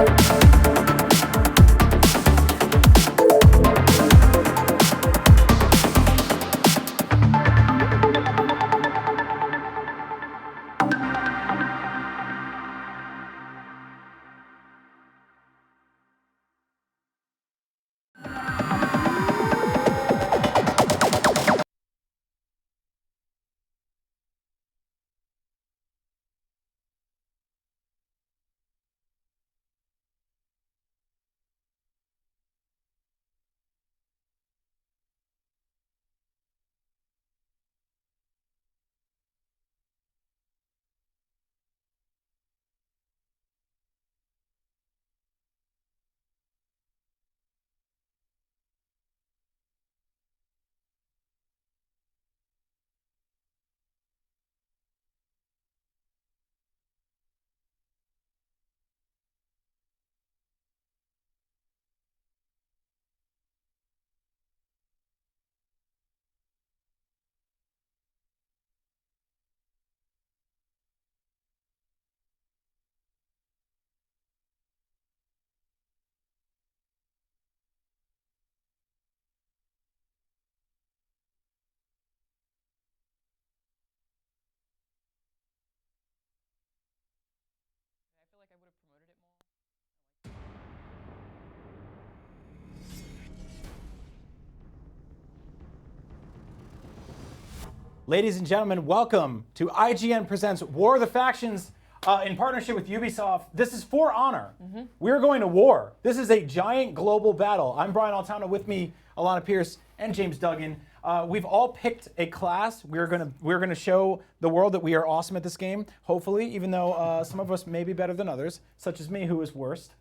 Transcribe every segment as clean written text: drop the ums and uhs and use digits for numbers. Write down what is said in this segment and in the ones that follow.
like I would have promoted it more. Ladies and gentlemen, welcome to IGN Presents War of the Factions in partnership with Ubisoft. This is For Honor. We're going to war. This is a giant global battle. I'm Brian Altano, with me, Alanah, Pearce, and James Duggan. We've all picked a class. We're gonna show the world that we are awesome at this game, hopefully, even though some of us may be better than others, such as me, who is worst.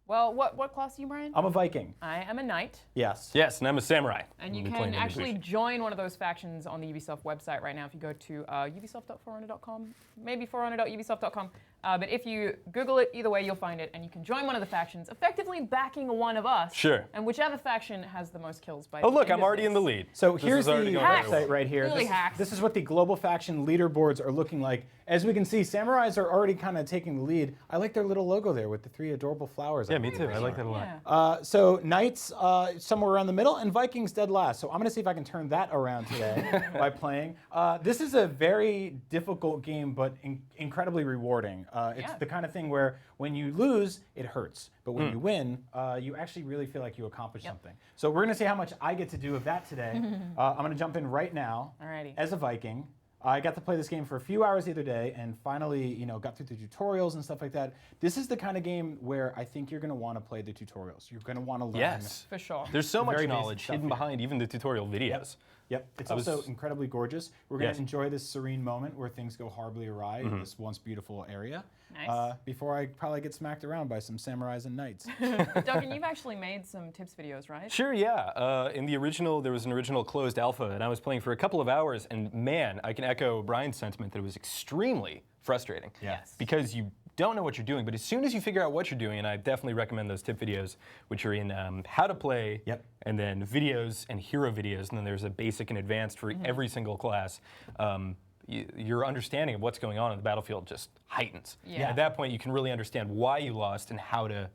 Well, what class are you, Brian? I'm a Viking. I am a knight. Yes. Yes, and I'm a samurai. And you can actually join one of those factions on the Ubisoft website right now if you go to ubisoft.forhonor.com, maybe forhonor.ubisoft.com. But if you Google it, either way, you'll find it, and you can join one of the factions, effectively backing one of us. Sure. And whichever faction has the most kills by Oh, look, I'm already in the lead. So here's the website right here. Really hacked. This is what the global faction leaderboards are looking like. As we can see, samurais are already kind of taking the lead. I like their little logo there with the 3 adorable flowers. Yeah, me too. I like that a lot. Yeah. So knights somewhere around the middle, and Vikings dead last. So I'm going to see if I can turn that around today by playing. This is a very difficult game, but incredibly rewarding. It's the kind of thing where when you lose, it hurts. But when you win, you actually really feel like you accomplished something. So we're going to see how much I get to do of that today. I'm going to jump in right now as a Viking. I got to play this game for a few hours the other day and finally, got through the tutorials and stuff like that. This is the kind of game where I think you're going to want to play the tutorials. You're going to want to learn. Yes. For sure. There's so much knowledge hidden behind even the tutorial videos. Yep. It's also incredibly gorgeous. We're going to enjoy this serene moment where things go horribly awry in this once beautiful area. Nice. Before I probably get smacked around by some samurais and knights. Duggan, you've actually made some tips videos, right? Sure, yeah. In the original, there was an original closed alpha, and I was playing for a couple of hours, and man, I can echo Brian's sentiment that it was extremely frustrating. Yes. Because you don't know what you're doing, but as soon as you figure out what you're doing, and I definitely recommend those tip videos, which are in how to play, and then videos and hero videos, and then there's a basic and advanced for every single class. Your understanding of what's going on in the battlefield just heightens. Yeah. At that point, you can really understand why you lost and how to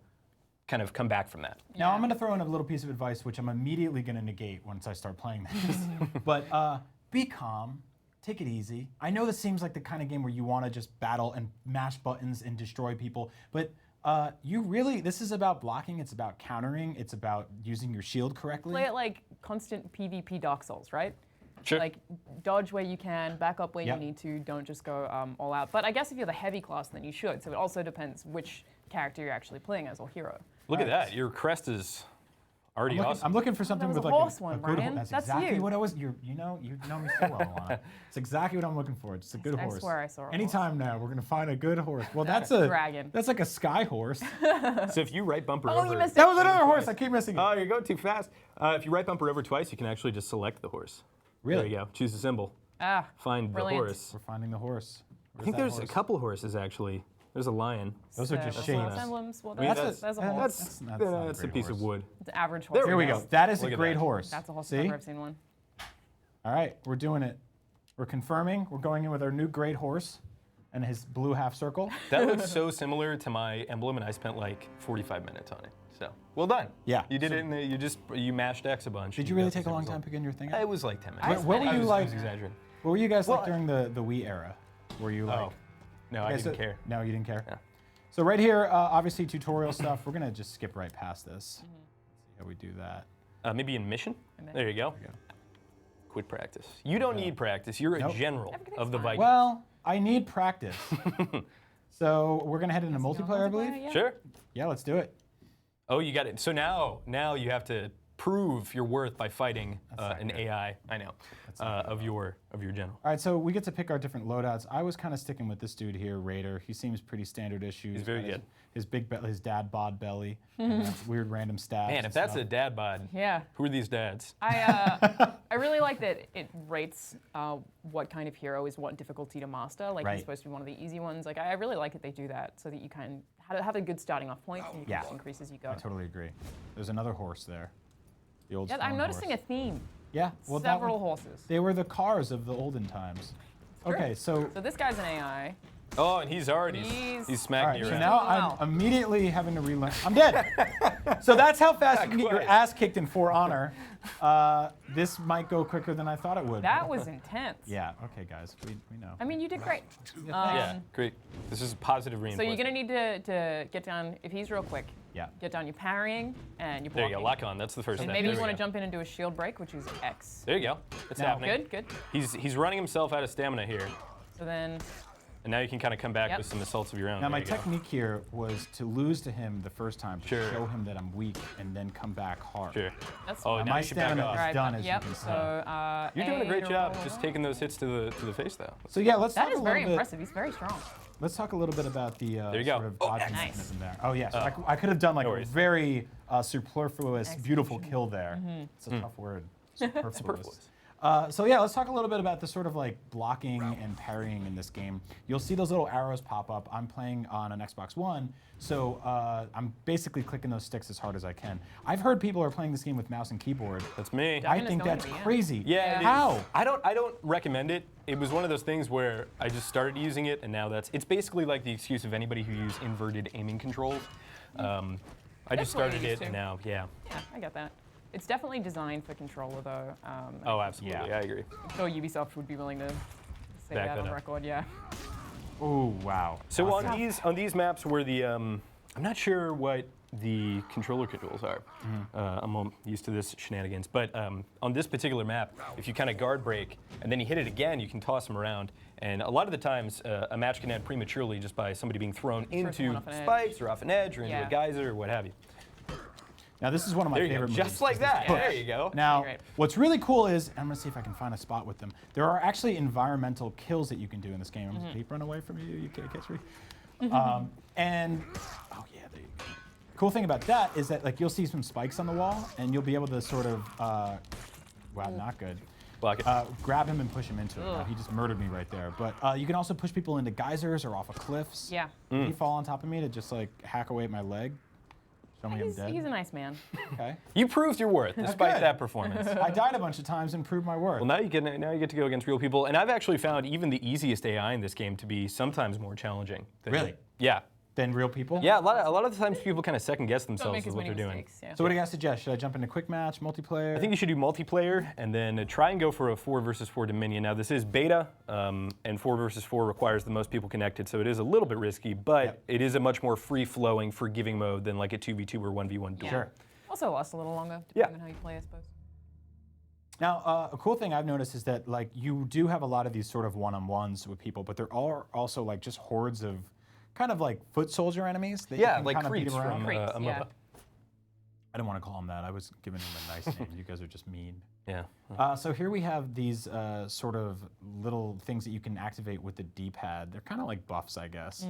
kind of come back from that. Now, I'm going to throw in a little piece of advice, which I'm immediately going to negate once I start playing this. But be calm. Take it easy. I know this seems like the kind of game where you want to just battle and mash buttons and destroy people, but this is about blocking, it's about countering, it's about using your shield correctly. Play it like constant PvP Dark Souls, right? Sure. Like, dodge where you can, back up where you need to, don't just go all out. But I guess if you're the heavy class, then you should. So it also depends which character you're actually playing as, or hero. Look at that, your crest is already awesome. I'm looking for something with like horse a one, good Brian. horse. That's exactly you. what I was. You know me so well, Alanah. It's exactly what I'm looking for. It's a good horse. I swear I saw a Anytime now, we're gonna find a good horse. Well, that's a a dragon. That's like a sky horse. So if you right bumper Oh, over... you missed it. That was another horse. I keep missing it. Oh, you're going too fast. If you right bumper over twice, you can actually just select the horse. Really? There you go. Choose the symbol. Find brilliant. the horse. We're finding the horse. I think there's a couple horses, actually. There's a lion. Those are just shapes. shapes. Emblems. Well, I mean, that's a horse. That's a piece of wood. It's an average horse. There we go. That is a great horse. That's a horse See? if I've ever seen one. All right, we're doing it. We're confirming. We're going in with our new great horse. and his blue half circle. That looks so similar to my emblem, and I spent like 45 minutes on it. So, well done. Yeah. You did it, you mashed X a bunch. Did you really take a long time picking your thing up? It was like 10 minutes. What were you like? I was exaggerating. What were you guys like during the Wii era? Were you like? No, I didn't care. No, you didn't care? Yeah. So right here, obviously tutorial stuff. We're gonna just skip right past this. See how we do that. Maybe in mission? There you go. There we go. Quit practice. You don't need practice. You're a general of the Vikings. Well, I need practice. So we're gonna head into multiplayer, I believe. Yeah. Sure. Yeah, let's do it. Oh, you got it. So now you have to prove your worth by fighting an AI. I know of your general. All right, so we get to pick our different loadouts. I was kind of sticking with this dude here, Raider. He seems pretty standard issue. He's very good. His his dad bod belly, and weird random stats. Man, if that's a dad bod, who are these dads? I really like that it rates what kind of hero is what difficulty to master. Like he's supposed to be one of the easy ones. Like I really like that they do that so that you can have a good starting off point and you can just increase as you go. I totally agree. There's another horse there. The old I'm noticing a theme. Yeah, well, several horses. They were the cars of the olden times. Okay, so this guy's an AI. Oh, and he's smacking you so around. now I'm immediately having to relearn. I'm dead. So that's how fast you can get your ass kicked in For Honor. This might go quicker than I thought it would. That was intense. Yeah, okay, guys, we know. I mean, you did great. Yeah, great. This is positive So reinforcement. you're going to need to get down, if he's real quick, get down your parrying and your blocking. There you go, lock on. That's the first step. Maybe There you we want to go. jump in and do a shield break, which is X. There you go. It's happening. Good. He's running himself out of stamina here. So then... And now you can kind of come back with some assaults of your own. Now my technique here was to lose to him the first time to Sure. show him that I'm weak and then come back hard. Sure. That's Oh, now my you should back stamina off. is done, as you can see. So, You're doing a great job just taking those hits to the face, though. So yeah, let's talk That a is little very bit. impressive. He's very strong. Let's talk a little bit about the There you go. sort of dodging nice. mechanism there. Oh yeah, so I could have done like No a worries. very superfluous, beautiful kill there. It's a tough word. Superfluous. Superfluous. So yeah, let's talk a little bit about the sort of like blocking and parrying in this game. You'll see those little arrows pop up. I'm playing on an Xbox One, so I'm basically clicking those sticks as hard as I can. I've heard people are playing this game with mouse and keyboard. That's me. I Duggan is think going that's to be in. crazy. Yeah, it is. How? I don't recommend it. It was one of those things where I just started using it, and now it's basically like the excuse of anybody who used inverted aiming controls. I just what I started used it, and to. now, Yeah, I get that. It's definitely designed for controller, though. Oh, absolutely. Yeah. I agree. I'm sure Ubisoft would be willing to say Back that that on up. record, yeah. Oh wow. So Awesome. on these maps where the I'm not sure what the controller controls are. I'm used to this shenanigans, but on this particular map, if you kind of guard break and then you hit it again, you can toss them around. And a lot of the times, a match can end prematurely just by somebody being thrown into one off an edge. spikes or off an edge or into Yeah. a geyser or what have you. Now this is one of my There you go, favorite moves. just like that. There you go. Now, Great. what's really cool is, I'm gonna see if I can find a spot with them. There are actually environmental kills that you can do in this game. I'm just keep run away from you, you can't catch me. And oh yeah, there you go. Cool thing about that is that like you'll see some spikes on the wall, and you'll be able to sort of, wow, not good. Block it. Grab him and push him into it. Now, he just murdered me right there. But you can also push people into geysers or off of cliffs. Yeah. He fall on top of me to just like hack away at my leg. Show me I'm dead. He's a nice man. Okay. You proved your worth despite good. that performance. I died a bunch of times and proved my worth. Well, now you get to go against real people, and I've actually found even the easiest AI in this game to be sometimes more challenging. Really? Yeah. Than real people? Yeah, a lot of the times people kind of second guess Don't themselves make with as what many they're doing. mistakes. Yeah. So what do you guys suggest? Should I jump into quick match, multiplayer? I think you should do multiplayer and then try and go for a 4 versus 4 Dominion. Now this is beta, and 4 versus 4 requires the most people connected, so it is a little bit risky, but it is a much more free-flowing, forgiving mode than like a 2v2 or 1v1 duel. Sure. Also lasts a little longer, Yeah. depending on how you play, I suppose. Now, a cool thing I've noticed is that like you do have a lot of these sort of one-on-ones with people, but there are also like just hordes of kind of like foot soldier enemies that you Yeah, can like kind of beat creeps around. from Creeps, a yeah. MOBA. I don't want to call them that. I was giving them a nice name. You guys are just mean. Yeah. So here we have these sort of little things that you can activate with the D-pad. They're kind of like buffs, I guess.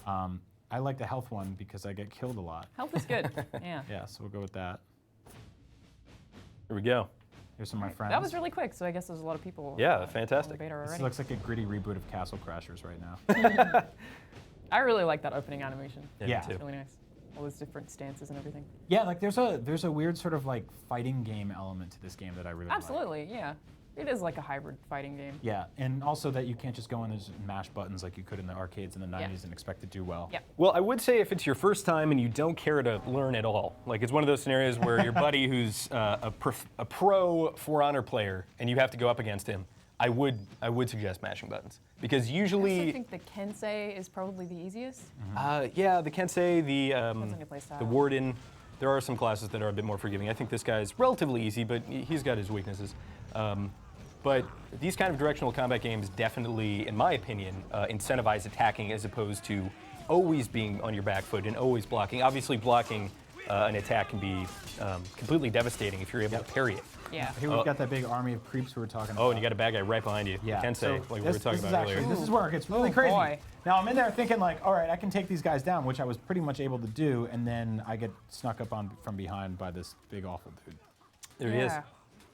I like the health one because I get killed a lot. Health is good. Yeah. Yeah, so we'll go with that. Here we go. Here's some of my friends. That was really quick, so I guess there's a lot of people. Yeah, on the fantastic. beta This already. looks like a gritty reboot of Castle Crashers right now. I really like that opening animation. Yeah. Me too. It's really nice. All those different stances and everything. Yeah, like there's a weird sort of like fighting game element to this game that I really like. Absolutely, yeah. It is like a hybrid fighting game. Yeah, and also that you can't just go in and just mash buttons like you could in the arcades in the 90s and expect to do well. Yeah. Well, I would say if it's your first time and you don't care to learn at all, like it's one of those scenarios where your buddy who's a pro For Honor player and you have to go up against him, I would suggest mashing buttons because usually. I think the Kensei is probably the easiest. Yeah, the Kensei, on your play style. the Warden. There are some classes that are a bit more forgiving. I think this guy's relatively easy, but he's got his weaknesses. But these kind of directional combat games definitely, in my opinion, incentivize attacking as opposed to always being on your back foot and always blocking. Obviously, blocking an attack can be completely devastating if you're able to parry it. Yeah. Here we've got that big army of creeps we were talking about. Oh, and you got a bad guy right behind you. Yeah. Kensei, So like we were talking about earlier. This is where it gets really crazy. Boy. Now I'm in there thinking like, all right, I can take these guys down, which I was pretty much able to do, and then I get snuck up on from behind by this big awful dude. There he is.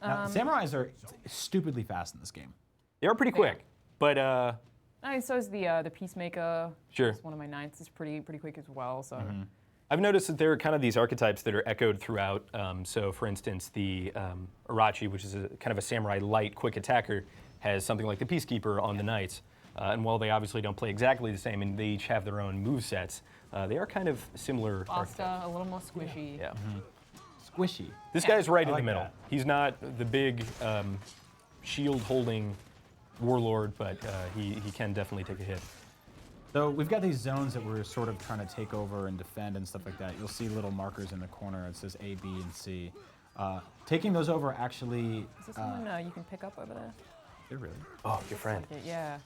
Now, samurais are stupidly fast in this game. They are pretty quick, but I mean, so is the Peacemaker. Sure. It's one of my knights. It's pretty quick as well. So. I've noticed that there are kind of these archetypes that are echoed throughout. So, for instance, the Arachi, which is kind of a samurai light, quick attacker, has something like the Peacekeeper on the knights. And while they obviously don't play exactly the same, and they each have their own move sets, they are kind of similar. Faster, archetypes. a little more squishy. Yeah. Squishy. This guy's right in like the middle. that. He's not the big shield-holding warlord, but he can definitely take a hit. So we've got these zones that we're sort of trying to take over and defend and stuff like that. You'll see little markers in the corner. It says A, B, and C. Taking those over actually. Is this someone you can pick up over there? They're really. Oh, your friend. Yeah.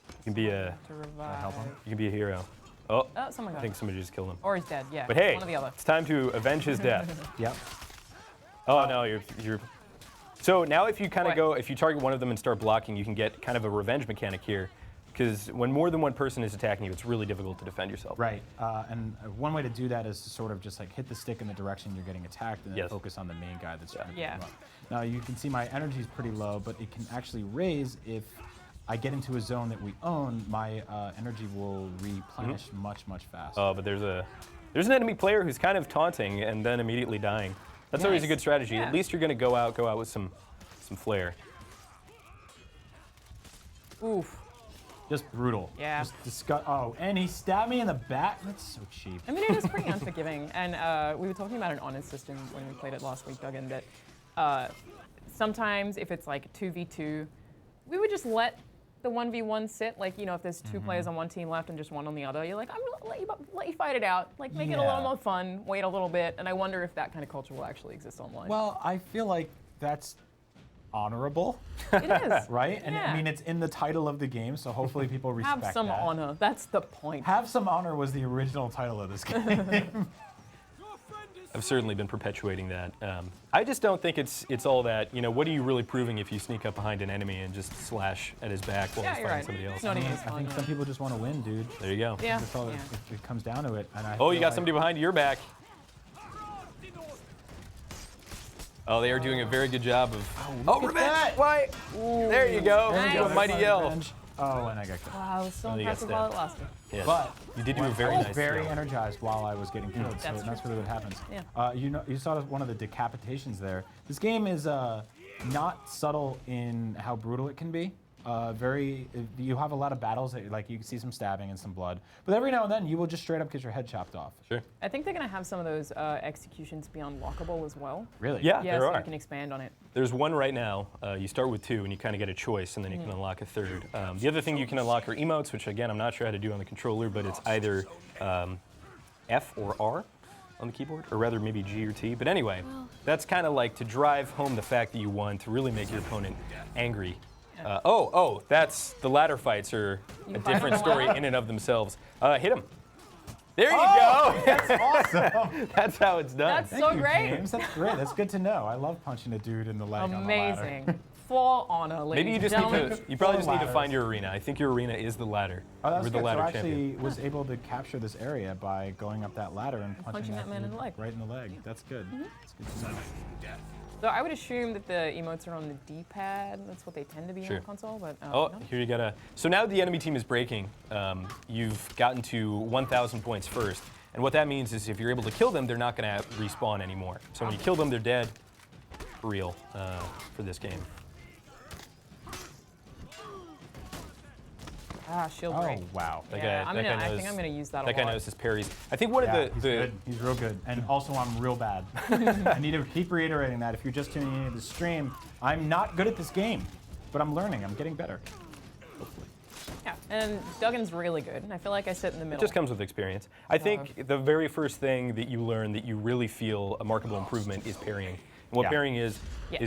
You can be a To revive. help him? you can be a hero. Oh, Oh, someone I got think him. somebody just killed him. Or he's dead. Yeah. But hey, one or the other. it's time to avenge his death. Yep. Oh no, you're. So now if you kind of What? go, if you target one of them and start blocking, you can get kind of a revenge mechanic here, because when more than one person is attacking you, it's really difficult to defend yourself. Right. And one way to do that is to sort of just like hit the stick in the direction you're getting attacked and then Yes. focus on the main guy that's trying to Yeah. get him up. Now you can see my energy is pretty low, but it can actually raise if I get into a zone that we own. My energy will replenish much faster. Oh, but there's an enemy player who's kind of taunting and then immediately dying. That's always a good strategy. Yeah. At least you're going to go out with some flair. Oof. Just brutal. Yeah. Just oh, and he stabbed me in the back. That's so cheap. I mean, it is pretty unforgiving. And we were talking about an honor system when we played it last week, Duggan, that sometimes if it's like 2v2, we would just let the 1v1 sit. Like, you know, if there's two players on one team left and just one on the other, you're like, I'm going to let you fight it out. Like, make it a little Yeah. more fun, wait a little bit. And I wonder if that kind of culture will actually exist online. Well, I feel like that's honorable, it is. right? And Yeah. I mean, it's in the title of the game, so hopefully people respect Have some that. honor. That's the point. Have Some Honor was the original title of this game. I've certainly been perpetuating that. I just don't think it's all that. You know, what are you really proving if you sneak up behind an enemy and just slash at his back while Yeah, he's you're fighting right. somebody else? It's not even as I fun. think some people just want to win, dude. There you go. Yeah. That's all yeah. it comes down to it. And I Oh, you feel got like- somebody behind your back. Oh, they are doing a very good job of. Oh, revenge! that. Why? There you go. There you Do go. a mighty That's yell. revenge. Oh, and I got killed. Wow, it was so Oh, you got impressive while it stabbed. lasted. Yes. But you did do a very I was nice very yell. energized while I was getting killed, so That's that's true. really what happens. Yeah. You saw one of the decapitations there. This game is not subtle in how brutal it can be. You have a lot of battles that, like, you can see some stabbing and some blood, but every now and then you will just straight up get your head chopped off. Sure. I think they're going to have some of those executions be unlockable as well. Really? Yeah, Yeah, there so are. you can expand on it. There's one right now. You start with two, and you kind of get a choice, and then you can unlock a third. The other thing you can unlock are emotes, which again I'm not sure how to do on the controller, but it's either F or R on the keyboard, or rather maybe G or T. But anyway, that's kind of like to drive home the fact that you won, to really make your opponent angry. That's the ladder fights are a fight different on the story ladder? in and of themselves. Hit him. There you Oh, go. that's awesome. That's how it's done. That's Thank so you, great. James. That's great. That's good to know. I love punching a dude in the leg on the ladder. Amazing. For honor, ladies Maybe you and just need gentlemen. to. You probably just need to Ladders. find your arena. I think your arena is the ladder. Oh, that's You're the good. So ladder I champion. actually was able to capture this area by going up that ladder and punching that man in the leg. Right in the leg. That's good. That's good to know. So I would assume that the emotes are on the D-pad. That's what they tend to be Sure. on the console, but Oh, no. here you gotta. So now the enemy team is breaking. You've gotten to 1,000 points first, and what that means is if you're able to kill them, they're not gonna respawn anymore. So when you kill them, they're dead. For real for this game. Ah, shield Oh, break. wow. Yeah, I think I'm gonna use that a lot. That guy knows his parries. I think one of He's good. He's real good. And also, I'm real bad. I need to keep reiterating that. If you're just tuning into the stream, I'm not good at this game, but I'm learning. I'm getting better. Hopefully. Yeah, and Duggan's really good. And I feel like I sit in the middle. It just comes with experience. I think the very first thing that you learn that you really feel a markable improvement is parrying. And what parrying is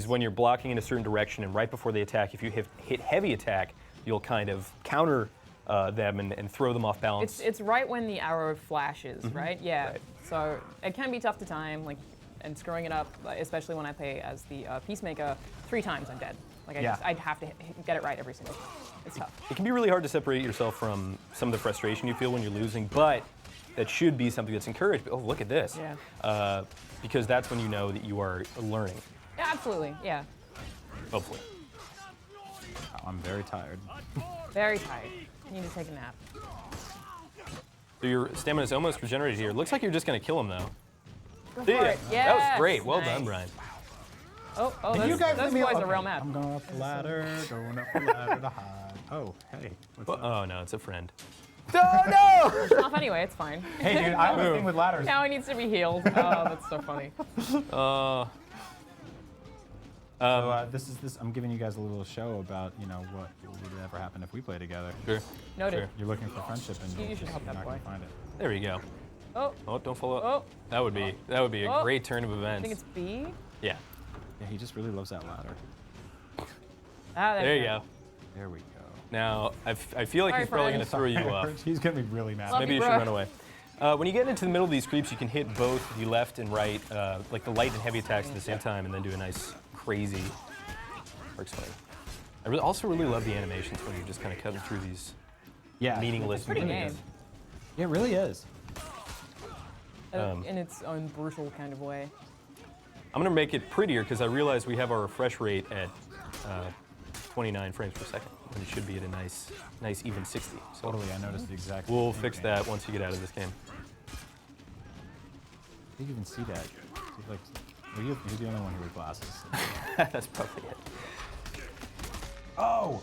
when you're blocking in a certain direction, and right before they attack, if you hit heavy attack, you'll kind of counter them and throw them off balance. It's right when the arrow flashes, right? Yeah. Right. So it can be tough to time, like, and screwing it up, especially when I play as the Peacemaker. 3 times I'm dead. Like I'd have to get it right every single time. It's tough. It can be really hard to separate yourself from some of the frustration you feel when you're losing, but that should be something that's encouraged. Oh, look at this. Yeah. Because that's when you know that you are learning. Yeah, absolutely. Yeah. Hopefully. Oh, I'm very tired. Very tired. I need to take a nap. So your stamina is almost regenerated here. Looks like you're just going to kill him, though. Go for it. Yes. That was great. Well Nice. done, Brian. Oh, You guys those leave me boys are okay. real mad. I'm going up the ladder, going up the ladder to hide. Oh, hey. What's up? Oh, no, it's a friend. Oh, no! It's off anyway, it's fine. Hey, dude, I have a thing with ladders. Now he needs to be healed. Oh, that's so funny. I'm giving you guys a little show about, what would ever happen if we play together. Sure. Noted. Sure. You're looking for friendship, and You should help you're that not boy. going to find it. There you go. Oh, Oh, don't follow up. oh. That would be a great turn of I events. think it's B. Yeah. Yeah, he just really loves that ladder. Ah, There you go. There we go. Now, I feel like Sorry, he's probably friend. going to throw you off. He's going to be really mad. Love Maybe you, you should bro. run away. When you get into the middle of these creeps, you can hit both the left and right, like the light and heavy attacks at the same time, and then do a nice, crazy arc swing. I also really love the animations when you're just kind of cutting through these meaningless It's pretty movements. game. Yeah, it really is. In its own brutal kind of way. I'm going to make it prettier because I realize we have our refresh rate at 29 frames per second, when it should be at a nice even 60. So Totally, I noticed the exact we'll same fix thing. that once you get out of this game. I think you can see that. Like, you're the only one who wears glasses. That's probably it. Oh!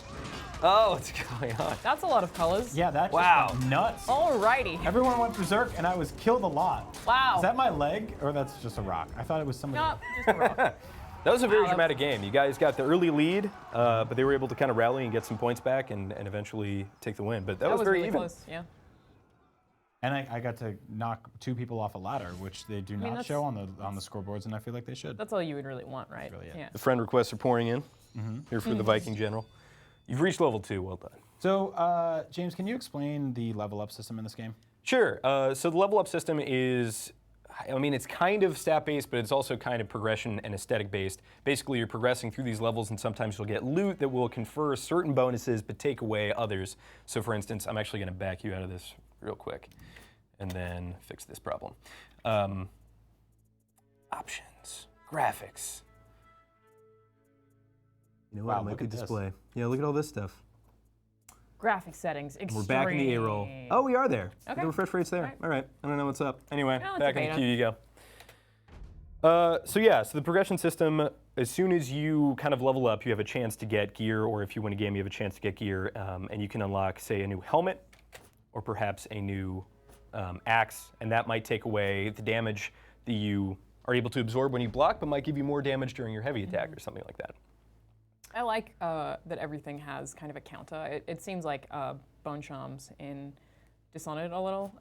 Oh, what's going on? That's a lot of colors. Yeah, that Wow. just went nuts. Alrighty. Everyone went berserk, and I was killed a lot. Wow. Is that my leg, or that's just a rock? I thought it was somebody. Nope, just a rock. That was a very Wow, dramatic game. You guys got the early lead, but they were able to kind of rally and get some points back and eventually take the win. But that was very really even. close. Yeah. And I got to knock 2 people off a ladder, which they do not that's- show on the scoreboards, and I feel like they should. That's all you would really want, right? Really, yeah. Yeah. The friend requests are pouring in here for the Viking General. You've reached level 2. Well done. So, James, can you explain the level up system in this game? Sure. So the level up system is, I mean, it's kind of stat-based, but it's also kind of progression and aesthetic-based. Basically, you're progressing through these levels, and sometimes you'll get loot that will confer certain bonuses, but take away others. So for instance, I'm actually going to back you out of this real quick, and then fix this problem. Options, graphics. You know what? Wow, It might look be at this. display. Yeah, look at all this stuff. Graphic settings. Extreme. We're back in the A roll. Oh, we are there. Okay. The refresh rate's there. Right. All right. I don't know what's up. Anyway, No, it's back a in the beta. queue you go. So the progression system, as soon as you kind of level up, you have a chance to get gear, or if you win a game, you have a chance to get gear, and you can unlock, say, a new helmet, or perhaps a new axe, and that might take away the damage that you are able to absorb when you block, but might give you more damage during your heavy attack or something like that. I like that everything has kind of a counter. It seems like Bone Charms in Dishonored a little,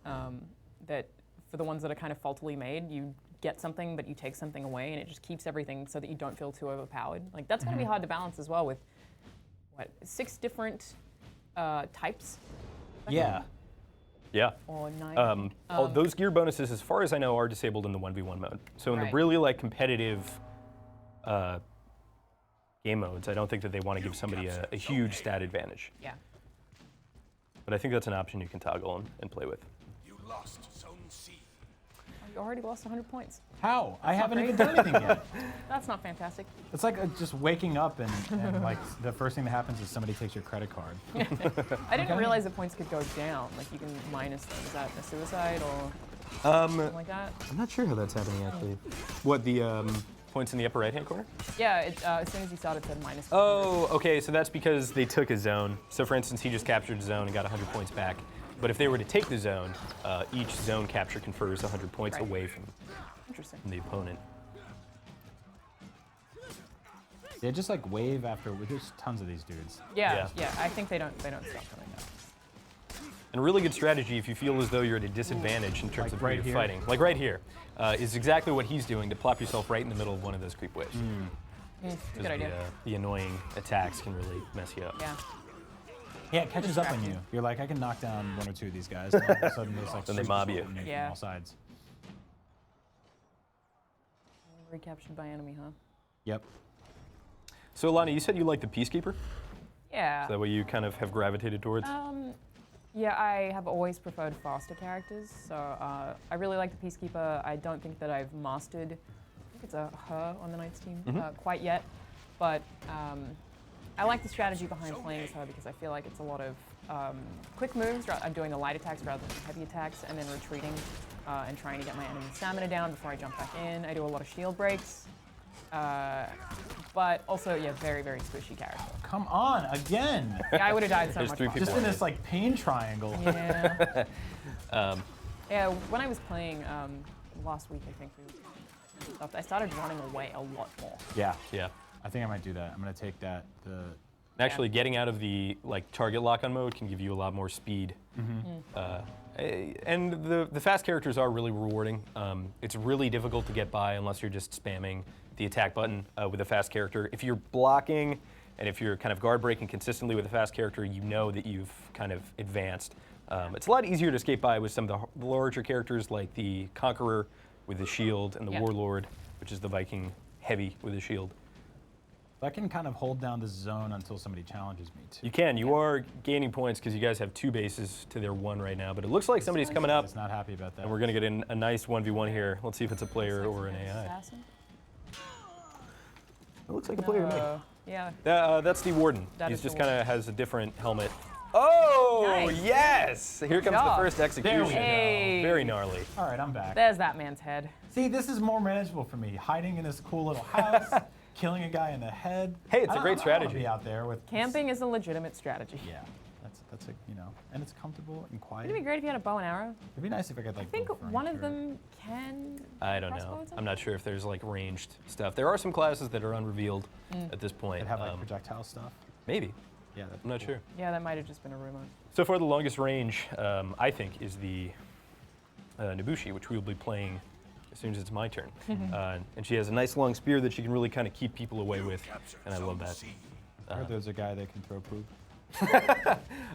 that for the ones that are kind of faultily made, you get something, but you take something away, and it just keeps everything so that you don't feel too overpowered. Like, that's going to be hard to balance as well with, 6 different types? Yeah. Yeah. Or 9? Those gear bonuses, as far as I know, are disabled in the 1v1 mode. So in the Right. really competitive game modes, I don't think that they want to give somebody a huge stat advantage. Yeah. But I think that's an option you can toggle and play with. You lost Zone C. You already lost 100 points. How? I haven't great. even done anything yet. That's not fantastic. It's like just waking up and like the first thing that happens is somebody takes your credit card. I didn't realize that points could go down. Like, you can minus them. Is that a suicide or something like that? I'm not sure how that's happening actually. What the points in the upper right-hand corner? Yeah, as soon as you saw it, it said -. Oh, okay, so that's because they took a zone. So for instance, he just captured a zone and got 100 points back. But if they were to take the zone, each zone capture confers 100 points away from the opponent. They just like wave after. There's tons of these dudes. Yeah. I think they don't stop coming down. And a really good strategy if you feel as though you're at a disadvantage in terms of where you're fighting. Like right here, is exactly what he's doing to plop yourself right in the middle of one of those creep waves. Good idea. The annoying attacks can really mess you up. Yeah. Yeah, it catches up on you. You're like, I can knock down 1 or 2 of these guys. And all of a sudden, there's like Then they mob you. from all sides. Recaptured by enemy, huh? Yep. So Alanah, you said you like the Peacekeeper? Yeah. Is that what you kind of have gravitated towards? Yeah, I have always preferred faster characters, so I really like the Peacekeeper. I don't think that I've mastered, I think it's a her on the Knights team, quite yet, but I like the strategy behind playing as her because I feel like it's a lot of quick moves. I'm doing the light attacks rather than heavy attacks, and then retreating and trying to get my enemy stamina down before I jump back in. I do a lot of shield breaks. But also, yeah, very, very squishy character. Come on, again. Yeah, I would have died so There's much 3 faster. people. Just in this like pain triangle. Yeah. Yeah, when I was playing last week, I think, I started running away a lot more. Yeah. Yeah. I think I might do that. I'm gonna take that. Actually, getting out of the target lock-on mode can give you a lot more speed. And the fast characters are really rewarding. It's really difficult to get by unless you're just spamming the attack button with a fast character. If you're blocking and if you're kind of guard breaking consistently with a fast character, you know that you've kind of advanced. It's a lot easier to escape by with some of the larger characters like the Conqueror with the shield and the Warlord, which is the Viking heavy with the shield. I can kind of hold down this zone until somebody challenges me too. You can. You are gaining points because you guys have 2 bases to their 1 right now. But it looks like somebody's coming up. It's not happy about that. And we're going to get a nice 1v1 here. Let's see if it's a player or an AI. Assassin? It looks like a player to me. Yeah. That's the Warden. That He's is just the kind of has a different helmet. Oh, Nice. yes! Here comes the job. first execution. There we go. Hey. Very gnarly. All right, I'm back. There's that man's head. See, this is more manageable for me. Hiding in this cool little house, killing a guy in the head. Hey, it's a great I strategy. want to be out there with Camping is a legitimate strategy. Yeah, that's a and it's comfortable and quiet. Wouldn't it be great if you had a bow and arrow? It'd be nice if I could like. I think build one of furniture. them can. I don't know. crossbow attack? I'm not sure if there's like ranged stuff. There are some classes that are unrevealed at this point. That have like projectile stuff. Maybe. Yeah, that'd be I'm not cool. sure. Yeah, that might have just been a rumor. So far, the longest range, I think, is the Nobushi, which we'll be playing as soon as it's my turn. And she has a nice long spear that she can really kind of keep people away with, and I love that. I heard there's a guy that can throw poop.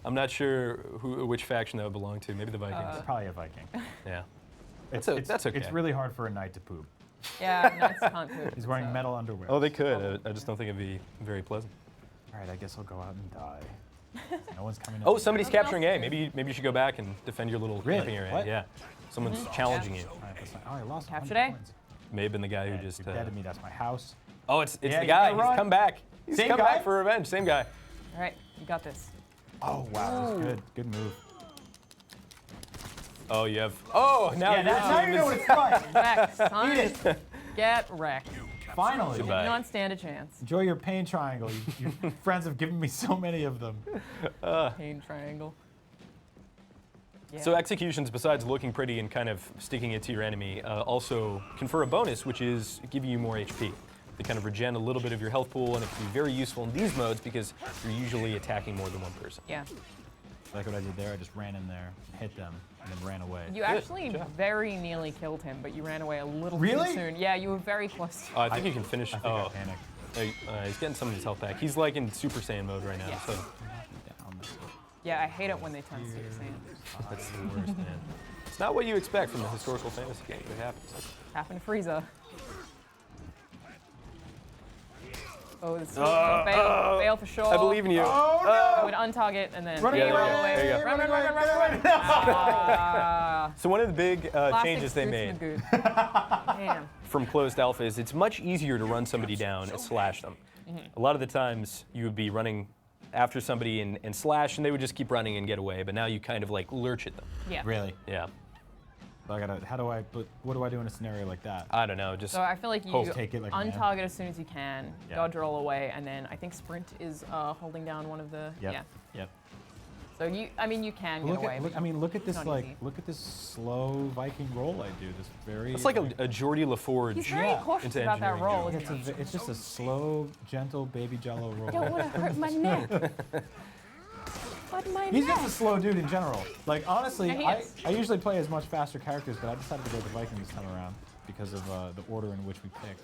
I'm not sure which faction that would belong to. Maybe the Vikings. Probably a Viking. Yeah. It's that's okay. It's really hard for a knight to poop. Yeah, knights can't poop. He's wearing metal underwear. Oh, they could. I just don't think it'd be very pleasant. All right, I guess I'll go out and die. No one's coming. Oh, up. somebody's capturing A. Maybe you should go back and defend your little Really? camping area. What? Yeah. Someone's challenging you. All right, that's not, oh, I lost. Captured 100 A? points. May have been the guy who Yeah, just. you're dead to me. That's my house. Oh, it's Yeah, the you guy. gotta He's run. come back. He's Same come guy? back for revenge. Same guy. All right, you got this. Oh wow, that's good. Good move. Oh, you have. Oh, now Yeah, your now team you know is- what it's like. Wrecked, son. Get wrecked. Finally. Goodbye. You don't stand a chance. Enjoy your pain triangle. Your friends have given me so many of them. Pain triangle. Yeah. So executions, besides looking pretty and kind of sticking it to your enemy, also confer a bonus, which is giving you more HP. They kind of regen a little bit of your health pool, and it can be very useful in these modes because you're usually attacking more than one person. Yeah. Like what I did there, I just ran in there, hit them, and then ran away. You actually very nearly killed him, but you ran away a little Really? too soon. Yeah, you were very close. I think you can finish. I think I panicked. He's getting some of his health back. He's like in Super Saiyan mode right now. Yes. So Down. Yeah, I hate it when they turn Super Saiyan. that's the worst, man. It's not what you expect from a historical fantasy game, but it happens. Happened to Frieza. Oh, this is fail for sure. I believe in you. I would untarget and then Running fail away, all the way. there you go. Run. Ah, So one of the big classic changes they Scoots made Magoo. Damn. from closed alpha is it's much easier to run somebody down and slash them. A lot of the times you would be running after somebody and slash, and they would just keep running and get away. But now you kind of like lurch at them. Yeah. Really? Yeah. I gotta. What do I do in a scenario like that? I don't know. Just So I feel like you Take it like a man. untarget as soon as you can, Yeah. dodge roll away, and then I think sprint is holding down one of the. Yep. Yeah. Yep. So you can get away. Look at this not like easy. look at this slow Viking roll I do. This very. it's like a Geordie LaForge. He's very Yeah. cautious into about that engineering roll. doing Isn't he? It's just a slow, gentle baby jello roll. Don't want to hurt my neck. But my He's neck. just a slow dude in general. Like honestly, Yeah, he I is. usually play as much faster characters, but I decided to go with the Viking this time around because of the order in which we picked.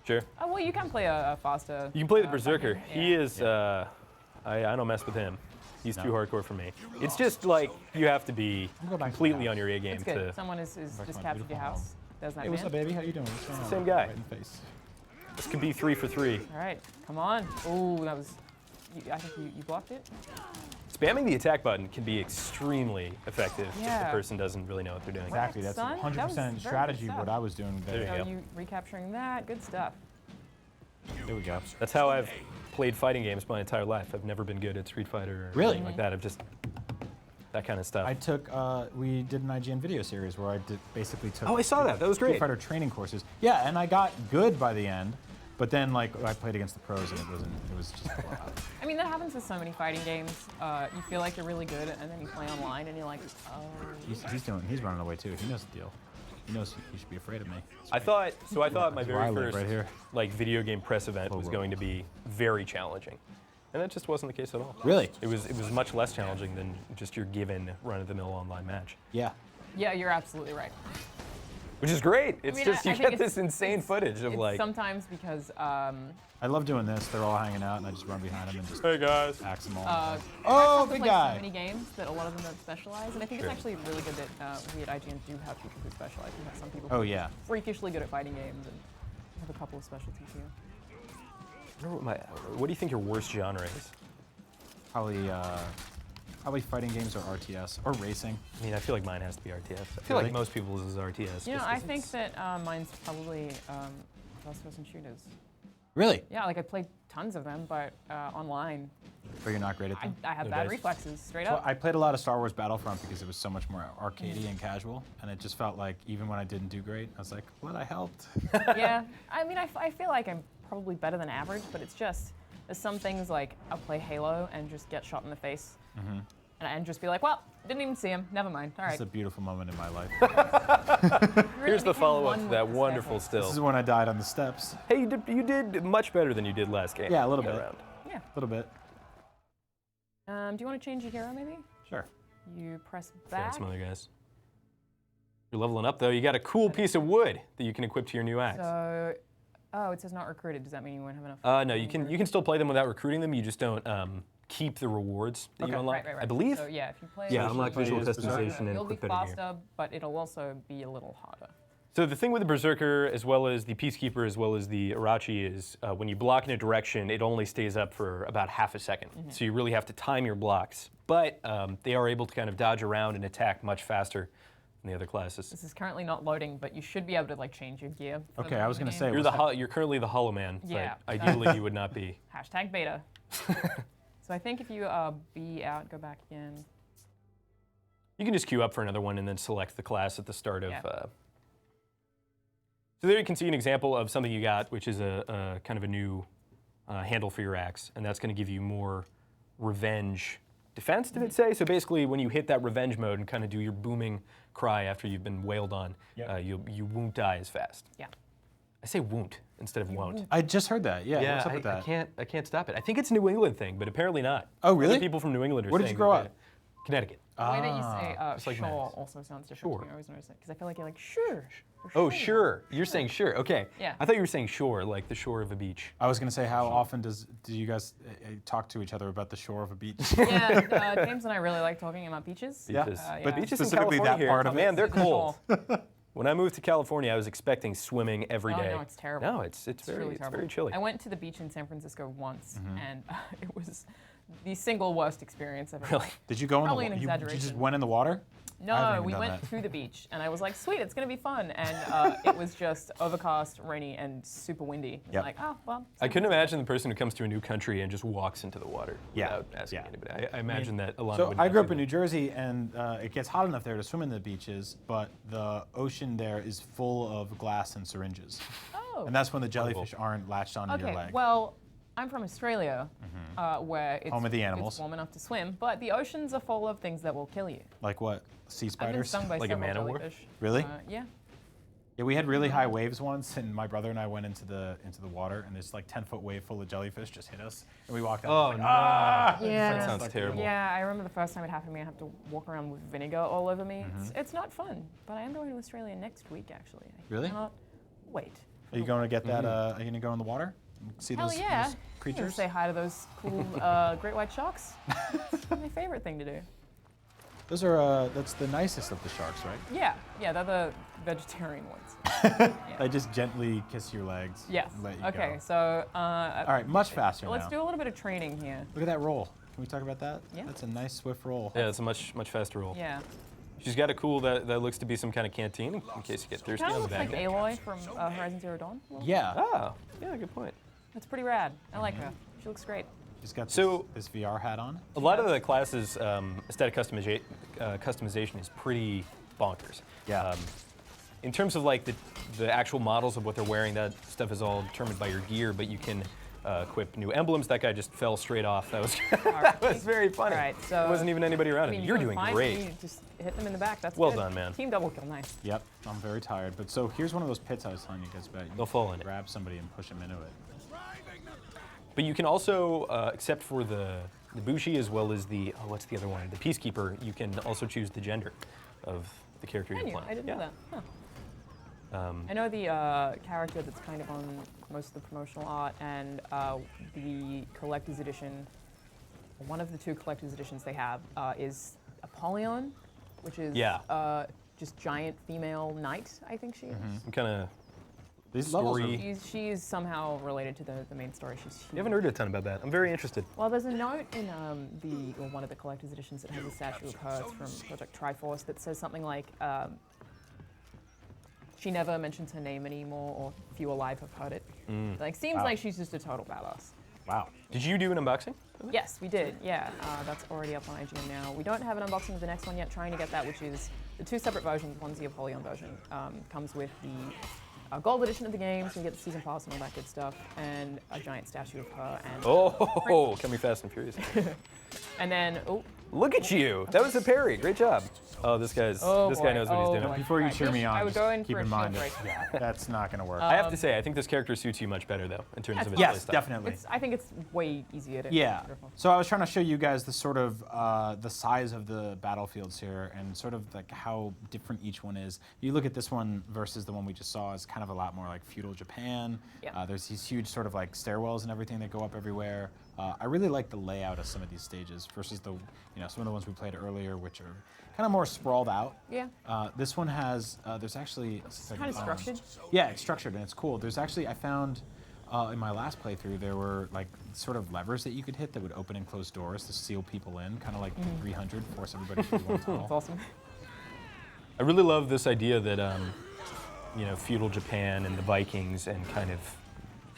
Sure. Oh well, you can play a faster. You can play the Berserker. Viking, He yeah. is. I don't mess with him. He's No. too hardcore for me. It's just like you have to be I'll go back to the completely house. on your A game It's good. to. Someone is Back to just my captured your beautiful house. Does that Hey, what's up, baby? How you doing? What's going on? Same guy. Right in the face. This could be 3 for 3. All right, come on. Oh, that was. I think you blocked it. Spamming the attack button can be extremely effective if the Yeah. person doesn't really know what they're doing. Exactly. That's Son, that was 100% very good strategy. stuff. What I was doing There there. you So go. you recapturing that. Good stuff. There we go. That's how I've played fighting games my entire life. I've never been good at Street Fighter or Really? anything like that. I've just that kind of stuff. I took. We did an IGN video series where I basically took. Oh, I saw that. That was Street great. Fighter training courses. Yeah, and I got good by the end, but then like I played against the pros and it wasn't. It was just. I mean, that happens with so many fighting games. You feel like you're really good, and then you play online, and you're like, oh. He's running away too. He knows the deal. He knows he should be afraid of me. I thought my That's where very I live, first right here. like video game press event was roll. going to be very challenging, and that just wasn't the case at all. Really? It was much less challenging than just your given run-of-the-mill online match, Yeah. Yeah, you're absolutely right. which is great. It's mean, just I you think get this insane footage of It's like, sometimes because I love doing this. They're all hanging out, and I just run behind them and just hey guys. axe them all. I Oh, play big so guy. many games that a lot of them don't specialize, and I think Sure. it's actually really good that we at IGN do have people who specialize. We have some people Oh who yeah. are freakishly good at fighting games and have a couple of specialties here. What do you think your worst genre is? Probably fighting games or RTS or racing. I mean, I feel like mine has to be RTS. I feel Really? like most people's is RTS. You know, just I 'cause think it's- that mine's probably first-person shooters. Really? Yeah, like I played tons of them, but online, But you're not great at them. I have No bad dice. reflexes, straight Well, up. I played a lot of Star Wars Battlefront because it was so much more arcadey and casual, and it just felt like even when I didn't do great, I was like, "Well, I helped." Yeah, I mean, I feel like I'm probably better than average, but it's just, there's some things like I'll play Halo and just get shot in the face. And just be like, well, didn't even see him, never mind, all right. It's a beautiful moment in my life. Really Here's the became follow-up one to with that the wonderful staircase. This is still. when I died on the steps. Hey, you did much better than you did last game. Yeah, a little Go bit. around. Yeah. A little bit. Do you want to change your hero, maybe? Sure. You press Fair back. some other guys. You're leveling up though. You got a cool piece of wood that you can equip to your new axe. So, oh, it says not recruited. Does that mean you won't have enough? No, you can still play them without recruiting them. You just don't keep the rewards that you Okay. unlock. Right. I believe. So yeah, if you play, Yeah, unlock visual Plays Berserker. customization and you'll be equip it in here. faster, but it'll also be a little harder. So the thing with the Berserker, as well as the Peacekeeper, as well as the Irachi, is when you block in a direction, it only stays up for about half a second. So you really have to time your blocks. But they are able to kind of dodge around and attack much faster than the other classes. This is currently not loading, but you should be able to like change your gear. for Okay, the I was gonna game. say. You're currently the Hollow Man, Yeah. but ideally you would not be. Hashtag beta. So I think if you be out, go back again. You can just queue up for another one and then select the class at the start of. Yeah. So there you can see an example of something you got, which is a kind of a new handle for your axe, and that's going to give you more revenge defense, did it say? So basically, when you hit that revenge mode and kind of do your booming cry after you've been wailed on, Yep. you won't die as fast. Yeah. I say won't instead of won't. I just heard that. Yeah. Yeah, What's up with that? I can't stop it. I think it's a New England thing, but apparently not. Oh, really? Other people from New England are Where did saying you grow that up? Connecticut. The way that you say just like sure Max. also sounds different Sure. to me. I always notice it because I feel like you're like sure. Oh, sure. You're saying sure. Okay. Yeah. I thought you were saying shore, like the shore of a beach. I was gonna say, how often do you guys talk to each other about the shore of a beach? Yeah, James and I really like talking about beaches. Yeah. Beaches. yeah. But beaches in Specifically California that here, part of it. man, they're cold. Sure. When I moved to California, I was expecting swimming every Oh, day. no, it's terrible. No, it's really terrible. very chilly. I went to the beach in San Francisco once, and it was the single worst experience I've ever Really? had. Did you go in the Probably water? an You just exaggeration. went in the water? No, we went to the beach, and I was like, sweet, it's going to be fun. And it was just overcast, rainy, and super windy. Yep. Like, oh, well. I couldn't imagine the person who comes to a new country and just walks into the water Yeah. without asking Yeah. anybody. I imagine that Alanah So would I not grew do up in that. New Jersey, and it gets hot enough there to swim in the beaches, but the ocean there is full of glass and syringes. Oh. And that's when the jellyfish aren't latched onto your Okay, leg. well, I'm from Australia, where it's, Home of the animals. it's warm enough to swim, but the oceans are full of things that will kill you. Like what? Sea I've been spiders? stung by Like a several man-o-war? jellyfish. Really? Yeah. Yeah, we had really high waves once, and my brother and I went into the water, and this like 10-foot wave full of jellyfish just hit us, and we walked out. Oh, like, no. ah! Yeah. That sounds terrible. Yeah, I remember the first time it happened to me, I have to walk around with vinegar all over me. It's not fun, but I am going to Australia next week, actually. I Really? cannot wait. Are you going to get that? Are you going to go in the water? See Hell those, yeah. those creatures? Say hi to those cool great white sharks. It's my favorite thing to do. Those are that's the nicest of the sharks, right? Yeah, they're the vegetarian ones. They just gently kiss your legs. Yes. And let you Okay, go. so All right, much faster let's now. do a little bit of training here. Look at that roll. Can we talk about that? Yeah. That's a nice swift roll. Yeah, it's a much faster roll. Yeah. She's got a cool that looks to be some kind of canteen in case you get thirsty Kind of on the looks back. like Aloy from Horizon Zero Dawn. Well, Yeah. Oh, yeah, good point. that's pretty rad. I like her. She looks great. She's got this, So- this VR hat on. A lot of the classes' aesthetic customization is pretty bonkers. Yeah. In terms of like the actual models of what they're wearing, that stuff is all determined by your gear, but you can equip new emblems. That guy just fell straight off. That was that was very funny. All right, so there wasn't even anybody around I mean, him. You're doing doing fine. great. You just hit them in the back. That's Well good. done, man. Team double kill, nice. Yep. I'm very tired. But so here's one of those pits I was telling you guys about. You They'll fall in it. grab somebody and push them into it. But you can also, except for the Nobushi as well as the, what's the other one? The Peacekeeper, you can also choose the gender of the character you're Can you? playing. I didn't know that. Huh. I know the character that's kind of on most of the promotional art and the collector's edition. One of the two collector's editions they have is Apollyon, which is just giant female knight, I think she is. Some kind of These levels are- story. She's somehow related to the main story. She's huge. You haven't heard a ton about that. I'm very interested. Well, there's a note in one of the collector's editions that has a statue of Pearce from Project Triforce that says something like, she never mentions her name anymore, or few alive have heard it. Like, seems Wow. like she's just a total badass. Wow. Did you do an unboxing? Yes, we did, yeah. That's already up on IGN now. We don't have an unboxing of the next one yet, trying to get that, which is the two separate versions. One's the Apollyon version, comes with the gold edition of the game, so you get the season pass and all that good stuff, and a giant statue of her, and Coming fast and furious. and then, Look at you. That was a parry. Great job. Oh, this guy knows what he's doing. boy. Before you Right, cheer me on, I would go in keep for a in shield mind break. that's not going to work. I have to say, I think this character suits you much better, though, in terms of its yes, playstyle. definitely. I think it's way easier to. Yeah. Wonderful. So I was trying to show you guys the sort of the size of the battlefields here, and sort of like how different each one is. You look at this one versus the one we just saw, is kind of a lot more like feudal Japan. Yeah. There's these huge sort of like stairwells and everything that go up everywhere. I really like the layout of some of these stages versus the some of the ones we played earlier, which are kind of more sprawled out. Yeah. This one has there's actually Kind of structured. Yeah, it's structured and it's cool. There's actually, I found in my last playthrough, there were like sort of levers that you could hit that would open and close doors to seal people in, kind of like 300, force everybody to be one That's tall. awesome. I really love this idea that, feudal Japan and the Vikings and kind of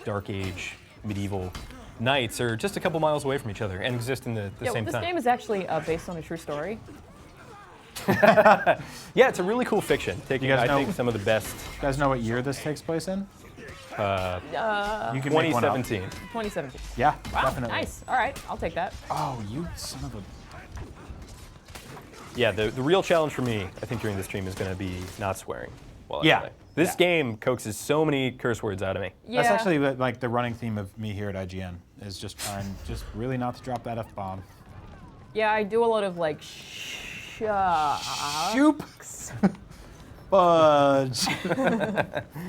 Dark Age medieval knights are just a couple miles away from each other and exist in the Yeah, same this time. game is actually based on a true story. Yeah, it's a really cool fiction. Taking, You guys I know- think, some of the best. You guys know what year this takes place in? You can make one up. 2017. 2017. Yeah, Wow, definitely. nice. All right, I'll take that. Oh, you son of a... Yeah, the real challenge for me, I think, during this stream is going to be not swearing while I Yeah. play. This game coaxes so many curse words out of me. Yeah. That's actually like the running theme of me here at IGN, is just trying just really not to drop that F-bomb. Yeah, I do a lot of like Shoop! Fudge!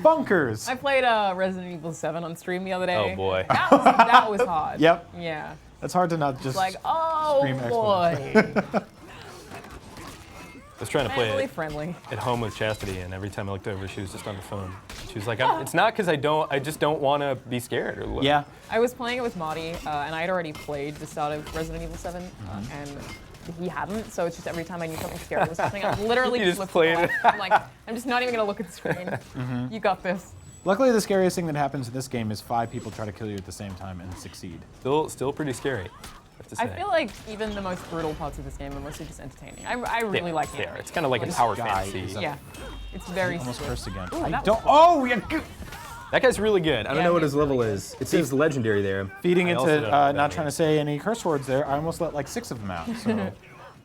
Bunkers! I played Resident Evil 7 on stream the other day. Oh, boy. That was hard. Yep. Yeah. It's hard to not just... Like, oh Scream boy. I was trying to play Family it friendly. at home with Chastity, and every time I looked over, she was just on the phone. She was like, "It's not because I just don't want to be scared." Or look. Yeah. I was playing it with Marty, and I had already played the start of Resident Evil 7, and he hadn't, so it's just every time I knew something scary was happening, I'm literally You just flipped played off. it. I'm like, I'm just not even gonna look at the screen. You got this. Luckily, the scariest thing that happens in this game is 5 people try to kill you at the same time and succeed. Still pretty scary. I feel like even the most brutal parts of this game are mostly just entertaining. I really like it. it. It's kind of like a This tower guy fantasy. is a- Yeah, it's very. Almost swift. cursed again. Ooh, I that don't. was- Oh, yeah. That guy's really good. I don't Yeah, know what he's his level really is. It says legendary there. Feeding I into also don't know what not that trying to means. say any curse words there, I almost let like 6 of them out. So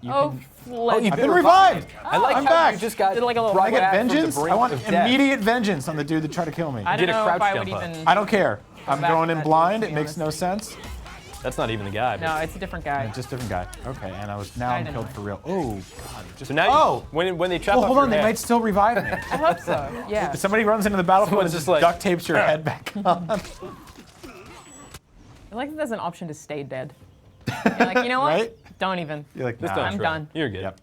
you Oh, can. flip. I've been revived. I like I'm how back. you just got Did like a little- brought I get back from the vengeance. brink I want of death. immediate vengeance on the dude that tried to kill me. I did don't a know crouch if I jump would up. even. I don't care. I'm back going to in that blind. dude, It to be makes no sense. That's not even the guy. No, it's a different guy. Just different guy. Okay, and now I'm killed for real. Oh God. Just, So now, oh. when they chop Well, off hold your on. They head, might still revive me. I hope so. Yeah. If somebody runs into the battlefield and Someone's just just like, duct tapes your head back on. I like that there's an option to stay dead. You're like, you know what? Right? Don't even. You're like, just nah. don't I'm try. done. You're good. Yep.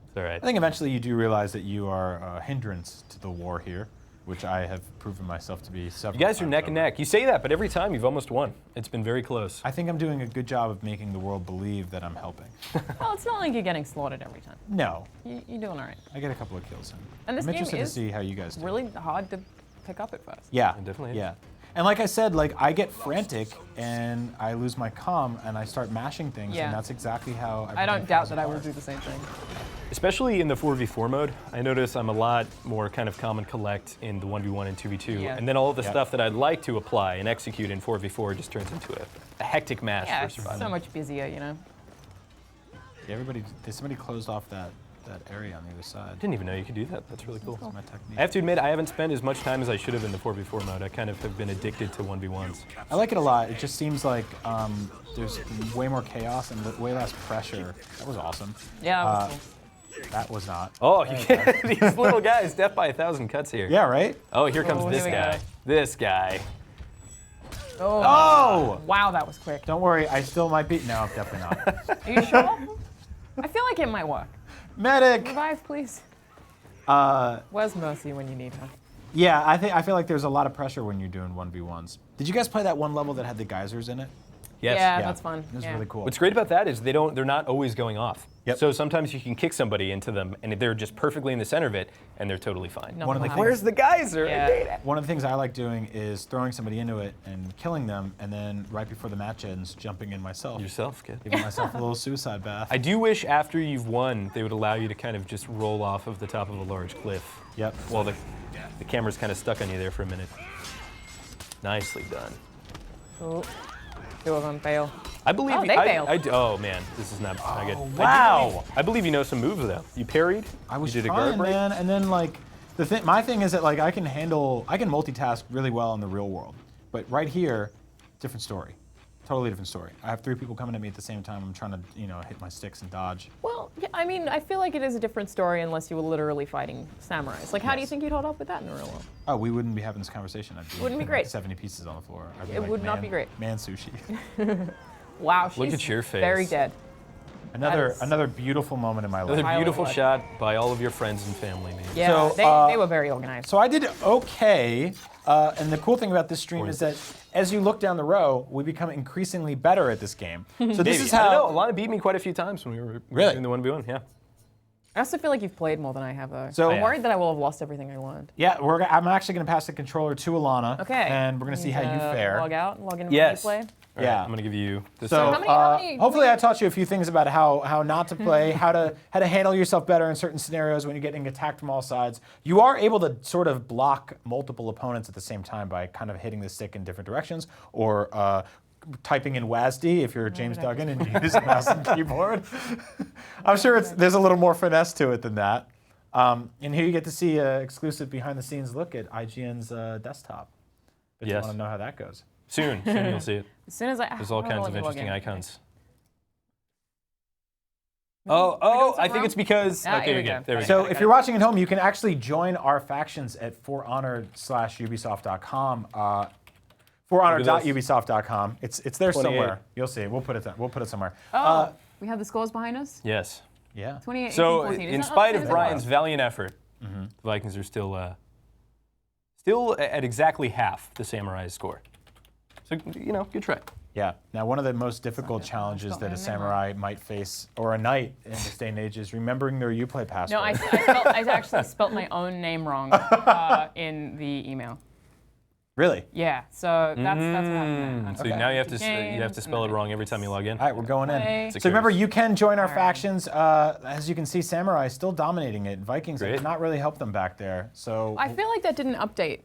It's all right. I think eventually you do realize that you are a hindrance to the war here, which I have proven myself to be several You guys are times neck and over. neck. You say that, but every time you've almost won. It's been very close. I think I'm doing a good job of making the world believe that I'm helping. Well, it's not like you're getting slaughtered every time. No, You're doing all right. I get a couple of kills in. And this I'm game interested to is see how you guys do. Really hard to pick up at first. Yeah, It definitely is. yeah. And like I said, like I get frantic and I lose my calm and I start mashing things, Yeah. and that's exactly how I don't doubt that I will do the same thing. Especially in the 4v4 mode, I notice I'm a lot more kind of calm and collect in the 1v1 and 2v2. Yeah. And then all of the Yep. stuff that I'd like to apply and execute in 4v4 just turns into a hectic mash Yeah, for it's survival. so much busier, you know. Yeah, somebody closed off that area on the other side. Didn't even know you could do that. That's really cool. That's my technique. I have to admit, I haven't spent as much time as I should have in the 4v4 mode. I kind of have been addicted to 1v1s. I like it a lot. It just seems like there's way more chaos and way less pressure. That was awesome. Yeah, that was cool. That was not. Oh, you get these little guys, death by 1,000 cuts here. Yeah, right? Oh, here comes Oh, this here we guy. go. This guy. Oh, Oh! wow, that was quick. Don't worry, I still might be. No, definitely not. Are you sure? I feel like it might work. Medic! Revive, please. Where's Mercy when you need her? Yeah, I feel like there's a lot of pressure when you're doing 1v1s. Did you guys play that one level that had the geysers in it? Yes. Yeah, that's fun. It was Yeah. really cool. What's great about that is they're not always going off. Yep. So sometimes you can kick somebody into them and they're just perfectly in the center of it and they're totally fine. No One of the problem. Where's the geyser? Yeah. I hate it. One of the things I like doing is throwing somebody into it and killing them, and then right before the match ends, jumping in myself. Yourself, kid. Giving myself a little suicide bath. I do wish after you've won, they would allow you to kind of just roll off of the top of a large cliff. Yep. While the camera's kind of stuck on you there for a minute. Nicely done. Oh, 2 of them fail. I believe Oh, you, they failed. oh man, this is not good. wow. I believe you know some moves though. You parried. I was you did a trying, guard break. man, and then like my thing is that like I can multitask really well in the real world, but right here, different story, totally different story. I have 3 people coming at me at the same time. I'm trying to hit my sticks and dodge. Well, yeah, I mean, I feel like it is a different story unless you were literally fighting samurais. Like, how do you Yes. think you'd hold up with that in the real world? Oh, we wouldn't be having this conversation. Wouldn't be great. 70 pieces on the floor. I'd be It like, would not "Man- be great." Man sushi. Wow, she's Look at your face. very dead. Another is- beautiful moment in my life. Another Pilot beautiful blood. shot by all of your friends and family, man. Yeah, So, they were very organized. So I did okay, and the cool thing about this stream is that as you look down the row, we become increasingly better at this game. So this Maybe. is I don't know. how. Alana beat me quite a few times when we were Really? doing the 1v1. Yeah. I also feel like you've played more than I have, though. So- I'm worried that I will have lost everything I learned. Yeah, I'm actually going to pass the controller to Alana. Okay. And we're going to see how you fare. Log out, log into Yes. play. All right, Yeah. I'm gonna give you this. So how many- hopefully I taught you a few things about how not to play, how to handle yourself better in certain scenarios when you're getting attacked from all sides. You are able to sort of block multiple opponents at the same time by kind of hitting the stick in different directions or typing in WASD if you're James Duggan and you use a mouse and keyboard. I'm sure there's a little more finesse to it than that. And here you get to see an exclusive behind-the-scenes look at IGN's desktop. But you Yes. want to know how that goes. Soon you'll see it. As soon as I. There's all oh, kinds let of me log interesting in. icons. Am I doing I something think it's wrong? because. Ah, okay, here we we go. There we So go. if you're watching at home, you can actually join our factions at forhonor.ubisoft.com. Forhonor.ubisoft.com. It's there 28. somewhere. You'll see. We'll put it somewhere. Oh, we have the scores behind us? Yes. Yeah. 28, 18, So 14. Is in that spite up? of Is that Brian's up? valiant effort, the Vikings are still at exactly half the Samurai's score. So good try. Yeah. Now, one of the most difficult challenges that a samurai might face, or a knight in this day and age, is remembering their Uplay password. No, I actually spelt my own name wrong in the email. Really? Yeah, so that's what happened. So now you have to spell it wrong every time you log in. All right, we're going in. Play. So remember, you can join our factions. As you can see, Samurai is still dominating it. Vikings have not really helped them back there. So I feel like that didn't update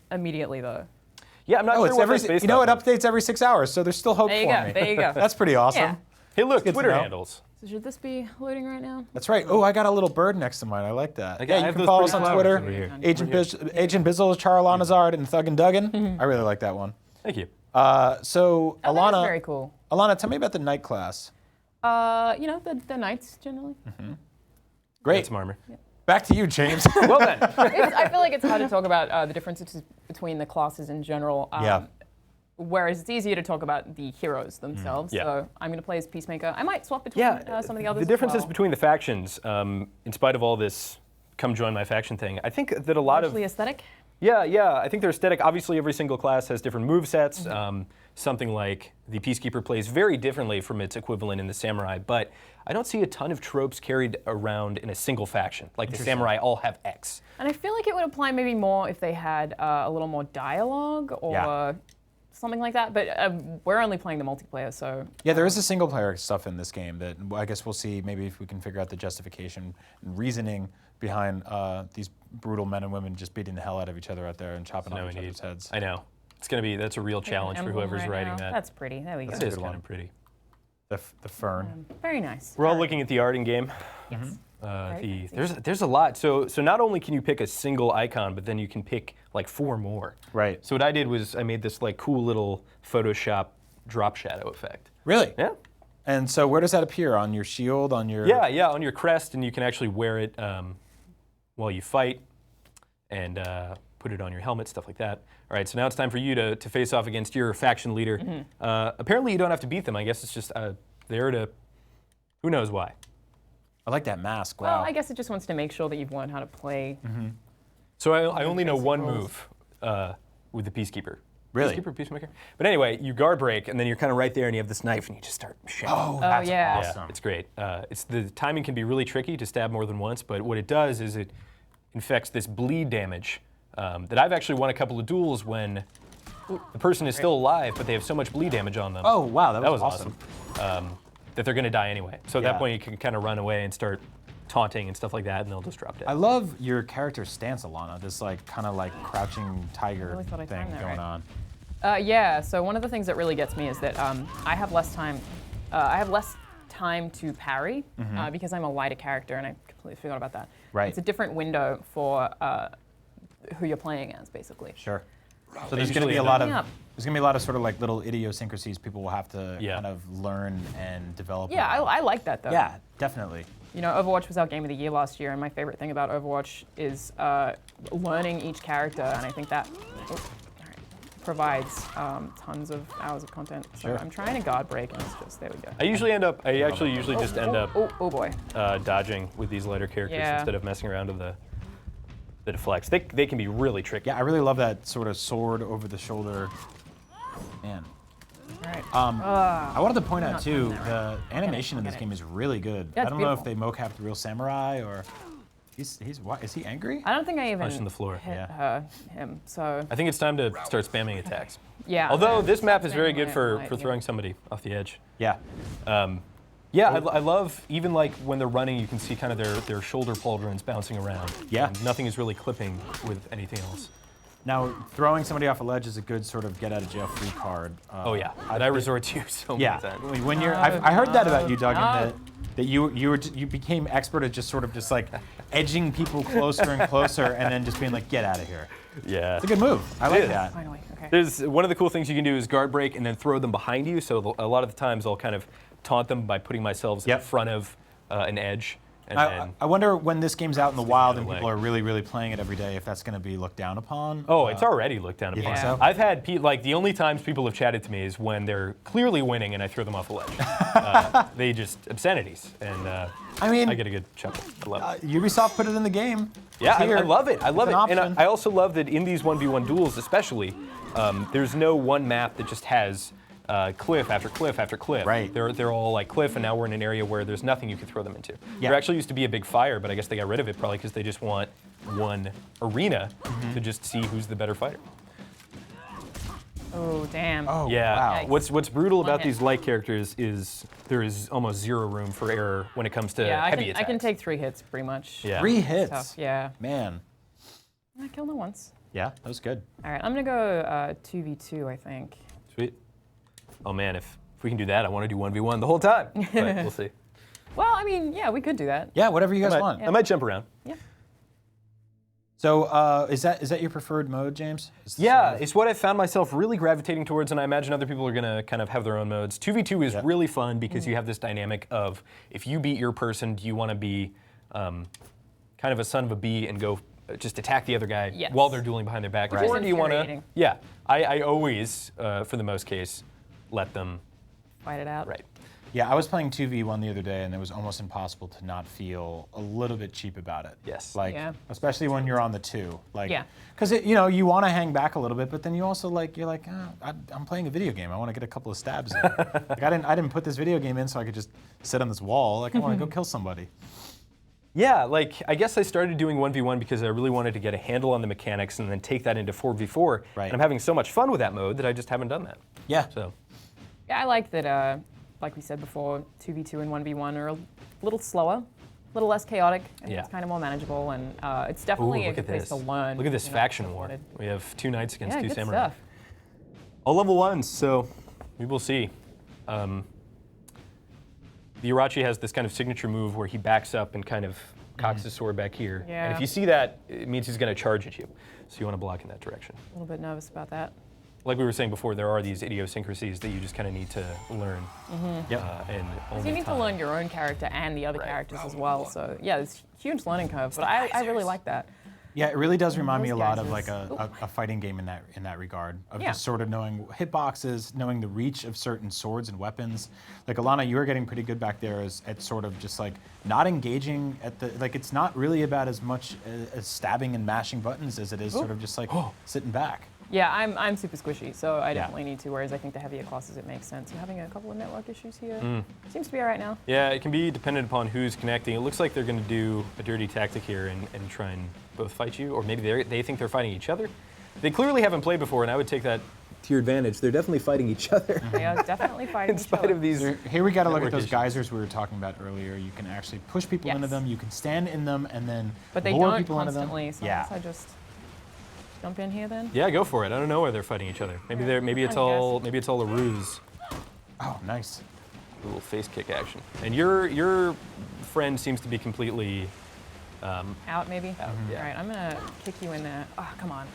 immediately, though. Yeah, I'm not sure what that's based you know, it off of. updates every 6 hours, so there's still hope There you for go, me. there you go. That's pretty awesome. Yeah. Hey, look, good to Twitter know. handles. So should this be loading right now? That's right. Oh, I got a little bird next to mine. I like that. I Yeah, you have can those follow us pretty on flowers Twitter. over here. Agent Bizzle, Charizard, and Thug and Duggan. I really like that one. Thank you. So, Oh, Alanah, that's very cool. Alanah, tell me about the knight class. You know, the knights generally. Great. Get some armor. Back to you, James. Well then. I feel like it's hard to talk about the differences between the classes in general. Yeah. Whereas it's easier to talk about the heroes themselves. Yeah. So I'm going to play as Peacemaker. I might swap between some of the others. The differences as well. between the factions, in spite of all this come join my faction thing, I think that a lot Actually aesthetic. Yeah, I think they're aesthetic. Obviously, every single class has different move sets. Something like the Peacekeeper plays very differently from its equivalent in the Samurai, but I don't see a ton of tropes carried around in a single faction. Like the Samurai all have X. And I feel like it would apply maybe more if they had a little more dialogue or something like that. But we're only playing the multiplayer, so. Yeah, there is a single player stuff in this game that I guess we'll see maybe if we can figure out the justification and reasoning behind these brutal men and women just beating the hell out of each other out there and chopping off each other's heads. I know. That's a real challenge for whoever's writing that. That's pretty. There we go. It is kind of pretty. The fern. Very nice. We're all looking at the art in game. Yes. There's a lot. So not only can you pick a single icon, but then you can pick like 4 more. Right. So what I did was I made this like cool little Photoshop drop shadow effect. Really? Yeah. And so where does that appear? On your shield? On your? Yeah, on your crest, and you can actually wear it while you fight, and put it on your helmet, stuff like that. All right, so now it's time for you to face off against your faction leader. Apparently you don't have to beat them. I guess it's just there to, who knows why. I like that mask. Wow. Well, I guess it just wants to make sure that you've learned how to play. So I only know one rules. move with the Peacekeeper. Really? Peacekeeper, Peacemaker? But anyway, you guard break, and then you're kind of right there, and you have this knife, and you just start shooting. Oh, that's yeah. awesome. Yeah, it's great. The timing can be really tricky to stab more than once, but what it does is it infects this bleed damage that I've actually won a couple of duels when the person is still alive, but they have so much bleed damage on them. Oh, wow, that was awesome. That they're going to die anyway. So at that point, you can kind of run away and start taunting and stuff like that, and they'll just drop dead. I love your character's stance, Alanah. This like kind of like crouching tiger really thought I thing timed that going right. on. Yeah, so one of the things that really gets me is that I have less time. I have less time to parry because I'm a lighter character, and I completely forgot about that. Right. It's a different window for who you're playing as, basically. Sure. So there's going to be a lot of sort of like little idiosyncrasies people will have to kind of learn and develop. Yeah, I like that though. Yeah, definitely. You know, Overwatch was our game of the year last year, and my favorite thing about Overwatch is learning each character, and I think that provides tons of hours of content. So I'm trying to guard break, and it's just, there we go. I actually usually just end up Oh boy. dodging with these lighter characters instead of messing around with the deflects. They can be really tricky. Yeah, I really love that sort of sword over the shoulder. Man. All right. I wanted to point out not too, doing that the animation in this game is really good. Yeah, I it's don't know if beautiful. they mocapped the real samurai or he's what, is he angry? I don't think I even Punching the floor. hit him. So I think it's time to start spamming attacks. yeah. Although this map is very Spamming good for my- throwing somebody off the edge. Yeah. I love, even like when they're running, you can see kind of their shoulder pauldrons bouncing around. Yeah. And nothing is really clipping with anything else. Now, throwing somebody off a ledge is a good sort of get out of jail free card. Oh yeah, I resort to so many Yeah. times. When you're, I heard that about you, Duggan, that you became expert at just sort of just like edging people closer and closer, and then just being like, get out of here. Yeah. It's a good move. I like is. that. Finally. Okay. There's one of the cool things you can do is guard break and then throw them behind you. So a lot of the times I'll kind of taunt them by putting myself in front of an edge. And then I wonder when this game's out in the wild and other people way. are really, really playing it every day, if that's going to be looked down upon. oh, it's already looked down you upon. think so? I've had like the only times people have chatted to me is when they're clearly winning and I throw them off a ledge. They just obscenities, and I mean, I get a good chuckle. I love it. Ubisoft put it in the game. Yeah, It's here. I love it. I love It's it. an And option. I also love that in these 1v1 duels especially, there's no one map that just has cliff after cliff after cliff. Right. They're all like cliff, and now we're in an area where there's nothing you can throw them into. Yeah. There actually used to be a big fire, but I guess they got rid of it probably because they just want one arena to just see who's the better fighter. Oh, damn. Oh, Yeah. wow. What's brutal about hit. these light characters is there is almost zero room for error when it comes to Yeah, heavy attacks. I can take 3 hits pretty much. Yeah. 3 hits. Tough. Yeah. Man. I killed him once. Yeah, that was good. All right, I'm gonna go 2v2, I think. Sweet. Oh man, if we can do that, I want to do 1v1 the whole time. But we'll see. Well, I mean, yeah, we could do that. Yeah, whatever you guys want. I might jump around. Yeah. So is that your preferred mode, James? Yeah, it's what I found myself really gravitating towards, and I imagine other people are going to kind of have their own modes. 2v2 is really fun because you have this dynamic of if you beat your person, do you want to be kind of a son of a bee and go just attack the other guy while they're dueling behind their back? Which is Or do you want to? infuriating. Yeah, I always, for the most case, let them. Fight it out. Right. Yeah, I was playing 2v1 the other day, and it was almost impossible to not feel a little bit cheap about it. Yes. Like, Yeah. especially when you're on the 2. Like, Yeah. because you want to hang back a little bit, but then you also you're like, I'm playing a video game. I want to get a couple of stabs in. Like, I didn't put this video game in so I could just sit on this wall. Like, I want to go kill somebody. Yeah, like I guess I started doing 1v1 because I really wanted to get a handle on the mechanics and then take that into 4v4. Right. And I'm having so much fun with that mode that I just haven't done that. Yeah. So. Yeah, I like that, like we said before, 2v2 and 1v1 are a little slower, a little less chaotic, and it's kind of more manageable, and it's definitely a look good at place this. to learn. Look at this you know, faction stuff war. wanted. We have 2 knights against Yeah, 2 good samurai. stuff. All level 1s, so we will see. The Irachi has this kind of signature move where he backs up and kind of cocks his sword back here. Yeah. And if you see that, it means he's going to charge at you. So you want to block in that direction. A little bit nervous about that. Like we were saying before, there are these idiosyncrasies that you just kind of need to learn. Yep. And So only you need to time. learn your own character and the other Right. characters as well. So yeah, it's a huge learning curve, but I really like that. Yeah, it really does remind me a Those lot of guys like a fighting game in that regard, of Yeah. just sort of knowing hitboxes, knowing the reach of certain swords and weapons. Like Alanah, you were getting pretty good back there at sort of just like not engaging at the, like it's not really about as much as stabbing and mashing buttons as it is sort of just like sitting back. Yeah, I'm super squishy, so I definitely need to, whereas I think the heavier classes, it makes sense. We're having a couple of network issues here. Seems to be all right now. Yeah, it can be dependent upon who's connecting. It looks like they're going to do a dirty tactic here and try and both fight you, or maybe they think they're fighting each other. They clearly haven't played before, and I would take that to your advantage. They're definitely fighting each other. They are definitely fighting In each spite other. of these. Here we got to look at network those issues. geysers we were talking about earlier. You can actually push people into Yes. them. You can stand in them and then But they lure don't people constantly, into so them. I guess I just jump in here then. Yeah, go for it. I don't know why they're fighting each other. Maybe it's I'm all guessing. a ruse. Oh, nice. A little face kick action. And your friend seems to be completely Out maybe? yeah. All right, I'm gonna kick you in there. Oh, come on.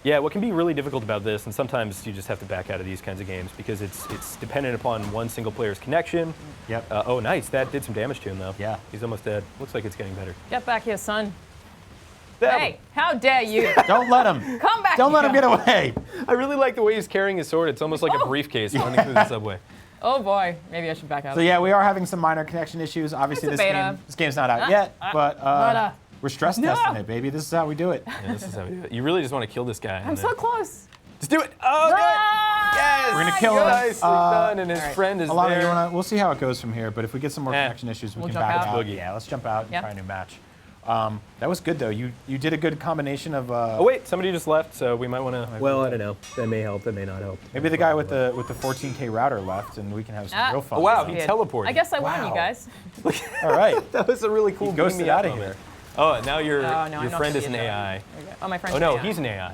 Yeah, what can be really difficult about this, and sometimes you just have to back out of these kinds of games because it's dependent upon one single player's connection. Yep. Oh, nice. That did some damage to him, though. Yeah. He's almost dead. Looks like it's getting better. Get back here, son. Stab Hey, him. how dare you? Don't let him. Come back Don't let here. him get away. I really like the way he's carrying his sword. It's almost like a briefcase running through the subway. Oh boy, maybe I should back out. So yeah, we are having some minor connection issues. Obviously, It's a beta. this game's not out yet, but beta. we're stress testing it, baby. This is how we do it. Yeah, this is how we do it. You really just want to kill this guy. I'm so close. Just do it. Oh, good. Yes. We're gonna kill him. Nicely done, and his All right. friend is Alanah, there. we'll see how it goes from here. But if we get some more connection issues, we We'll can jump back out? out. Boogie. Yeah, let's jump out and Yep. try a new match. That was good though. You did a good combination of. Oh wait, somebody just left, so we might want to. Well, I don't know. That may help. That may not help. Maybe the guy with the 14K router left, and we can have some real fun. Oh, wow, with he it. teleported. I guess I won, Wow. you guys. All right. That was a really cool. He ghosted beam me out up of here. moment. Oh, now your No, I'm your not friend gonna is an be a AI. There we go. Oh, my friend's Oh no, an AI. he's an AI.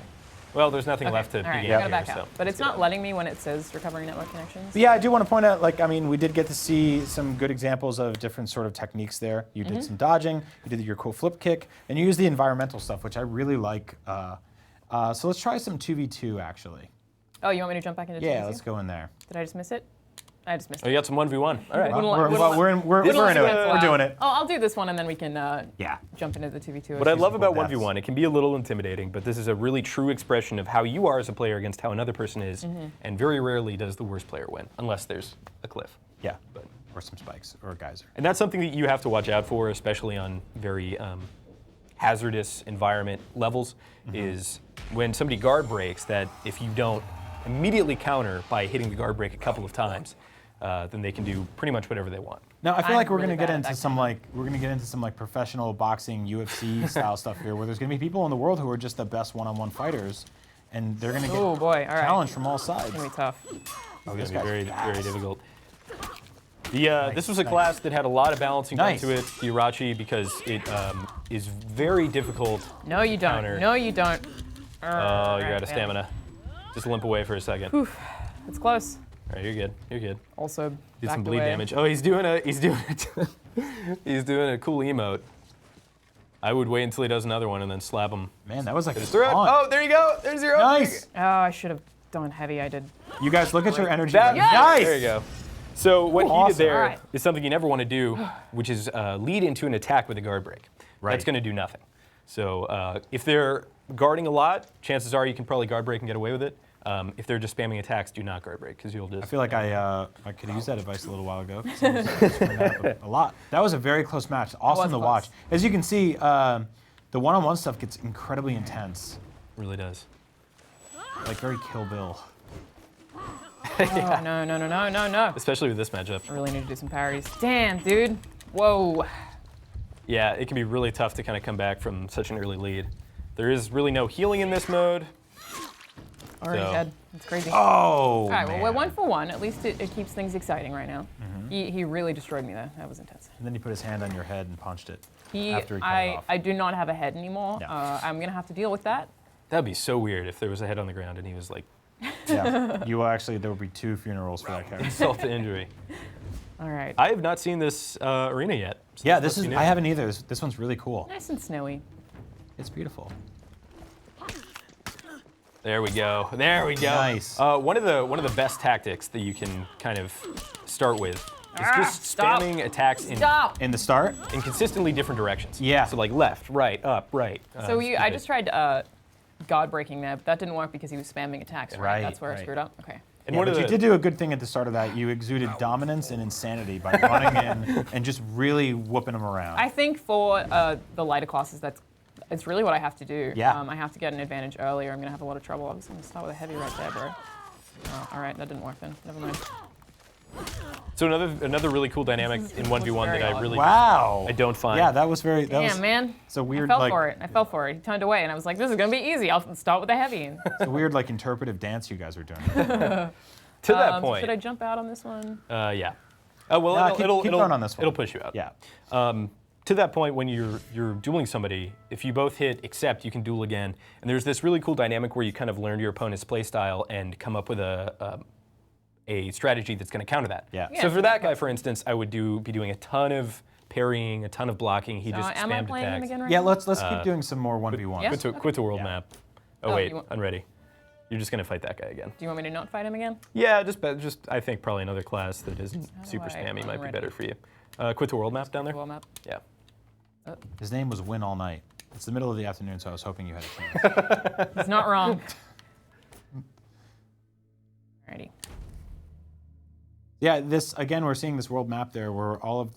Well, there's nothing Okay. left to All right, begin I gotta here, back so out. But it's not letting me when it says recovering network connections. But yeah, I do want to point out, like, I mean, we did get to see some good examples of different sort of techniques there. You did some dodging, you did your cool flip kick, and you used the environmental stuff, which I really like. So let's try some 2v2, actually. Oh, you want me to jump back into Yeah, 2v2? let's go in there. Did I just miss it? I just missed Oh, it. you got some 1v1. All right. Wouldn't We're let- we're This into is it. good. We're doing it. Oh, I'll do this one and then we can Yeah. jump into the 2v2. What I love about deaths. 1v1, it can be a little intimidating, but this is a really true expression of how you are as a player against how another person is, and very rarely does the worst player win, unless there's a cliff. Yeah. Or some spikes or a geyser. And that's something that you have to watch out for, especially on very hazardous environment levels, is when somebody guard breaks, that if you don't immediately counter by hitting the guard break a couple of times, then they can do pretty much whatever they want. Now I feel I'm like we're really gonna get bad at into that some like professional boxing UFC style stuff here, where there's gonna be people in the world who are just the best one-on-one fighters, and they're gonna get Oh boy, all right. challenged from all sides. It's gonna be tough. Oh, It's this gonna be guy's very, very fast. difficult. This was a class that had a lot of balancing done Nice. to it, the Irachi, because it is very difficult. No, you don't. Counter. No, you don't. Oh, you're out of stamina. Just limp away for a second. Oof. It's close. All right, you're good. You're good. Also, Did some backed bleed away. damage. Oh, he's doing a he's doing a cool emote. I would wait until he does another one and then slap him. Man, that was like a Throw it. taunt. Oh, there you go. There's your Nice. Oh, I should have done heavy. I did. You guys, look at your energy. That, level. Yes! Nice. There you go. So what he awesome. did there is Alright. something you never want to do, which is lead into an attack with a guard break. Right. That's going to do nothing. So if they're guarding a lot, chances are you can probably guard break and get away with it. If they're just spamming attacks, do not guard break because you'll just. I feel like I could use that advice a little while ago. A lot. That was a very close match. Awesome was to close. watch. As you can see, the one-on-one stuff gets incredibly intense, really does. like very Kill Bill. Oh, no, no, no, no, no, no. Especially with this matchup. I really need to do some parries. Damn, dude. Whoa. Yeah, it can be really tough to kind of come back from such an early lead. There is really no healing in this mode. Already So- dead. It's crazy. Oh, All right, well, man. we're 1 for 1. At least it keeps things exciting right now. He really destroyed me there. That was intense. And then he put his hand on your head and punched it. He, After he cut it I, off. I do not have a head anymore. No. I'm gonna have to deal with that. That'd be so weird if there was a head on the ground and he was like Yeah. You will actually, there will be 2 funerals for that character. insult to injury. All right. I have not seen this arena yet. So Yeah, this this is, must be new. I haven't either. This one's really cool. Nice and snowy. It's beautiful. There we go. There we go. Nice. One of the best tactics that you can kind of start with is just stop. spamming attacks in Stop. In the start? consistently different directions. Yeah. So like left, right, up, right. So I stupid. just tried guard breaking there, but that didn't work because he was spamming attacks, right? Right, That's where I right. screwed up. Okay. And Yeah, one but of you the, did do a good thing at the start of that. You exuded dominance and insanity by running in and just really whooping them around. I think for the lighter classes, it's really what I have to do. Yeah. I have to get an advantage earlier. I'm gonna have a lot of trouble. I'm just gonna start with a heavy right there, bro. Oh, all right, that didn't work then. Never mind. so another really cool dynamic in 1v1 that very I odd. really Wow. I don't find. Yeah, that was very. That was, Damn, man. It's a weird, I fell like, for it. I fell for it. He turned away, and I was like, "This is gonna be easy. I'll start with the heavy." And, it's a weird, like, interpretive dance you guys are doing. To that so point. should I jump out on this one? Yeah. Oh well, Nah, keep going on this one. It'll push you out. Yeah. To that point, when you're dueling somebody, if you both hit accept, you can duel again. And there's this really cool dynamic where you kind of learn your opponent's play style and come up with a strategy that's going to counter that. Yeah. Yeah, So for so that guy, for instance, I would be doing a ton of parrying, a ton of blocking. He So just am I spammed playing him attacks. again right Yeah, now? let's keep doing some more 1v1s. Yeah. Quit to world Yeah. map. Oh Oh, wait, you want- I'm ready. You're just going to fight that guy again. Do you want me to not fight him again? Yeah, just I think probably another class that isn't How do super I spammy might be unready? better for you. Quit to world map down there. World map. Yeah. His name was Win All Night. It's the middle of the afternoon, so I was hoping you had a chance. He's not wrong. Alrighty. Yeah, again, we're seeing this world map there where all of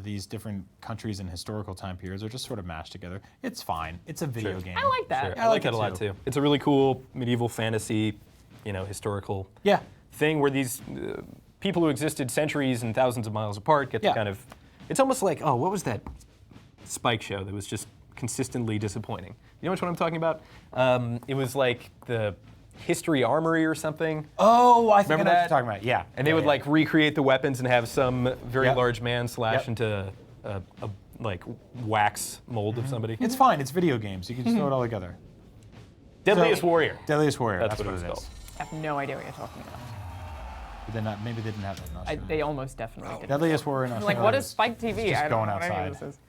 these different countries and historical time periods are just sort of mashed together. It's fine. It's a video Sure. game. I like that. Sure. Yeah, I I like like that it a lot too. too. It's a really cool medieval fantasy, historical Yeah. thing where these people who existed centuries and thousands of miles apart get Yeah. to kind of. It's almost like, oh, what was that Spike show that was just consistently disappointing? You know which one I'm talking about? It was like the History Armory or something. Oh, I think Remember I know what that? you're talking about. Yeah. And they Yeah, would yeah. like recreate the weapons and have some very Yep. large man slash Yep. into a like wax mold of somebody. It's fine. It's video games. You can just throw it all together. Deadliest So- Warrior. Deadliest Warrior. That's That's, what what it it was is. I have no idea what you're talking about. Maybe they didn't have that. I'm not sure. They almost definitely did. Deadliest Warrior in I'm Australia. like, what is Spike TV? just I don't going know what any of outside. this is.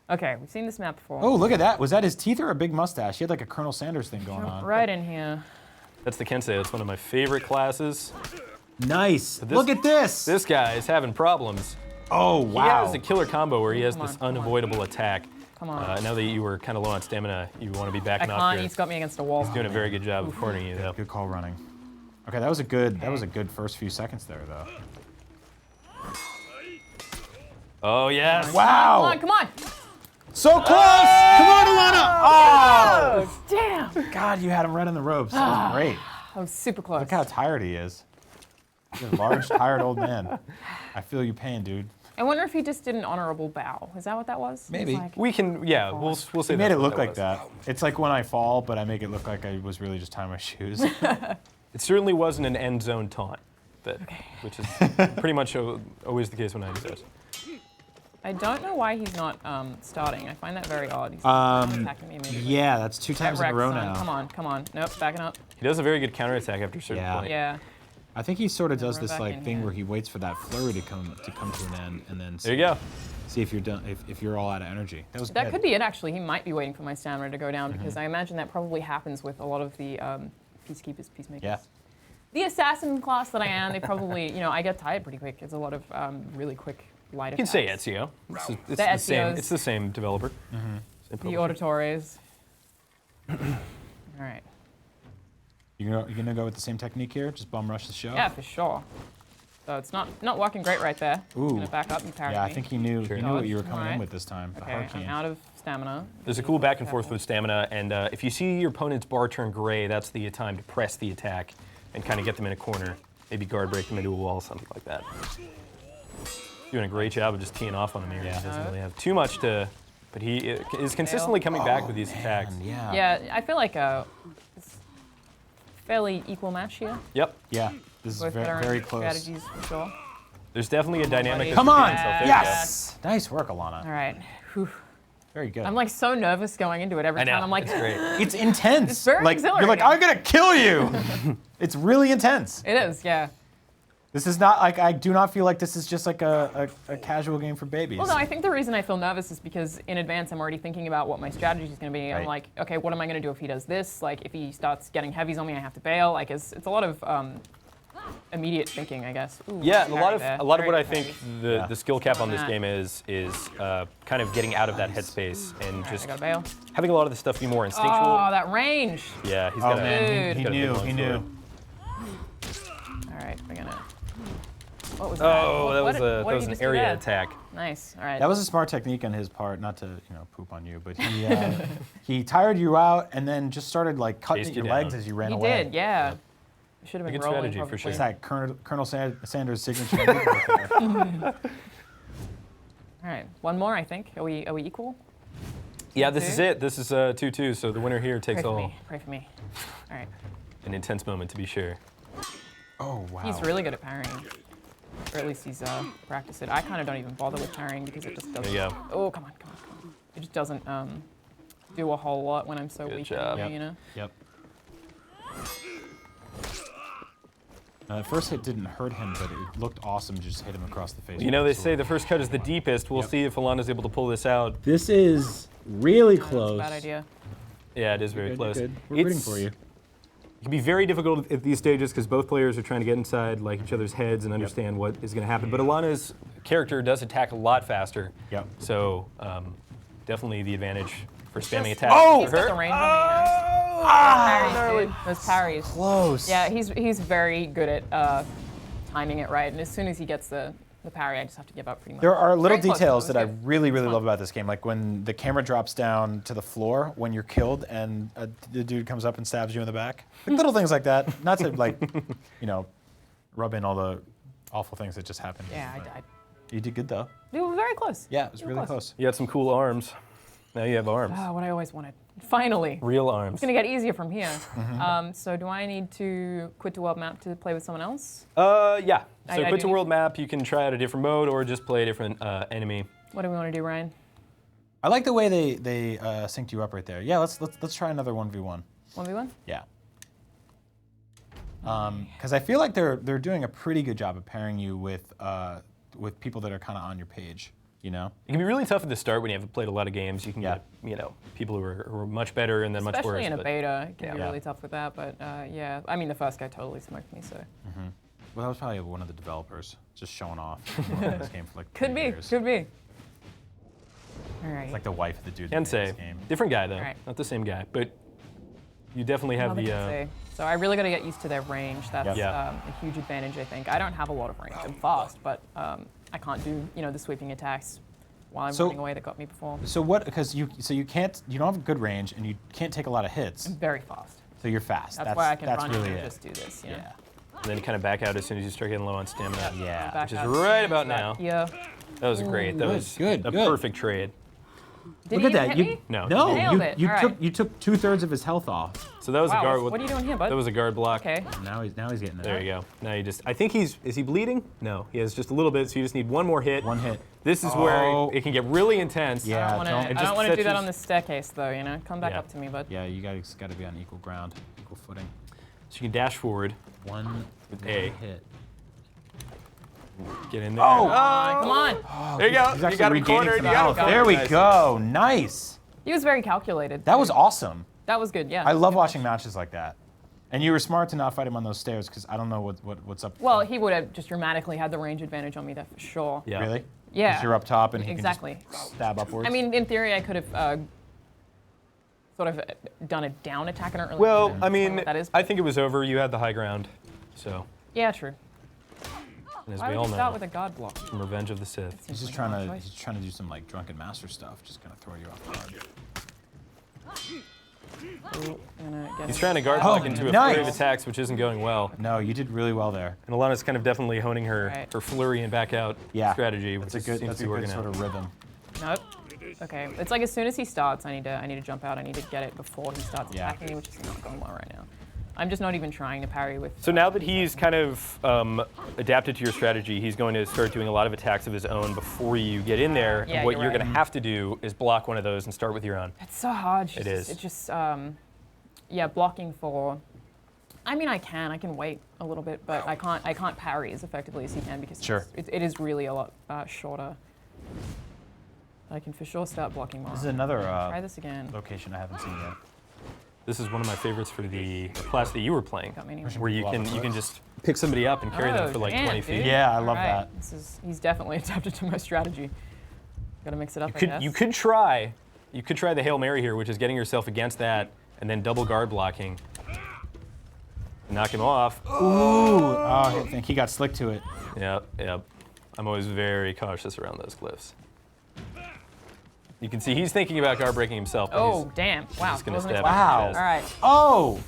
Okay, we've seen this map before. Oh, look at that. Was that his teeth or a big mustache? He had like a Colonel Sanders thing going on. Right in here. That's the Kensei. That's one of my favorite classes. Nice. this- Look at this. This guy is having problems. Oh, He wow. has a killer combo where he has Come on, this come on. unavoidable attack. Come on. Now that you were kind of low on stamina, you want to be I backing off. can't. Your, He's got me against a wall. doing a very good job of cornering you though. Good call running. Okay, that was a good first few seconds there, though. Oh yes. Wow. Come on, come on. So close. Come on, Alanah. Oh. Damn. God, you had him right on the ropes. That was great. I was super close. Look how tired he is. He's a large, tired old man. I feel your pain, dude. I wonder if he just did an honorable bow. Is that what that was? Maybe. It's like, We can, yeah, we'll say He that's made it what look like was. that. It's like when I fall, but I make it look like I was really just tying my shoes. It certainly wasn't an end zone taunt, which is pretty much always the case when I do those. I don't know why he's not starting. I find that very odd. He's attacking me immediately. Yeah, that's 2 times in a Rex, row son. now. Come on, come on. Nope, backing up. He does a very good counterattack after a certain Yeah. point. Yeah. I think he sort of does We're this back like in thing here. where he waits for that flurry to come to an end, and then There you go. see if you're done, if you're all out of energy. That was That good. could be it, actually. He might be waiting for my stamina to go down because I imagine that probably happens with a lot of the peacekeepers, peacemakers. Yeah. The assassin class that I am, they probably, I get tired pretty quick. It's a lot of really quick light You can say attacks. Ezio. It's The the same. Ezios. It's the same developer. Same The publisher. auditores. All right. You gonna go with the same technique here? Just bum rush the show? Yeah, for sure. So it's not working great right there. Ooh. Gonna back up and parry Yeah, I me. think he knew what you were coming in Alright. with this time. The Okay, I'm Hurricane. out of stamina. There's a cool back and forth with stamina, and if you see your opponent's bar turn gray, that's the time to press the attack and kind of get them in a corner. Maybe guard break them into a wall, something like that. Doing a great job of just teeing off on him here. Yeah. He doesn't really have too much to, but he is consistently coming back with these attacks. Yeah. Yeah, I feel like it's fairly equal match here. Yep. Yeah. This is Both got our very own close. strategies for sure. There's definitely a dynamic. Come on! Yeah. Yes! Nice work, Alanah. All right. Whew. Very good. I'm like so nervous going into it every I know. time. I'm like, it's great. it's intense. It's very like, you're like, exhilarating. I'm gonna kill you! It's really intense. it is, yeah. This is not like, I do not feel like this is just like a casual game for babies. Well, no, I think the reason I feel nervous is because in advance I'm already thinking about what my strategy is going to be. I'm Right. like, okay, what am I going to do if he does this? Like, if he starts getting heavies on me, I have to bail. Like, it's a lot of immediate thinking, I guess. Ooh, Yeah, and a lot of parry there. what I Great think parry. the skill cap on this that. game is kind of getting out of that headspace and All right, just I got to bail. having a lot of the stuff be more instinctual. Oh, that range. Yeah, he's Oh got man, Dude. he got a big knew, long he knew. sword. All right, we're going to. What was that? Oh, that What was did- a what that did was he an just do area there? attack. Nice. All right. That was a smart technique on his part, not to poop on you, but he he tired you out and then just started like cutting Chased at you your legs down. as you ran He away. did, yeah. Should have A been good rolling. strategy, for probably. sure. It's that Colonel Sanders' signature move right there. All right, one more, I think. Are we equal? Yeah, this 2-2? is it. This is 2-2. So the winner here takes Pray for all. me. Pray for me. All right. An intense moment, to be sure. Oh wow. He's really good at parrying. Or at least he's practiced it. I kind of don't even bother with parrying because it just doesn't. There you go. Oh, come on. It just doesn't do a whole lot when I'm so Good weak. job. Anyway, you know? Yep. That first hit didn't hurt him, but it looked awesome to just hit him across the face. You know, they say the first cut is the deepest. We'll see if Alanah's able to pull this out. This is really That's a bad idea. Yeah, it is very close. Good. We're rooting for you. It can be very difficult at these stages because both players are trying to get inside like each other's heads and understand what is going to happen. But Alanah's character does attack a lot faster. Yep. So definitely the advantage for spamming attacks. Oh! He's got the range on me. Parries, dude. Those parries. Close. Yeah, he's very good at timing it right. And as soon as he gets the parry, I just have to give up pretty much. There are little Very close, details though. that I It was good. really, really Fun. love about this game. Like when the camera drops down to the floor when you're killed and the dude comes up and stabs you in the back. Like little things like that. Not to like, rub in all the awful things that just happened. Yeah, I died. You did good though. We were very close. Yeah, it was We were really close. You had some cool arms. Now you have arms. Ah, what I always wanted. Finally. Real arms. It's gonna get easier from here. Mm-hmm. So do I need to quit the world map to play with someone else? Yeah. So I quit do to world map. You can try out a different mode or just play a different enemy. What do we want to do, Ryan? I like the way they synced you up right there. Yeah, let's try another 1v1. 1v1? Yeah. Because I feel like they're doing a pretty good job of pairing you with people that are kind of on your page. You know. It can be really tough at the start when you haven't played a lot of games. You can Yeah. get, people who are much better and then much worse. Especially in a but- beta, it can be Yeah. really tough with that. But yeah, I mean, the first guy totally smoked me, so. Well, that was probably one of the developers just showing off on this game for like Could 3 be, years. could be. All right. It's like the wife of the dude that Can made say. this game. Different guy, though. Alright. Not the same guy. But you definitely have Another the... Kensei. So I really got to get used to their range. That's Yep. Yeah. a huge advantage, I think. I don't have a lot of range. I'm fast, but I can't do the sweeping attacks while I'm So- running away that got me before. So what? Because you don't have good range and you can't take a lot of hits. I'm very fast. So you're fast. That's why I can that's run really and it. just do this. You know? Yeah. And then kind of back out as soon as you start getting low on stamina. Yeah. Back Which is out. right about now. Yeah. That was great. That good, was good, a good. perfect trade. Did Look he at that. hit You me? No. no. Nailed it. You All took right. you took 2/3 of his health off. So that was a Wow, guard. what are you doing here, bud? That was a guard block. Okay. Now he's getting it. There you go. Now you just. I think is he bleeding? No, he has just a little bit. So you just need one more hit. One hit. This is Oh. where it can get really intense. Yeah. I It don't just want to do that sets on the staircase, though. You know, come back Yeah. up to me, bud. Yeah, you guys got to be on equal ground, equal footing. So you can dash forward, One A. hit. get in there. Oh. Come on. There you go. He's You actually got him regaining cornered. some You got health. him There we Nice. go. Nice. He was very calculated. That was awesome. That was good. Yeah. I love watching matches like that. And you were smart to not fight him on those stairs because I don't know what's up. Well, he would have just dramatically had the range advantage on me, that for sure. Yeah. Really? Yeah. 'Cause you're up top and he Exactly. can just stab upwards. I mean, in theory, I could have sort of done a down attack. I don't really Well, know I mean, what that is. I think it was over. You had the high ground. So, Yeah, true. and as Why we would all you start know, with a guard block? from Revenge of the Sith. he's just trying to do some like drunken master stuff, just kind of throw you off guard. He's trying to guard block into a flurry of nice. attacks, which isn't going well. No, you did really well there. And Alanah's kind of definitely honing her Right. her flurry and back out strategy, which That's a good, seems that's to a be good working sort out. of rhythm. Nope. Okay. It's like as soon as he starts, I need to jump out. I need to get it before he starts Yeah. attacking me, which is not going well right now. I'm just not even trying to parry with. So now that he's kind of adapted to your strategy, he's going to start doing a lot of attacks of his own before you get in there. Yeah, and what you're you're right. going to have to do is block one of those and start with your own. It's so hard. It is. It's just yeah, blocking for. I mean, I can wait a little bit, but I can't parry as effectively as he can because Sure. it is really a lot shorter. I can for sure start blocking more. This is another Try this again. location I haven't seen yet. This is one of my favorites for the class that you were playing, Got me anyway. where you can just pick somebody up and carry them for like damn, 20 feet. dude. Yeah, I love Alright, that. He's definitely adapted to my strategy. Got to mix it up. I guess. You could try the Hail Mary here, which is getting yourself against that and then double guard blocking. Knock him off. Ooh! Oh, I think he got slick to it. Yep. I'm always very cautious around those glyphs. You can see he's thinking about guard breaking himself. But Oh, damn. Wow. just gonna Wasn't stab expecting Wow. his that. All right. Oh!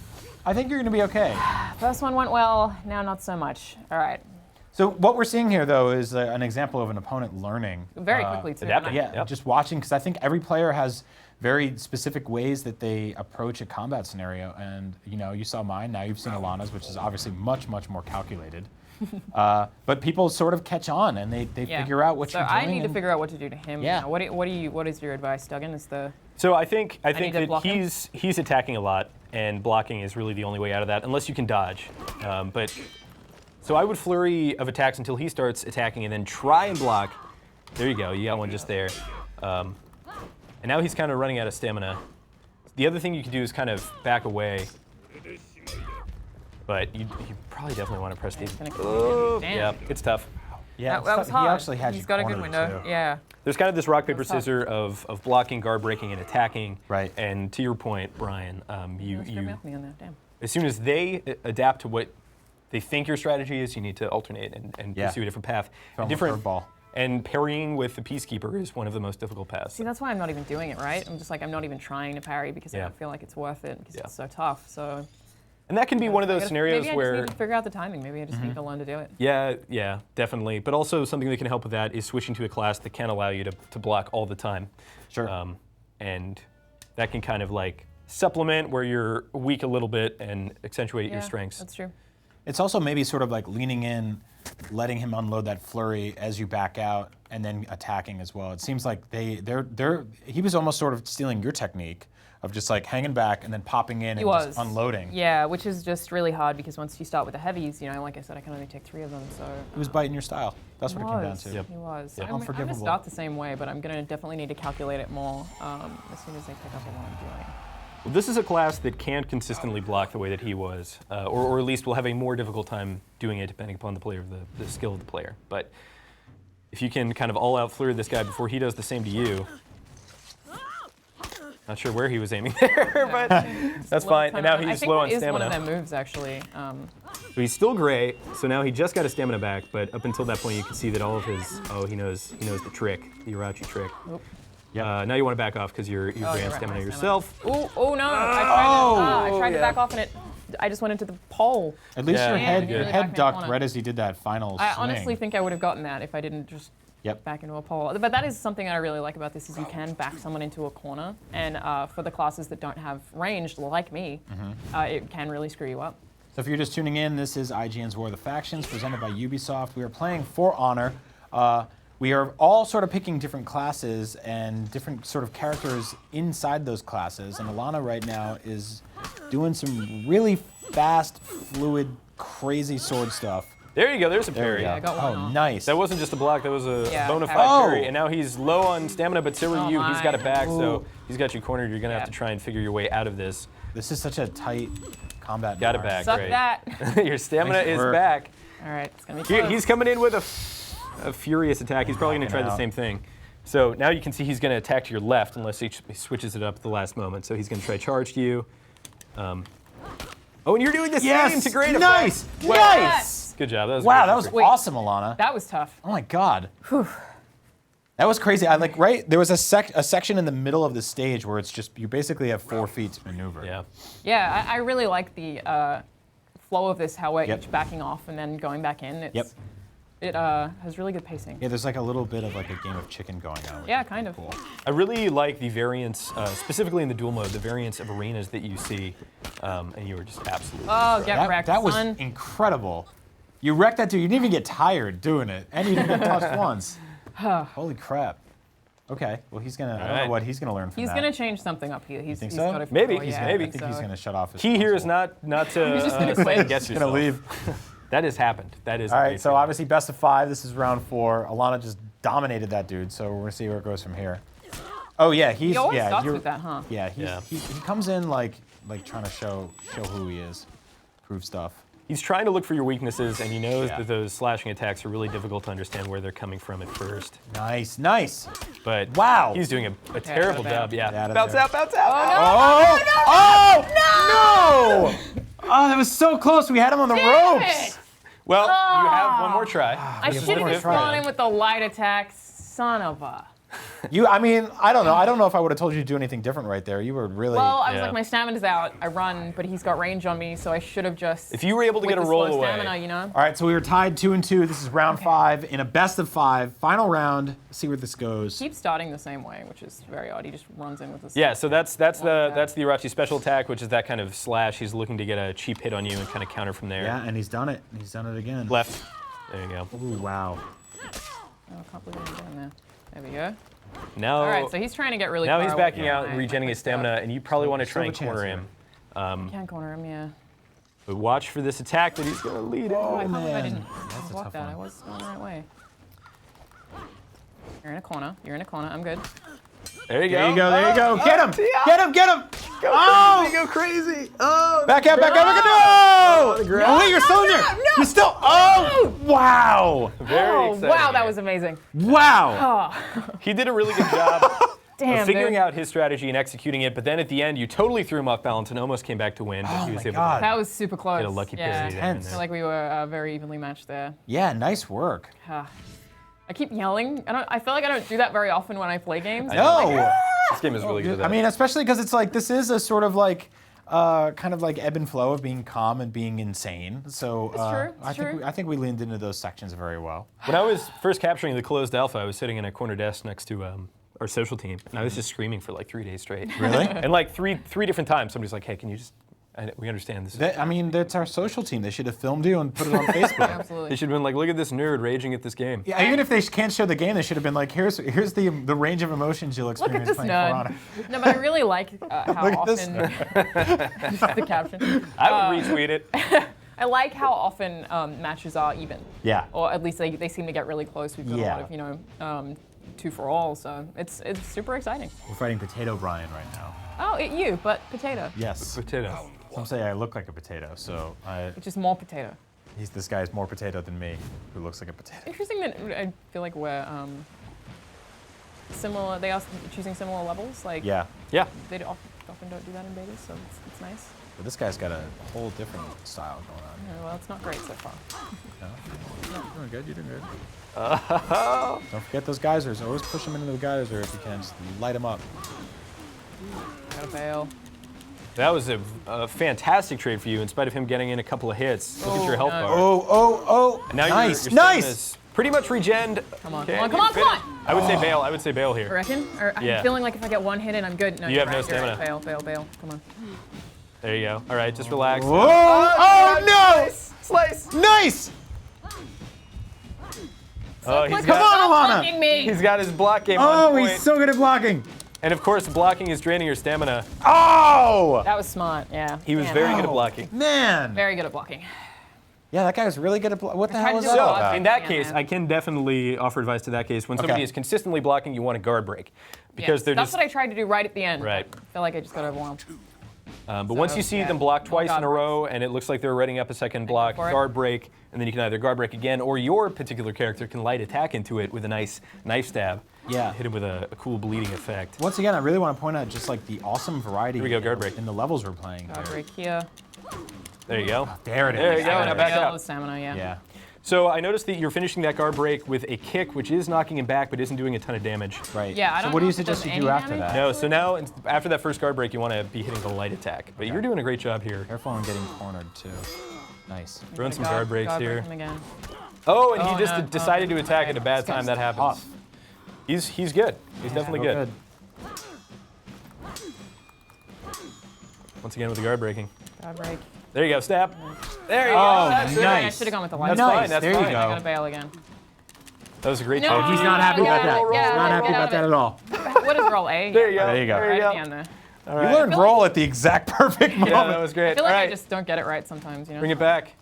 I think you're gonna be okay. First one went well. Now not so much. All right. So what we're seeing here, though, is an example of an opponent learning Very quickly too. adapting. Yeah, Yep. just watching, because I think every player has very specific ways that they approach a combat scenario, and you saw mine. Now you've seen Alanah's, which is obviously much more calculated. But people sort of catch on, and they Yeah. figure out what So you're doing. I need to and- figure out what to do to him. Yeah. Now. What is your advice, Duggan? Is the So I think need to that block him? he's attacking a lot, and blocking is really the only way out of that, unless you can dodge. So I would flurry of attacks until he starts attacking, and then try and block. There you go. You got one just there. And now he's kind of running out of stamina. The other thing you can do is kind of back away. But you probably definitely want to press these. gonna Oh, Damn. yeah, it's tough. Yeah, that was it's hard. He actually had He's you got a good cornered, window. too. Yeah. There's kind of this rock, paper, That's tough. scissors of blocking, guard breaking, and attacking. Right. And to your point, Brian, you Throw me off me on that. Damn. as soon as they adapt to what they think your strategy is, you need to alternate and Yeah. pursue a different path. Throw 'em a Different curveball. And parrying with the Peacekeeper is one of the most difficult paths. See, that's why I'm not even doing it, right? I'm just like, I'm not even trying to parry because I Yeah. don't feel like it's worth it because Yeah. it's so tough. So And that can be one of those scenarios maybe I where, just need to figure out the timing. Maybe I just need to learn to do it. yeah, definitely. But also something that can help with that is switching to a class that can allow you to block all the time. Sure. And that can kind of like supplement where you're weak a little bit and accentuate your Yeah, strengths. That's true. It's also maybe sort of like leaning in, letting him unload that flurry as you back out, and then attacking as well. It seems like he was almost sort of stealing your technique of just like hanging back and then popping in He and was just unloading. Yeah, which is just really hard because once you start with the heavies, like I said, I can only take 3 of them. So He was biting your style. That's what it came down to. Yep. He was. Yep. I'm gonna Unforgivable. start the same way, but I'm gonna definitely need to calculate it more as soon as I pick up on what I'm doing. Well, this is a class that can't consistently block the way that he was, or at least will have a more difficult time doing it depending upon the player, the skill of the player. But if you can kind of all-out flurry this guy before he does the same to you, not sure where he was aiming there, but that's fine. And now he's low on I think that is stamina. one of their moves, actually. So he's still gray, so now he just got his stamina back, but up until that point you can see that all of his, he knows the trick, the Irachi trick. Oop. Now you want to back off because you're gray on you're right, stamina my yourself. Oh no! I tried to back off, and I just went into the pole. At least your Yeah, head, really back head me ducked corner. right as he did that final I swing. honestly think I would have gotten that if I didn't just Yep. back into a pole. But that is something I really like about this is you can back someone into a corner, and for the classes that don't have range, like me, it can really screw you up. So if you're just tuning in, this is IGN's War of the Factions, presented by Ubisoft. We are playing For Honor. We are all sort of picking different classes and different sort of characters inside those classes. And Alanah right now is doing some really fast, fluid, crazy sword stuff. There you go. There's a parry. I got one Oh, off. nice. That wasn't just a block. That was a Yeah, bona fide parry. parry. And now he's low on stamina, but so are you. He's got it back, so he's got you cornered. You're gonna have to try and figure your way out of this. This is such a tight combat. Got it environment. back. Suck Great. that. Your stamina Nice is work. back. All right, it's gonna be close. He's coming in with a furious attack. He's probably going to try Backing the out. same thing. So now you can see he's going to attack to your left unless he switches it up at the last moment. So he's going to try charge to you. Oh, and you're doing the same to great effect. Nice! Well, Nice! Good job. That was Wow, great. that was Wait. awesome, Alanah. That was tough. Oh my God. That was crazy. I like there was a section in the middle of the stage where it's just you basically have 4 feet to maneuver. Yeah. Yeah, I really like the flow of this, how we're Yep. each backing off and then going back in. It's, Yep. It has really good pacing. Yeah, there's like a little bit of like a game of chicken going on. which Yeah, is kind of. Cool. I really like the variants, specifically in the dual mode, the variants of arenas that you see, and you were just absolutely. Oh, get That, wrecked, that was son. incredible. You wrecked that dude. You didn't even get tired doing it, and you didn't get touched once. Holy crap. Okay, well he's gonna. I don't know Alright. what he's gonna learn from He's that. gonna change something up here. He's think he's so? got a Maybe. oh, He's yeah, maybe. I think he's gonna shut off his. Key here is console. not to He's just gonna second quit. guess He's gonna yourself. leave. That has happened. That is. All a right, great so feeling. obviously best of 5. This is round 4. Alanah just dominated that dude, so we're gonna see where it goes from here. Oh yeah, he's He always yeah. starts you're- with that, huh? Yeah, Yeah. He comes in like trying to show who he is, prove stuff. He's trying to look for your weaknesses, and he knows Yeah. that those slashing attacks are really difficult to understand where they're coming from at first. Nice, nice. But Wow. he's doing a terrible out of job. Yeah, Get out of bounce there. out, bounce out. Oh! No! Oh, that was so close. We had him on the Damn ropes. it! Well, you have one more try. I Yeah, should have one just more try. gone in with the light attack, son of a. I mean, I don't know. I don't know if I would have told you to do anything different right there. You were really. Well, I was Yeah. like, my stamina's out. I run, but he's got range on me, so I should have just. If you were able to with get a the roll slow away. stamina, you know. All right, so we were tied 2-2. This is round 5 in a best of 5. Final round. See where this goes. Keep starting the same way, which is very odd. He just runs in with this. Yeah, so that's One the attack. that's the Irachi special attack, which is that kind of slash. He's looking to get a cheap hit on you and kind of counter from there. Yeah, and he's done it. He's done it again. Left. There you go. Ooh, wow. Oh, I can't believe I didn't get him there. There we go. Now. All right, so he's trying to get really now far he's away backing from out my- and regenerating my his stamina, and you probably want to try and Still have a corner chance him. Can't corner him, yeah. But watch for this attack that he's going to lead. Oh, I in. can't believe I man. didn't That's a block tough that. one. I was going the right way. You're in a corner. You're in a corner. I'm good. There you go. There you go. There you go. Get him. yeah. Get him. Get him. Go Oh! crazy, go crazy. Oh, Back out. Back out. Back out. No. Oh, wait, you're still in there. You're still. Oh, wow. very Oh, exciting. wow, that was amazing. Wow. Oh, He did a really good job damn, of figuring dude. out his strategy and executing it, but then at the end, you totally threw him off balance and almost came back to win, but he was my able God. to That was super close. get a lucky yeah. parry there. and Intense. I there. feel like we were very evenly matched there. Yeah, nice work. I keep yelling. I feel like I don't do that very often when I play games. No. This game is really good at that. I mean, especially because it's like this is a sort of like kind of like ebb and flow of being calm and being insane. So It's true, it's I think true. I think we leaned into those sections very well. when I was first capturing the closed alpha, I was sitting in a corner desk next to our social team, and I was just screaming for like 3 days straight. Really? And like three different times, somebody's like, "Hey, can you just? We understand this." I mean, that's our social team. They should have filmed you and put it on Facebook. Absolutely. They should have been like, "Look at this nerd raging at this game." Yeah, even if they can't show the game, they should have been like, here's the range of emotions you'll Look experience at this playing For nerd. Honor. No, but I really like how Look at this often the caption. I would retweet it. I like how often matches are even. Yeah. Or at least they seem to get really close. We've got a lot Yeah. of 2 for all, so it's super exciting. We're fighting Potato Brian right now. Oh, you, but potato. Yes. Potato. Some say I look like a potato, so Which is more potato. this guy's more potato than me, who looks like a potato. Interesting that I feel like we're similar. They are choosing similar levels. Like Yeah. Yeah. they often don't do that in betas, so it's nice. But this guy's got a whole different style going on. Yeah, well, it's not great so far. No? You're doing good. You're doing good. Don't forget those geysers. Always push them into the geyser if you can. Just light them up. Gotta bail. That was a fantastic trade for you, in spite of him getting in a couple of hits. Look at your health bar. Oh. And now Nice. your stamina's pretty much regened. Come on, Okay, come on. I would say bail. I would say bail here. Reckon? Or Yeah. I'm feeling like if I get one hit in, I'm good. No, You you're have no right, you're right. stamina. Bail. Come on. There you go. All right, just relax. Whoa! Oh no! Slice! Nice! Oh, he's Come got, on, Alanah! Fucking me. he's got his block game Oh, on point. he's so good at blocking. And of course, blocking is draining your stamina. Oh! That was smart. Yeah. He was Damn. very good at blocking. Man. Very good at blocking. Yeah, that guy was really good at what the I hell tried was to that do a all lot. about? In that Yeah, case, man. I can definitely offer advice to that case. When somebody Okay. is consistently blocking, you want a guard break. Because Yes, they're that's just. what I tried to do right at the end. Right. I feel like I just got overwhelmed. But once you see yeah, them block no twice in guard a row and it looks like they're readying up a second block, for it. guard break, and then you can either guard break again or your particular character can light attack into it with a nice knife stab. Yeah. Hit him with a cool bleeding effect. Once again, I really want to point out just like the awesome variety Here we go, guard break. in the levels we're playing Guard here. break here. There you go. There it is. There you go, Stamina, now back yeah, up. the stamina, yeah. Yeah. So I noticed that you're finishing that guard break with a kick, which is knocking him back, but isn't doing a ton of damage. Right. Yeah, I so don't what do know you if it does suggest you any do after damage. that? No, so now after that first guard break, you want to be hitting the light attack. But you're doing a great job here. Careful on getting cornered too. Nice. Throwing some guard breaks break here. him again. Oh, and Oh, he just no. decided to attack Okay. at a bad This guy's time. That happens. Tough. He's good. He's definitely Real good. Once again with the guard breaking. Guard break. There you go, stab. There you Oh, go. That's it. nice. I should have gone with the light. That's Nice. fine. That's There you fine. go. I gotta bail again. That was a great No, trade. He's not happy about that. Yeah, He's not happy get about out that of at all. What is roll A? There you go. There you go. There Right you at go. the end there. All You right. learned roll at the exact perfect moment. Yeah, that was great. I feel All like right. I just don't get it right sometimes, you know? Bring it back.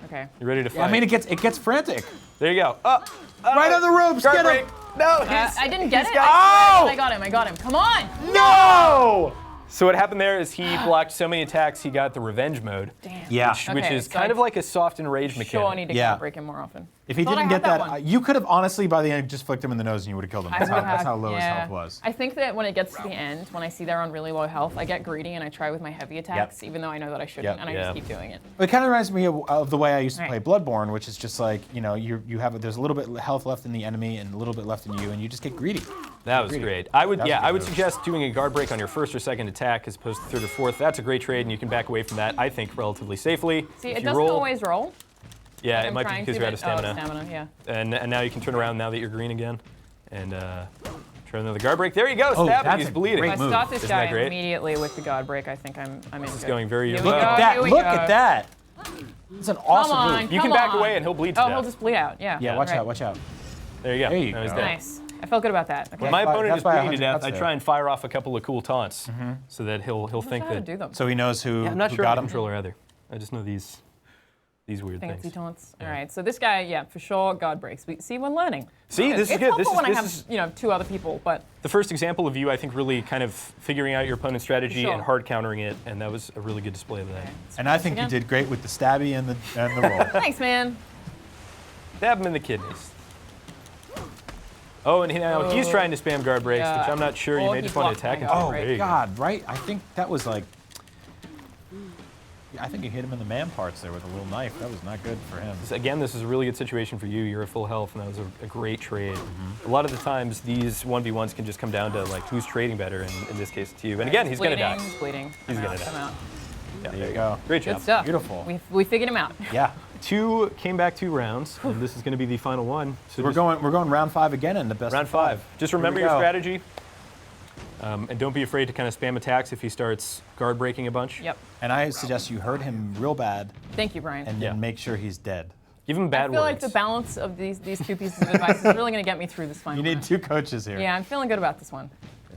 Okay. You ready to fight? I mean, it gets frantic. There you go. Up. Right on the ropes. Guard Get break. him. No, I didn't get it. got- I got him. Come on. No. So what happened there is he blocked so many attacks, he got the revenge mode. Damn. Yeah. Which Okay, is so kind of like a soft enrage mechanic. Sure, I need to Yeah. guard break him more often. If he Thought I didn't had get that, that one. you could have honestly by the end just flicked him in the nose and you would have killed him. I That's would how have, low his yeah. health was. I think that when it gets to the end, when I see they're on really low health, I get greedy and I try with my heavy attacks, even though I know that I shouldn't, Yep. and I Yeah. just keep doing it. It kind of reminds me of the way I used to play Right. Bloodborne, which is just like, there's a little bit health left in the enemy and a little bit left in you, and you just get greedy. That was Greedy. great. I would That was a good I would move. suggest doing a guard break on your first or second attack as opposed to third or fourth. That's a great trade, and you can back away from that, I think, relatively safely. See, If it you doesn't roll, always roll. Yeah, like it I'm might be trying because to, you're out of but- stamina. Stamina, yeah. And now you can turn around now that you're green again, and try another guard break. There you go, Oh, stab him. that's He's a bleeding. great If I move. start this Isn't that guy great? immediately with the guard break, I think I'm in It's good. going very Here we well. Look go, at that! here we Look go. at that! It's an awesome Come on. move. You can back away and he'll bleed to Oh, death. he'll just bleed out. Yeah. Yeah, watch out! Watch out! There you go. There you Now he's go. dead. Nice. I felt good about that. Okay. When my why- opponent that's is why I bleeding to 100 death, cuts I there. try and fire off a couple of cool taunts so that he'll I don't think know how to that. do them. So he knows who, I'm not who sure got I'm a him. controller either. I just know these weird Fancy things. taunts. All right. So this guy, yeah, for sure, guard breaks. See, we're learning. See, this is It's good. This helpful when I is have, two other people, but the first example of you, I think, really kind of figuring out your opponent's strategy Sure. and hard countering it, and that was a really good display of that. And I think you Again. did great with the stabby and the roll. thanks, man. Stab him in the kidneys. Oh, and now he's trying to spam guard breaks, Yeah. which I'm not sure. You Or may he just want to blocked my attack him. guard Oh There you go. God! Right? I think that was like. I think you hit him in the man parts there with a little knife. That was not good for him. Again, this is a really good situation for you. You're at full health, and that was a great trade. A lot of the times, these 1v1s can just come down to like who's trading better, and in this case, it's you. And again, he's going to die. He's bleeding. He's Come gonna out, die. come out. Yeah, There you go. Great Good job. stuff. Beautiful. We figured him out. Yeah. Came back 2 rounds, and this is going to be the final one. So We're just going round 5 again in the best. round of 5. 5. Just remember we your go. strategy, and don't be afraid to kind of spam attacks if he starts guard breaking a bunch. Yep. And I suggest you hurt him real bad Thank you, Brian. and Yeah. then make sure he's dead. Give him I bad feel words. like the balance of these 2 pieces of advice is really going to get me through this final You need round. 2 coaches here. Yeah, I'm feeling good about this one.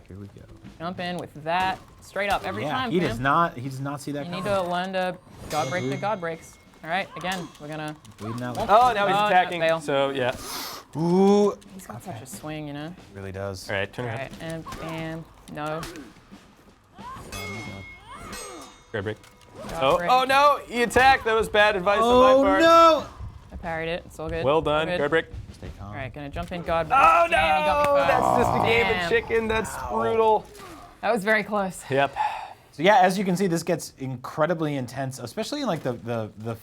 Here we go. Jump in with that straight up every Yeah, time, he fam. does not. He does not see that You need coming. to learn to guard break the guard breaks. All right, again, we're gonna. Bleeding out. Oh, now he's Oh, no, attacking. fail. So yeah. Ooh, He's got such a swing, you know. really does. All right, turn All around. right, and bam, no. Guard break. Guard break. Oh no! He attacked. That was bad advice on Oh my part. no! I parried it. It's all good. Well All done. good. Guard break. Stay calm. All right, gonna jump in guard break. Oh Damn, he got me no! first. That's just a game Damn. of chicken. That's brutal. That was very close. Yep. So yeah, as you can see, this gets incredibly intense, especially in like the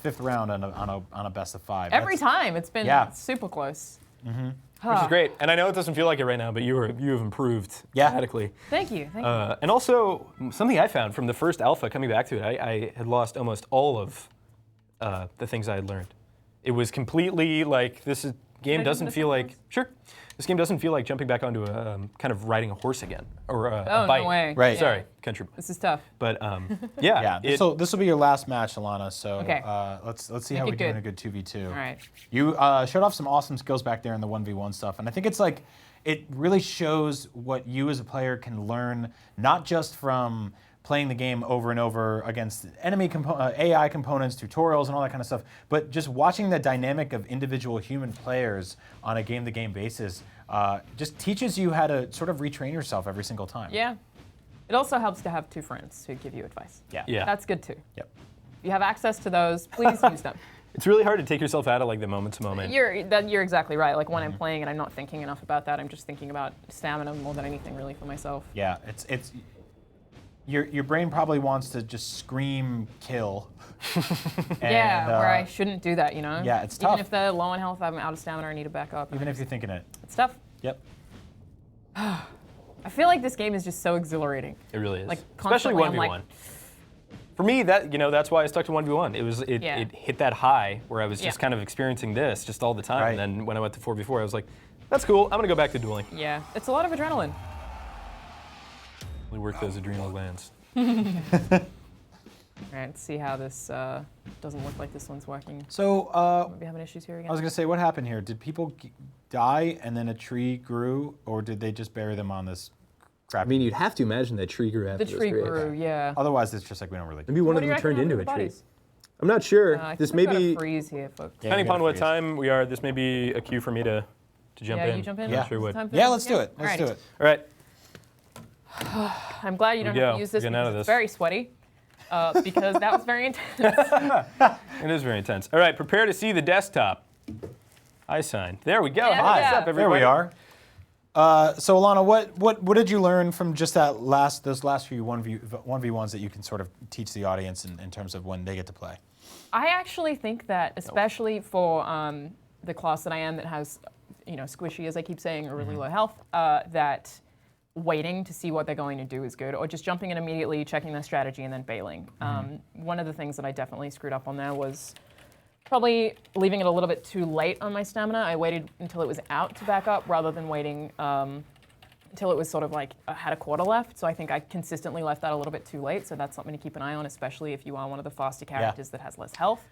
5th round on a best of 5. Every That's- time, it's been Yeah. super close. which is great. And I know it doesn't feel like it right now, but you have improved dramatically. Thank you. Thank you. And also, something I found from the first alpha, coming back to it, I had lost almost all of the things I had learned. It was completely like, game doesn't feel like, this game doesn't feel like jumping back onto a kind of riding a horse again, or a bike. No way. Right. Sorry, country. This is tough. But yeah. This will be your last match, Alanah. So Okay. let's see how we do in a good 2v2. All right. You showed off some awesome skills back there in the 1v1 stuff, and I think it's like it really shows what you as a player can learn, not just from playing the game over and over against enemy AI components, tutorials, and all that kind of stuff, but just watching the dynamic of individual human players on a game-to-game basis just teaches you how to sort of retrain yourself every single time. Yeah. It also helps to have two friends who give you advice. Yeah. That's good too. Yep. If you have access to those, please use them. It's really hard to take yourself out of like the moment to moment. You're exactly right. Like when I'm playing and I'm not thinking enough about that, I'm just thinking about stamina more than anything really for myself. Yeah, it's your brain probably wants to just scream kill. Where I shouldn't do that, you know? Yeah, it's tough. Even if they're low on health, I'm out of stamina, I need to back up. Even if you're thinking it. It's tough. Yep. I feel like this game is just so exhilarating. It really is. Like, especially constantly 1v1. I'm like, For me, that's why I stuck to 1v1. It hit that high where I was just kind of experiencing this just all the time. Right. And then when I went to 4v4, I was like, that's cool. I'm gonna go back to dueling. yeah, it's a lot of adrenaline. We work those adrenal glands. All right, let's see how this doesn't look like this one's working. So Are we having issues here again? I was gonna say, what happened here? Did people die and then a tree grew, or did they just bury them on this crap? I mean, you'd have to imagine that tree grew after The tree those three. grew, yeah. Otherwise, it's just like we don't really. Maybe one What of do you them turned reckon into a happened to tree. the bodies? I'm not sure. I This think may we've got be. a freeze here, folks. Yeah, Depending we got upon what freeze. time we are, this may be a cue for me to jump in. Yeah, you jump in? Yeah. I'm sure Is it would. time for Yeah, this? let's do it. Let's do Alrighty. it. All right. I'm glad you don't Here we have go. to use this We're getting out because of it's this. very sweaty. Because that was very intense. It is very intense. All right, prepare to see the desktop. I signed. There we go. Yeah, Hi, yeah. what's up, There everybody? we are. So Alanah, what did you learn from just those last few 1v1s that you can sort of teach the audience in terms of when they get to play? I actually think that, especially for the class that I am that has, squishy, as I keep saying, or really low health, that waiting to see what they're going to do is good, or just jumping in immediately, checking their strategy, and then bailing. One of the things that I definitely screwed up on there was probably leaving it a little bit too late on my stamina. I waited until it was out to back up rather than waiting until it was sort of like had a quarter left. So I think I consistently left that a little bit too late. So that's something to keep an eye on, especially if you are one of the faster characters that has less health.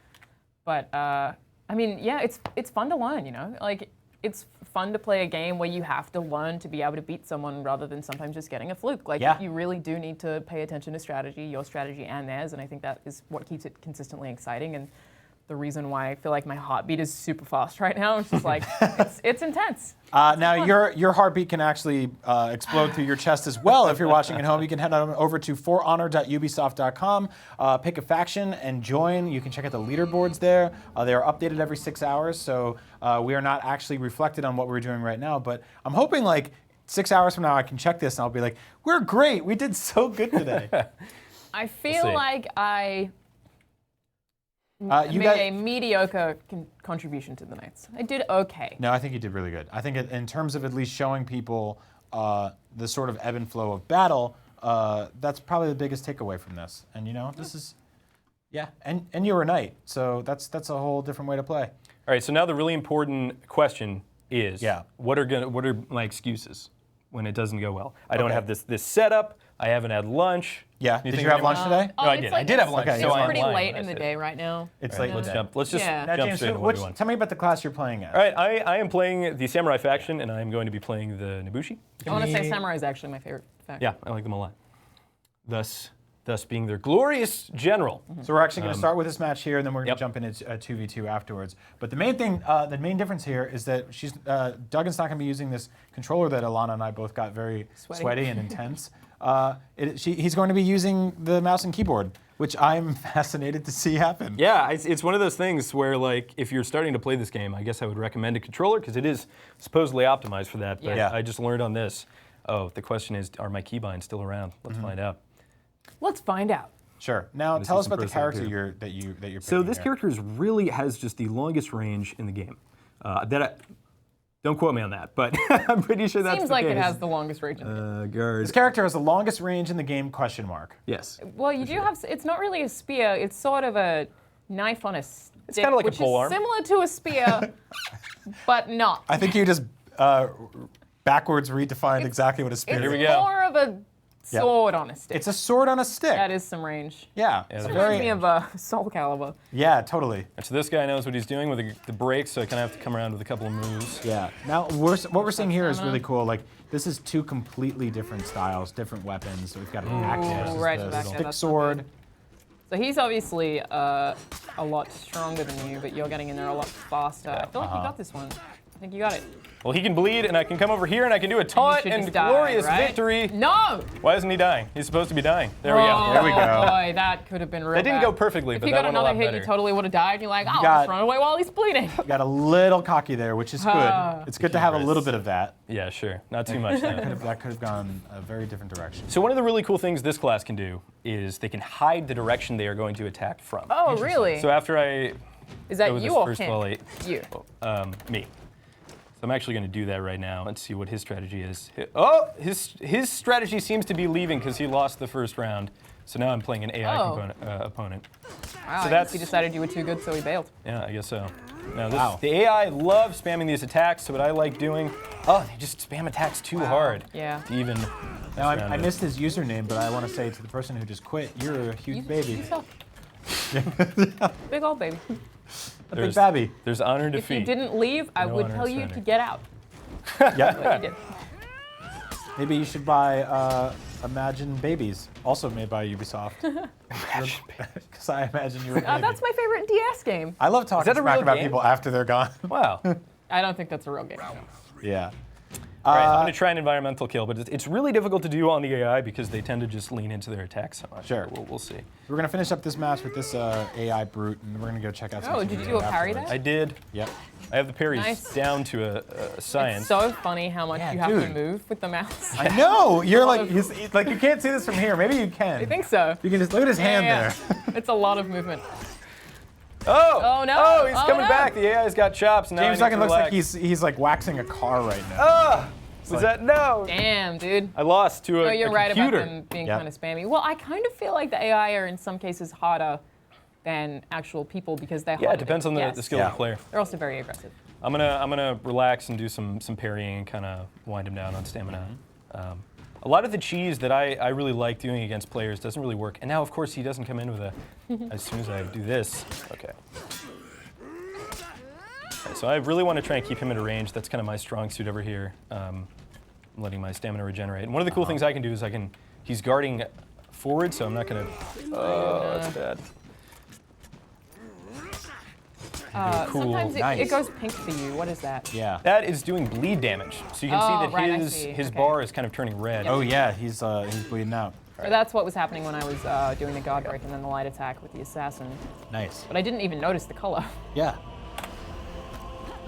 But I mean, yeah, it's fun to learn, Like, it's fun to play a game where you have to learn to be able to beat someone rather than sometimes just getting a fluke. Like, you really do need to pay attention to strategy, your strategy and theirs, and I think that is what keeps it consistently exciting and the reason why I feel like my heartbeat is super fast right now. It's just like, it's intense. Now, your heartbeat can actually explode through your chest as well. If you're watching at home, you can head on over to forhonor.ubisoft.com, pick a faction, and join. You can check out the leaderboards there. They are updated every 6 hours, so we are not actually reflected on what we're doing right now. But I'm hoping, like, 6 hours from now, I can check this, and I'll be like, we're great. We did so good today. I feel see. like I You made got- a mediocre contribution to the Knights. I did okay. No, I think you did really good. I think in terms of at least showing people the sort of ebb and flow of battle, that's probably the biggest takeaway from this. And this is, and you're a knight, so that's a whole different way to play. All right, so now the really important question is, what are my excuses when it doesn't go well? I don't have this setup. I haven't had lunch. Yeah. Did think you have I'm- lunch today? No, I did. I did have lunch. Okay, so It's I'm pretty lying late when in I the said day right now. It's All right, late. let's today. jump. Let's just Yeah. Now, jump James, straight into 1v1. tell me about the class you're playing as. All right, I am playing the Samurai faction, and I am going to be playing the Nobushi. I want to say Samurai is actually my favorite faction. Yeah, I like them a lot. Thus being their glorious general. So we're actually going to start with this match here, and then we're going Yep. to jump into 2v2 afterwards. But the main thing, the main difference here is that Duggan's not going to be using this controller that Alanah and I both got very sweaty and intense. He's going to be using the mouse and keyboard, which I'm fascinated to see happen. Yeah, it's one of those things where, like, if you're starting to play this game, I guess I would recommend a controller because it is supposedly optimized for that. But Yeah. I just learned on this. Oh, the question is, are my keybinds still around? Let's find out. Let's find out. Sure. Now This tell is us some about the personal character gear. that you're picking So this here. character really has just the longest range in the game. Don't quote me on that, but I'm pretty sure that's Seems the like case. it has the longest range in the game. Guard. This character has the longest range in the game, question mark. Yes. Well, you do have, it's not really a spear, it's sort of a knife on a stick. It's kind of like a polearm. Which is similar to a spear, but not. I think you just backwards redefined exactly what a spear It's is. Here we go. more of a sword on a stick. It's a sword on a stick. That is some range. Yeah. Yeah, it's that Reminds very, me of Soul Calibur. yeah, totally. And so this guy knows what he's doing with the brakes, so I kind of have to come around with a couple of moves. Yeah. Now, what we're seeing here is really cool. Like, this is two completely different styles, different weapons. So we've got an axe versus right, the back there, stick that's not sword. good. So he's obviously a lot stronger than you, but you're getting in there a lot faster. I feel like you got this one. I think you got it. Well, he can bleed, and I can come over here, and I can do a taunt should and just die, glorious right? victory. No! Why isn't he dying? He's supposed to be dying. There we Oh, go. There we go. Boy, that could have been real That didn't bad. go perfectly, If but you that got went a another lot hit, better. you totally would have died. You're like, oh, I'll got- just run away while he's bleeding. Got a little cocky there, which is good. It's good to have a little bit of that. Yeah, sure. Not too much, though. That could have gone a very different direction. So one of the really cool things this class can do is they can hide the direction they are going to attack from. Oh, really? So after I Is that go with you this or first him? volley, You. me. So I'm actually going to do that right now and see what his strategy is. Oh, his strategy seems to be leaving because he lost the first round. So now I'm playing an AI opponent. Wow, So I guess that's- he decided you were too good, so he bailed. Yeah, I guess so. Now Wow. the AI loves spamming these attacks. So what I like doing, they just spam attacks too hard. Yeah. To even. Now, mess around I with. missed his username, but I want to say to the person who just quit, you're a huge baby. You suck. Big old baby. A big babby. There's honor and If you defeat. didn't leave, I No would honor tell and you surrender. to get out. Yeah. But you did. Maybe you should buy Imagine Babies, also made by Ubisoft. Because I imagine you're a baby. That's my favorite DS game. I love talking that a smack real about game? people after they're gone. Wow. I don't think that's a real game. Yeah. All right, I'm going to try an environmental kill, but it's really difficult to do on the AI because they tend to just lean into their attacks so much. Sure. We'll see. We're going to finish up this match with this AI brute, and we're going to go check out some Oh, did videos you parry afterwards. that? I did. Yep. I have the parries Nice. down to a science. It's so funny how much Yeah, you have to dude. move with the mouse. I know. You're like, like you can't see this from here. Maybe you can. I think so. You can just look at his hand Yeah, there. It's a lot of movement. Oh no. Oh, he's Oh, coming no. back. The AI's got chops. Now James I need Duggan to looks like relax. he's like waxing a car right now. Was like- that no? Damn, dude. I lost to a, No, you're a right computer. about them being Yep. kind of spammy. Well, I kind of feel like the AI are in some cases harder than actual people because they're Yeah, harder it depends on the skill of Yeah. the player. They're also very aggressive. I'm gonna relax and do some parrying and kind of wind him down on stamina. A lot of the cheese that I really like doing against players doesn't really work. And now, of course, he doesn't come in with a. As soon as I do this, okay. So I really want to try and keep him at a range. That's kind of my strong suit over here. I'm letting my stamina regenerate. And one of the cool things I can do is he's guarding forward, so I'm not gonna. Oh, that's bad. Cool. Sometimes Nice. it goes pink for you. What is that? Yeah. That is doing bleed damage. So you can Oh, see right, I that see. his Okay. bar is kind of turning red. Oh yeah, he's bleeding out. So that's what was happening when I was doing the guard break and then the light attack with the assassin. Nice. But I didn't even notice the color. Yeah.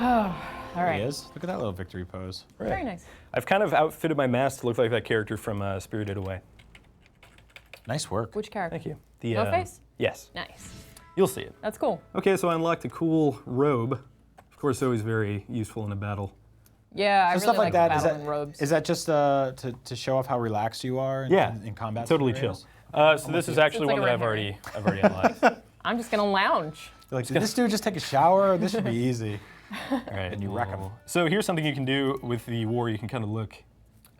All There right. he is. Look at that little victory pose. Right. Very nice. I've kind of outfitted my mask to look like that character from Spirited Away. Nice work. Which character? Thank you. The No face? Yes. Nice. You'll see it. That's cool. Okay, so I unlocked a cool robe. Of course, always very useful in a battle. Yeah, I So really stuff like like that. battle in robes. Is that just to show off how relaxed you are in combat? Totally scenarios? chill. So this is actually like one a that red I've already unlocked. I'm just gonna lounge. You're like, did this dude just take a shower? This should be easy. All right, And you wreck 'em. So here's something you can do with the war. You can kind of look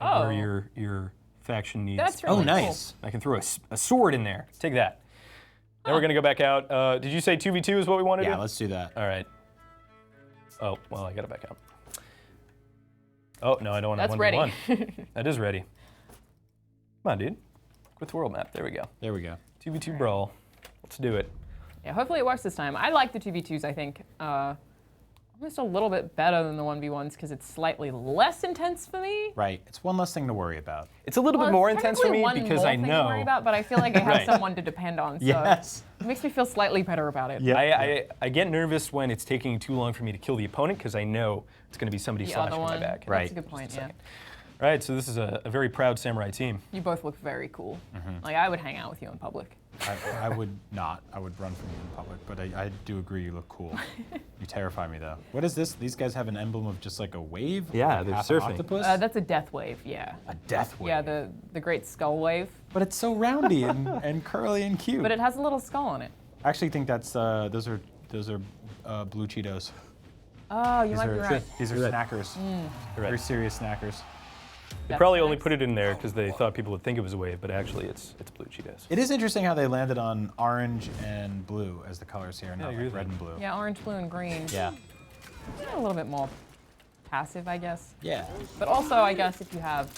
at Oh. where your faction needs. That's really Oh, cool. nice. I can throw a sword in there. Take that. Now we're gonna go back out. Did you say 2v2 is what we want to do? Yeah, let's do that. All right. Oh, well, I gotta back out. Oh, no, I don't want to That's 1v1. ready. That is ready. Come on, dude. Quit the world map. There we go. There we go. 2v2 brawl. Let's do it. Yeah, hopefully it works this time. I like the 2v2s, I think. Almost a little bit better than the 1v1s because it's slightly less intense for me. Right. It's one less thing to worry about. It's a little Well, bit more it's intense for technically me one because more I thing to worry know. about, but I feel like I have Right. someone to depend on. So Yes. it makes me feel slightly better about it. Yeah. I get nervous when it's taking too long for me to kill the opponent because I know it's going to be somebody The slashing other my one. back. Right. That's a good point, yeah. All right, so this is a very proud samurai team. You both look very cool. Mm-hmm. Like, I would hang out with you in public. I would not. I would run from you in public, but I do agree you look cool. You terrify me though. What is this? These guys have an emblem of just like a wave? Yeah, like they're half an surfing. octopus? That's a death wave, yeah. A death wave? Yeah, the great skull wave. But it's so roundy and curly and cute. But it has a little skull on it. I actually think that's those are blue Cheetos. Oh, you might be right. These are snackers. Very serious snackers. They probably only put it in there because they thought people would think it was a wave, but actually it's blue Cheetos. It is interesting how they landed on orange and blue as the colors here, I not agree like with red that. and blue. Yeah, orange, blue, and green. Yeah. A little bit more passive, I guess. Yeah. But also, I guess if you have,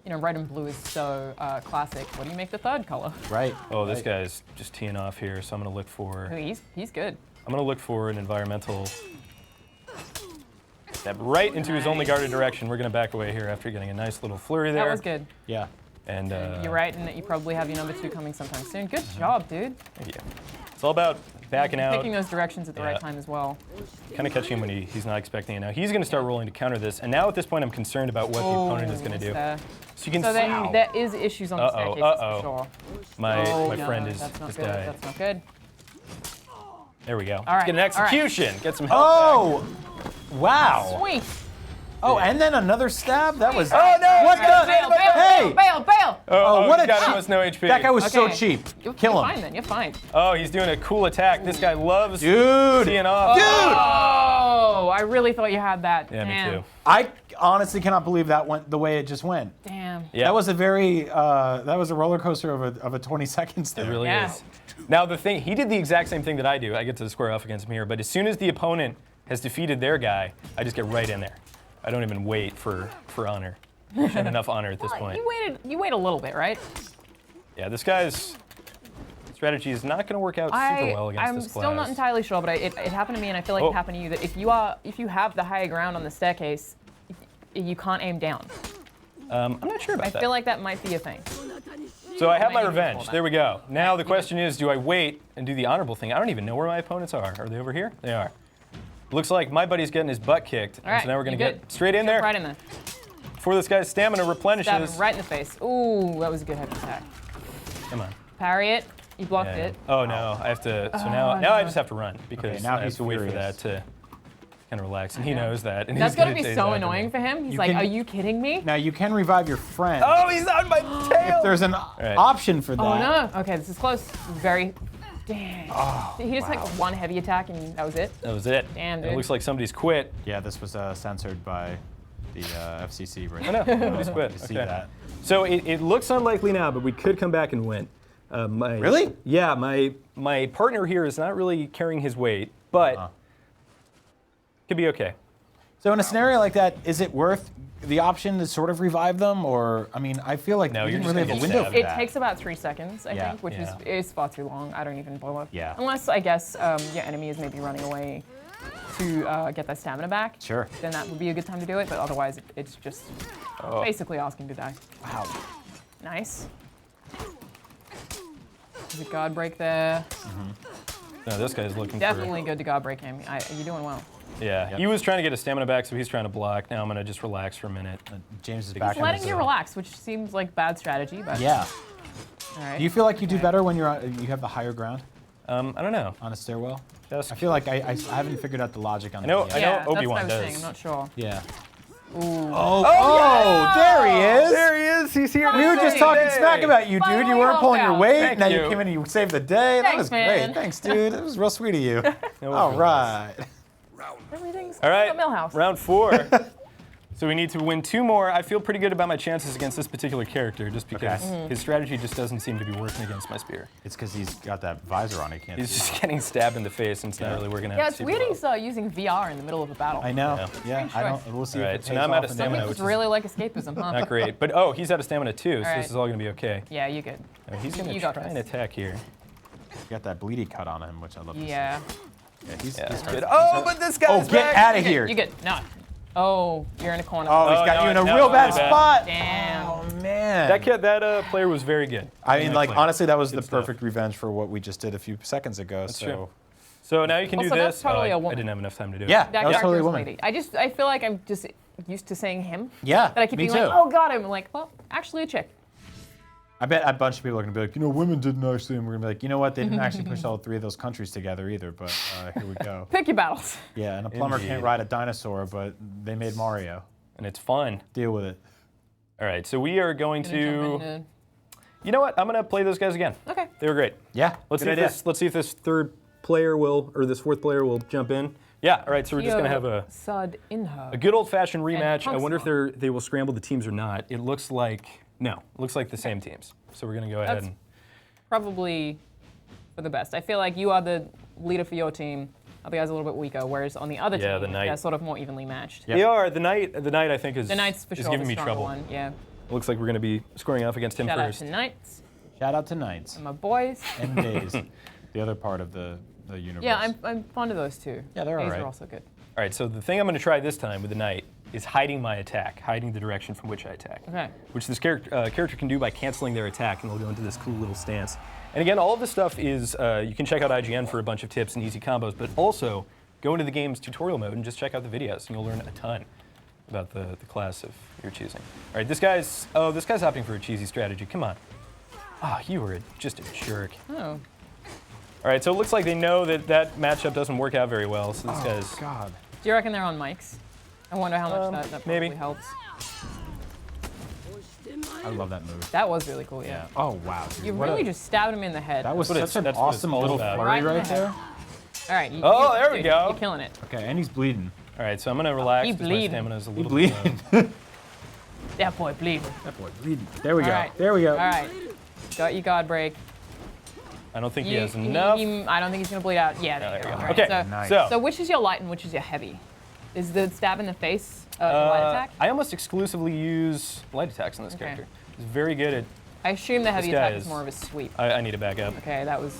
red and blue is so classic. What do you make the third color? Right. Oh, this guy's just teeing off here, so I'm gonna look for. Ooh, he's good. I'm gonna look for an environmental step right into his only guarded direction. We're gonna back away here after getting a nice little flurry there. That was good. Yeah. And You're right in that you probably have your number 2 coming sometime soon. Good job, dude. Thank you. It's all about backing out, Picking those directions at the right time as well. kind of catching him when he's not expecting it. Now he's gonna start rolling to counter this, and now at this point I'm concerned about what the opponent is gonna do. So you can So see there is issues on the staircase for sure. my No, friend is that's not just good. died. That's not good. There we go. All right, Get an all right. execution. Get some help. Oh! Wow. Sweet. Oh, and then another stab? That was. Oh no! What the? Bail, Hey! bail. Oh, what he's a got cheat. almost no HP. That guy was so Okay. cheap. You're Kill him. fine then. You're fine. Oh, he's doing a cool attack. This guy loves Dude. teeing off. Oh, I really thought you had that. Yeah, Damn. me too. I honestly cannot believe that went the way it just went. Damn. Yeah, That was a very, that was a roller coaster of a 20 seconds there. it really Yeah. is. Now the thing, he did the exact same thing that I do. I get to square off against him here, but as soon as the opponent has defeated their guy, I just get right in there. I don't even wait for honor. Shown enough honor at this point. You wait a little bit, right? Yeah, this guy's strategy is not going to work out super well against I'm this class. still not entirely sure, but it happened to me, and I feel like it happened to you. That if you have the higher ground on the staircase, you can't aim down. I'm not sure about I that. feel like that might be a thing. So I have my Maybe revenge. before There we go. Now the question is, do I wait and do the honorable thing? I don't even know where my opponents are. Are they over here? They are. Looks like my buddy's getting his butt kicked. All right, so now we're going to you get good. straight in there Right in there. before this guy's stamina replenishes. Stab him right in the face. Ooh, that was a good heavy attack. Come on. Parry it. You blocked Yeah, yeah. it. Oh no, I have to. So now I just have to run because Okay, now I he's have to wait for furious. that to kind of relax, and he knows that. And That's he's gonna gonna be chase so after annoying me. for him. He's You like, can- "Are you kidding me?" Now you can revive your friend. Oh, he's on my tail. There's an option for that. Oh no. Okay, this is close. Very. Dang. He just like one heavy attack and that was it. That was it. Damn, It dude. looks like somebody's quit. Yeah, this was censored by the FCC right I know. Somebody's quit. You see Okay. that. So it looks unlikely now, but we could come back and win. Really? Yeah, my partner here is not really carrying his weight, but could be okay. So in a scenario like that, is it worth the option to sort of revive them, or I mean, I feel like No, you you're didn't just really gonna have a get window stabbed. for It that. takes about 3 seconds, I Yeah. think, which Yeah. is far too long. I don't even bother. Yeah. Unless I guess your enemy is maybe running away to get their stamina back. Sure. Then that would be a good time to do it. But otherwise, it's just basically asking to die. Wow. Nice. There's a guard break there. No, this guy's looking Definitely good to guard break him. You're doing well. for. Yeah, he was trying to get his stamina back, so he's trying to block. Now I'm gonna just relax for a minute. James is back. He's letting you relax, which seems like bad strategy, but Yeah. all right. Do you feel like you do better when you have the higher ground I don't know. on a stairwell? Just I feel like I haven't figured out the logic on that. know- yet. I yeah, that's what Obi-Wan I was saying. does. I'm not sure. Yeah. Ooh. Oh, there he is. There he is. He's here. We were just talking Hey. smack about you, dude. Finally You weren't helped pulling your out. weight. Thank Now you. you came in and you saved the day. That Thanks, was man. great. Thanks, dude. That was real sweet of you. No, All we're right. Everything's All right, a Millhouse. round 4. So we need to win 2 more. I feel pretty good about my chances against this particular character, just because his strategy just doesn't seem to be working against my spear. It's because he's got that visor on. He can't. He's see. just getting stabbed in the face, and it's not really working out. Yeah, it's super weird well. he's using VR in the middle of a battle. I know. Yeah. Strange I don't. choice. We'll see All if right, it so pays now I'm off out of in the stamina, end. which It's really like escapism, huh? Not great. But oh, he's out of stamina too, so All this right. is all gonna be okay. Yeah, you good. He's gonna You got try and this. attack here. He's got that bleedy cut on him, which I love. Yeah. To see. Yeah. He's Yeah, good. good. Oh, but this guy's Oh, get back. out of here. You good? No. Oh, you're in a corner. Oh, he's Oh, got no, you in a no, real no, bad really bad. spot. Damn. Oh man. That player was very good. I mean, That like player. honestly, that was the Good stuff. perfect revenge for what we just did a few seconds ago. That's so. true. So now you can do Also, that's this. totally Oh, a I woman. didn't have enough time to do it. Yeah, That that was character totally a is a woman. lady. I feel like I'm just used to saying him. Yeah. That I keep me being too. like, oh god, I'm like, well, actually a chick. I bet a bunch of people are going to be like, women didn't actually, and we're going to be like, you know what, they didn't actually push all 3 of those countries together either, but here we go. Pick your battles. Yeah, and a plumber can't ride a dinosaur, but they made Mario. And it's fun. Deal with it. All right, so we are going Gonna to... jump into- You know what? I'm going to play those guys again. Okay. They were great. Yeah, Let's good see, idea. let's see if this third player will, or this fourth player will jump in. Yeah, all right, so we're just going to have a Sud in her. good old-fashioned rematch. I Punk wonder song. if they will scramble the teams or not. It looks like, no, it looks like the same teams. So we're going to go ahead That's and... probably for the best. I feel like you are the leader for your team. Other guys are a little bit weaker, whereas on the other Yeah, team, the Knight. they're sort of more evenly matched. Yep. They are. The Knight, I think, is The Knight's for is sure giving the me stronger trouble. one. Yeah. It looks like we're going to be scoring off against him Shout out first. to Knights Shout out to Knights and my boys. and Days, the other part of the universe. Yeah, I'm fond of those two. Yeah, they're Days alright. are also good. All right, so the thing I'm going to try this time with the Knight is hiding my attack, hiding the direction from which I attack. Okay. Which this character can do by canceling their attack, and they'll go into this cool little stance. And again, all of this stuff is, you can check out IGN for a bunch of tips and easy combos, but also go into the game's tutorial mode and just check out the videos, and you'll learn a ton about the class of your choosing. All right, this guy's opting for a cheesy strategy. Come on. Ah, you were just a jerk. Oh. All right, so it looks like they know that matchup doesn't work out very well, so this guy's... God. Do you reckon they're on mics? I wonder how much that maybe. probably helps. I love that move. That was really cool, yeah. Oh, wow. Dude. You What really a- just stabbed him in the head. That was That's what such an that's what it's awesome all little about. flurry Right in the right head. there. All right. Oh, there we dude, go. You're killing it. Okay, and he's bleeding. All right, so I'm gonna relax He because my bleeding. stamina's a He little bleeding. That boy bleed. That boy bleeding. There we go. All right. There we go. All right. Got your guard break. I don't think he You- has enough. I don't think he's going to bleed out. Yeah, there there you we go. go. All right, Okay, so, Nice. so which is your light and which is your heavy? Is the stab in the face your light attack? I almost exclusively use light attacks on this Okay. character. He's very good at... I assume the heavy guy attack is is- more of a sweep. I need to back up. Okay, that was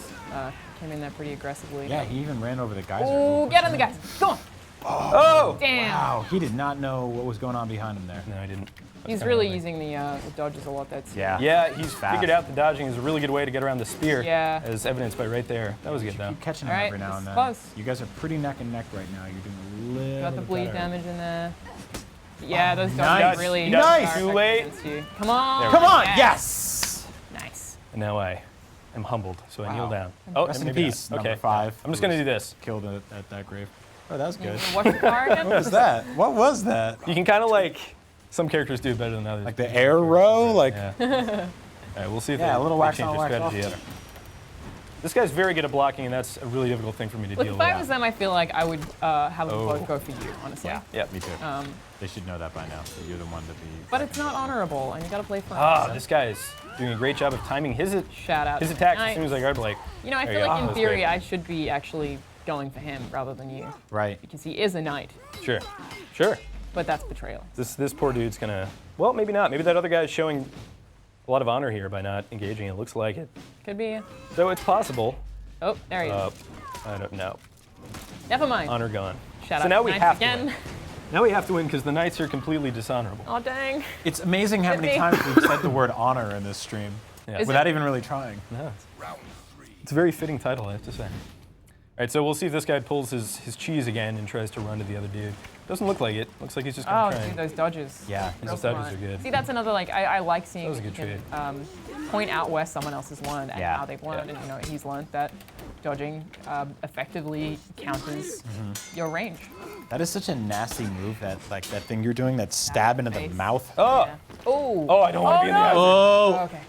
came in there pretty aggressively. Yeah, he even ran over the geyser. Oh, get on the guys. Go on. Oh! Damn. Wow, he did not know what was going on behind him there. No, I didn't. That's He's kinda really lovely. using the dodges a lot. That's Yeah. Yeah, he's Fast. figured out the dodging is a really good way to get around the spear. Yeah. As evidenced by right there. That was good, though. Keep catching All him right, every now this and is then. close. You guys are pretty neck and neck right now. You're doing a little Got the bit bleed better. damage in there. Yeah, those nice. dodges really Nice. are Too effective late. against you. Come on. There we Come go. on, yes! Nice. And now I am humbled, so I kneel Wow. down. Oh, Rest and in maybe peace, not. number Okay. 5. I'm just going to do this. Killed at that grave. Oh, that was good. Watch the car again. What was that? What was that? You can kind of like... Some characters do it better than others. Like the air row? Like, Yeah. All right, we'll see if Yeah, they, a little they wax change on, their wax off. strategy up. This guy's very good at blocking, and that's a really difficult thing for me to Look, deal if with. I was them, I feel like I would have them Oh. both go for you, honestly. yeah, Yep. me too. Um, They should know that by now, that you're the one to be. but it's not honorable, and you gotta play for Ah, this guy is doing a great job of timing his Shout out. his to attacks Knight. as soon as I guard Blake. You know, I There feel you go. like in That's theory great. I should be actually going for him rather than you, Right. because he is a knight. Sure, sure. But that's betrayal. This poor dude's gonna. Well, maybe not. Maybe that other guy's showing a lot of honor here by not engaging. It looks like it. Could be. So it's possible. Oh, there he is. I don't know. Never mind. Honor gone. Shout so out now to we Knights have again. to win. Now we have to win because the Knights are completely dishonorable. Oh dang. It's amazing how many me. times we've said the word honor in this stream Yeah. Is without even really trying. No, it's a very fitting title, I have to say. All right, so we'll see if this guy pulls his cheese again and tries to run to the other dude. Doesn't look like it. Looks like he's just Oh, gonna try dude, and... those dodges. Yeah. His Real dodges smart. are good. See, that's another like I like seeing That was a good him, trade. point out where someone else has learned and Yeah. how they've learned, and you know he's learned that dodging effectively counters your range. That is such a nasty move, that thing you're doing, that stab into the Face. mouth. Oh! Yeah. Oh. Oh, I don't want to be in the eyes. Oh! Okay.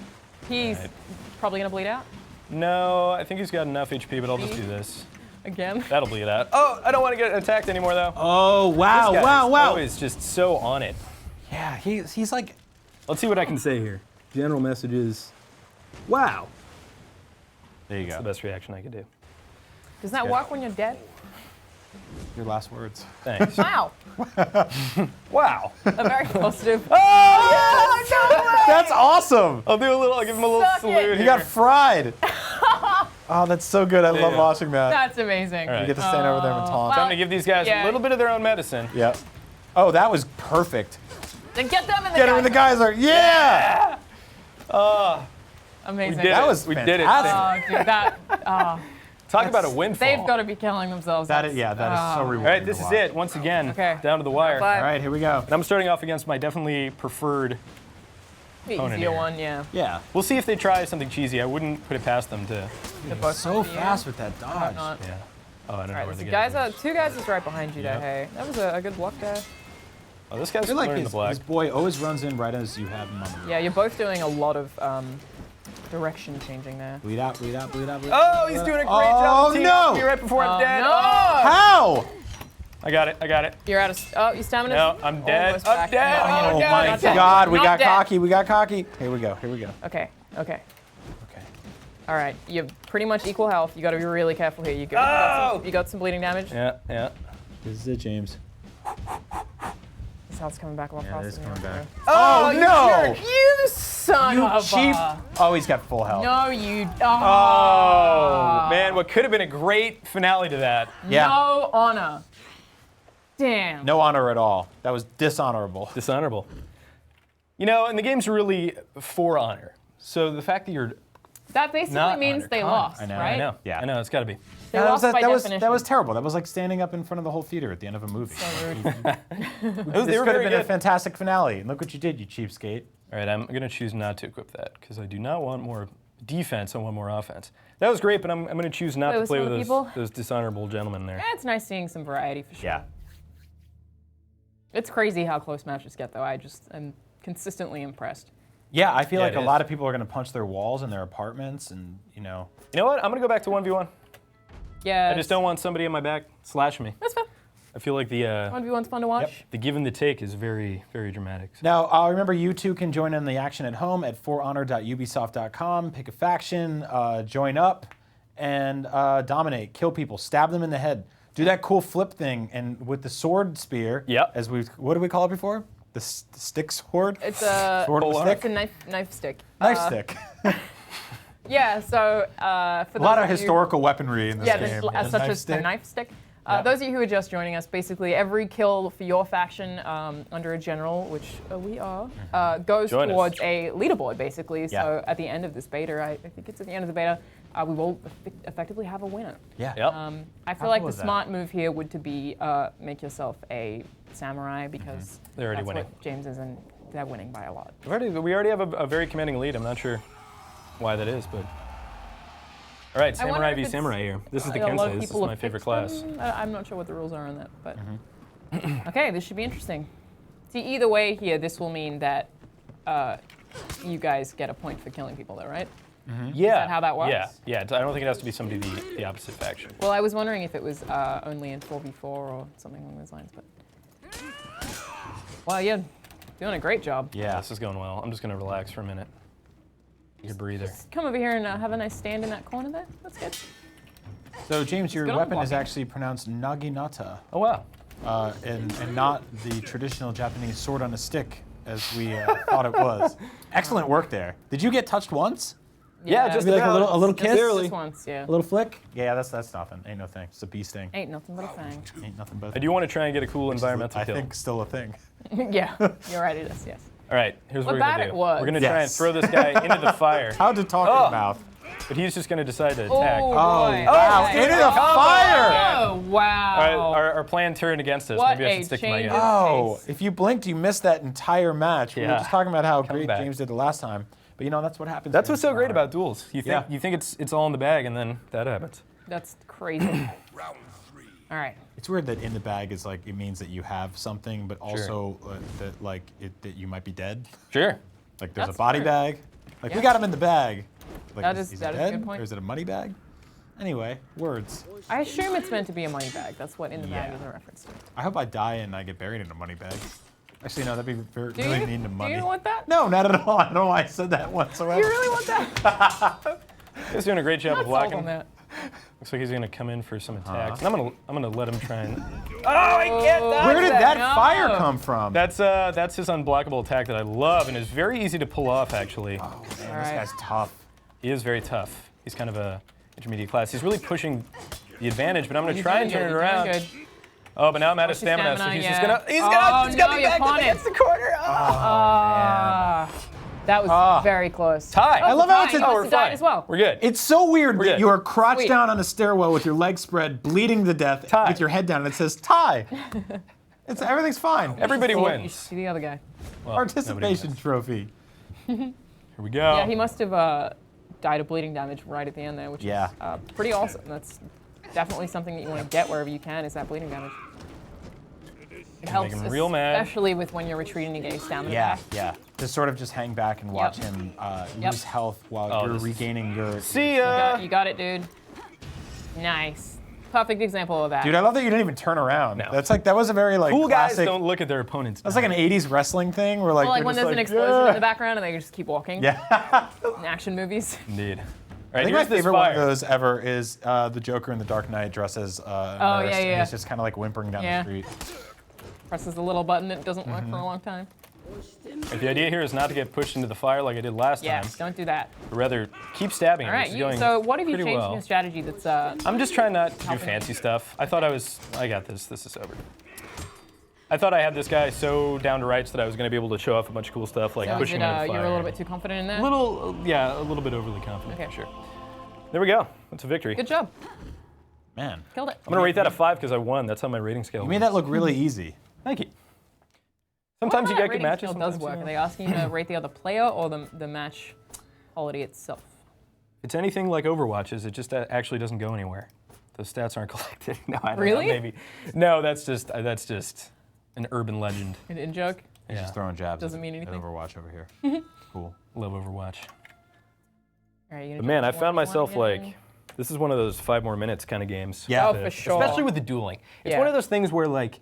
He's probably gonna bleed out No, I think he's got enough HP, but I'll just do this. again. That'll bleed out. Oh, I don't want to get attacked anymore, though. Oh, wow, This guy wow, is wow. always just so on it. Yeah, he's like, Let's see what I can say here. General message is, wow. there you That's the go. best reaction I could do. Does that work when you're dead? Your last words. Thanks. Wow. Wow. A very positive. Oh, That's awesome! I'll give him a little Suck it. salute You here. got fried. Oh, that's so good. I love yeah. watching that. That's amazing. All right. You get to stand over there and taunt. Time to give these guys Yeah. a little bit of their own medicine. Yep. Oh, that was perfect. Then get them in the Get him in the geyser. Yeah! Amazing. We did That it. was We did it. fantastic. Oh, dude, that. Talk about a windfall. They've got to be killing themselves. That is, yeah, that is so rewarding. All right, this to is watch. it. Once again, Okay. down to the wire. Five. All right, here we go. And I'm starting off against my definitely preferred The Conan easier here. one, yeah. Yeah. We'll see if they try something cheesy. I wouldn't put it past them to. They're both So coming to you. fast with that dodge. Not. Yeah. Oh, I don't know Alright, where the the guys guy are, two guys is right behind you there, Yep. hey. That was a good block there. Oh, this I guy's feel like learning the black. his boy always runs in right as you have him on the Yeah, you're both doing a lot of direction changing there. bleed out, bleed out, bleed out, bleed out. Oh, he's doing a great job. teeing up no! me right before I'm dead. No! Oh, How? I got it. I got it. You're out of. Oh, you stamina. No, I'm dead. Almost I'm back. dead. No, Oh, Oh no, my not dead. God, we Not got dead. cocky, we got cocky. Here we go, here we go. Okay. Okay. Okay. All right. You're pretty much equal health. You got to be really careful here. Oh! You got some bleeding damage. Yeah, yeah. This is it, James. This health's coming back a lot Yeah, faster. it is than coming yours, back. though. Oh, you no! jerk. You son You of cheap. a. Oh, he's got full health. No, you. Oh, man, what could have been a great finale to that. Yeah. No honor. Damn. No honor at all. That was dishonorable. Dishonorable. You know, and the game's really for honor. So the fact that you're. That basically Not means honor. they Come on. lost, I know. right? I know. Yeah. I know, it's got to be. They that, lost was, by that, was, definition. that was terrible. That was like standing up in front of the whole theater at the end of a movie. So rude. They This were could have very been a good. fantastic finale. And look what you did, you cheapskate. All right, I'm going to choose not to equip that because I do not want more defense. I want more offense. That was great, but I'm going to choose not Play to with play some with of those, people? those dishonorable gentlemen there. Yeah, it's nice seeing some variety for sure. Yeah. It's crazy how close matches get, though. I just am consistently impressed. Yeah, I feel Yeah, like it a is. lot of people are going to punch their walls in their apartments and, you know. You know what? I'm going to go back to 1v1. Yeah. I just don't want somebody in my back slash me. That's fair. I feel like the 1v1's fun to watch. the give and the take is very, very dramatic. Now, remember, you too can join in the action at home at forhonor.ubisoft.com. Pick a faction, join up, and dominate. Kill people. Stab them in the head. Do that cool flip thing, and with the sword spear. Yep. As what did we call it before? The stick sword. It's a, Sword with it's a stick. knife stick. Knife stick. Yeah, so for A those lot of of you- historical weaponry in this Yeah, game. this, such as the knife stick. Those of you who are just joining us, basically every kill for your faction under a general, which we are, goes Join us. towards a leaderboard, basically. Yeah. So at the end of this beta, I think it's at the end of the beta, we will effectively have a winner. Yeah. Yep. I feel How like cool the is that? smart move here would to be make yourself a samurai because They're already that's winning. what James is, and they're winning by a lot. We already have a very commanding lead. I'm not sure why that is, but. All right, I wonder Samurai if v it's- Samurai here. This is the A lot of Kensei. This is people my have favorite picked class. them. I'm not sure what the rules are on that, but okay, this should be interesting. See, either way here, this will mean that you guys get a point for killing people, though, right? Yeah. that how that works? Yeah. I don't think it has to be somebody the opposite faction. Well, I was wondering if it was only in 4v4 or something along those lines, but well, you're doing a great job. Yeah, this is going well. I'm just going to relax for a minute. Take a breather. Come over here and have a nice stand in that corner there. That's good. So, James, your good on weapon is blocking. actually pronounced naginata, Oh, wow. and not the traditional Japanese sword on a stick, as we thought it was. Excellent work there. Did you get touched once? Yeah, just Maybe like about. a little Just kiss? this once, yeah. A little flick? Yeah, that's nothing. Ain't no thing. It's a bee sting. Ain't nothing but a thing. Ain't nothing but. I do want to try and get a cool environmental I kill. think still a thing. Yeah, you're right, it is, yes. All right, here's what What we're going bad to it do. was. We're going to try and Yes. throw this guy into the fire, How to talk Oh. your mouth. but he's just going to decide to attack. Oh, All boy. wow, Okay. into the fire! Oh, wow. right, our plan turned against us. What Maybe I a should stick to my change guns. of- Oh, Face. if you blinked, you missed that entire match. We were Yeah. just talking about how great back. James did the last time. But you know, that's what happens. That's when what's so you're great smart. about duels. You think Yeah. it's all in the bag, and then that happens. That's crazy. Round 3. All right. It's weird that in the bag is like, it means that you have something, but also that you might be dead. Sure. Like there's That's a body fair. bag. Like we Yeah. got him in the bag. Like, That is is he a dead? good point. Or is it a money bag? Anyway, words. I assume it's meant to be a money bag. That's what in the bag Yeah. is a reference to. I hope I die and I get buried in a money bag. Actually, no, that'd be very, Do really you? mean to money. Do you want that? No, not at all. I don't know why I said that whatsoever. You really want that? He's doing a great job Not of sold blocking. on that. Looks like he's gonna come in for some Uh-huh. attacks. And I'm gonna let him try and. Oh, I can't dodge Where did that No. fire come from? That's his unblockable attack that I love and is very easy to pull off. Actually, Oh, man, this Alright. guy's tough. he is very tough. He's kind of a intermediate class. He's really pushing the advantage, but I'm gonna You're try and doing turn it good, around. you're doing good. Oh, but now I'm out of What's your stamina, so stamina? he's Yeah. just gonna he's Oh, gonna no, be your back up opponent. against the corner. Oh. That was Ah. very close. Tie. Oh, I love how tie. it's a- He Oh, must we're have died fine. as well. We're good. It's so weird We're that good. you are crouched Sweet. down on a stairwell with your legs spread, bleeding to death, Tie. with your head down, and it says tie. Everything's fine. Everybody You wins. see the other guy. Well, Participation nobody trophy. Here we go. Yeah, he must have died of bleeding damage right at the end there, which is pretty awesome. That's definitely something that you want to get wherever you can, is that bleeding damage. It helps, him real mad. especially with when you're retreating to get your stamina Yeah, back. yeah. To sort of just hang back and watch him lose health while you're regaining your... See ya! You got it, dude. Nice. Perfect example of that. Dude, I love that you didn't even turn around. No. That's like, that was a very like Cool guys classic... don't look at their opponents. That's like an 80s wrestling thing where like, Well, like they're when just there's an like, explosion in the background and they just keep walking. Yeah. In action movies. Indeed. All I right, think my here's this favorite one of fire. those ever is the Joker in The Dark Knight dressed as a nurse, and he's just kind of like whimpering down the street. Presses the little button that doesn't work for a long time. The idea here is not to get pushed into the fire like I did last time. Yes, don't do that. But rather, keep stabbing All him. right, This is going so what have you pretty changed well. in your strategy that's... I'm just trying not to do fancy stuff. I thought I got this. This is over. I thought I had this guy so down to rights that I was going to be able to show off a bunch of cool stuff, like pushing him into the fire. You're a little bit too confident in that? A little bit overly confident, Okay. for sure. There we go. That's a victory. Good job. Man. Killed it. I'm going to rate that a 5 because I won. That's how my rating scale You made that look really easy. Thank you. Sometimes you get good matches. Does Sometimes work. you Are don't. they asking you to rate the other player or the match quality itself? It's anything like Overwatch's. It just actually doesn't go anywhere. Those stats aren't collected. No, I don't Really? know, maybe. No, that's just an urban legend. An in-joke? He's just throwing jabs. Doesn't mean at anything. Overwatch over here. Cool. Love Overwatch. All right, But man, I found myself like, this is one of those 5 more minutes kind of games. Yeah. Oh, for sure. Especially with the dueling. It's one of those things where like,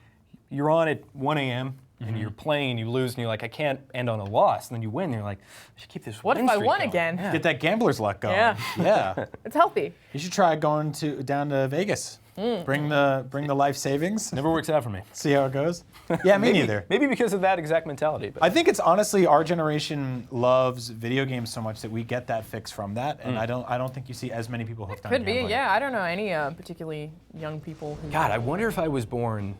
you're on at 1 a.m. and you're playing, you lose, and you're like, I can't end on a loss. And then you win, and you're like, I should keep this What win if I streak won going. again? Yeah. Get that gambler's luck going. Yeah. Yeah. It's healthy. You should try going down to Vegas. Bring the life savings. Never works out for me. See how it goes. Yeah, me neither. Maybe because of that exact mentality. But I think it's honestly our generation loves video games so much that we get that fix from that, and I don't think you see as many people hooked on Could be, gambling. yeah. I don't know any particularly young people who... God, I wonder if I was born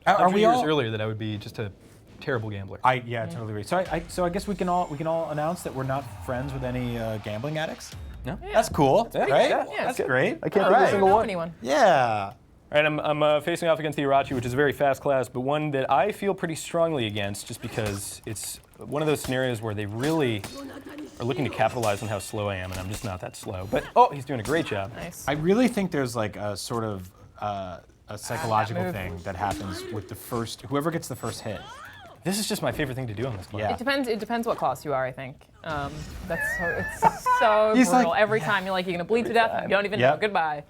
Are 100 we years all? earlier that I would be just a terrible gambler. I totally agree. So I guess we can all announce that we're not friends with any gambling addicts. No? That's cool, Yeah, right? yeah, That's good. great. I can't All think of a right. single know one. anyone. Yeah. All right, I'm facing off against the Irachi, which is a very fast class, but one that I feel pretty strongly against just because it's one of those scenarios where they really are looking to capitalize on how slow I am, and I'm just not that slow. But, oh, he's doing a great job. Nice. I really think there's like a sort of a psychological move. thing that happens with whoever gets the first hit. This is just my favorite thing to do on this class. Yeah. It depends what class you are, I think. It's so He's brutal. like, Every time you're like, you're going to bleed to death, and you don't even know. Yep. Goodbye.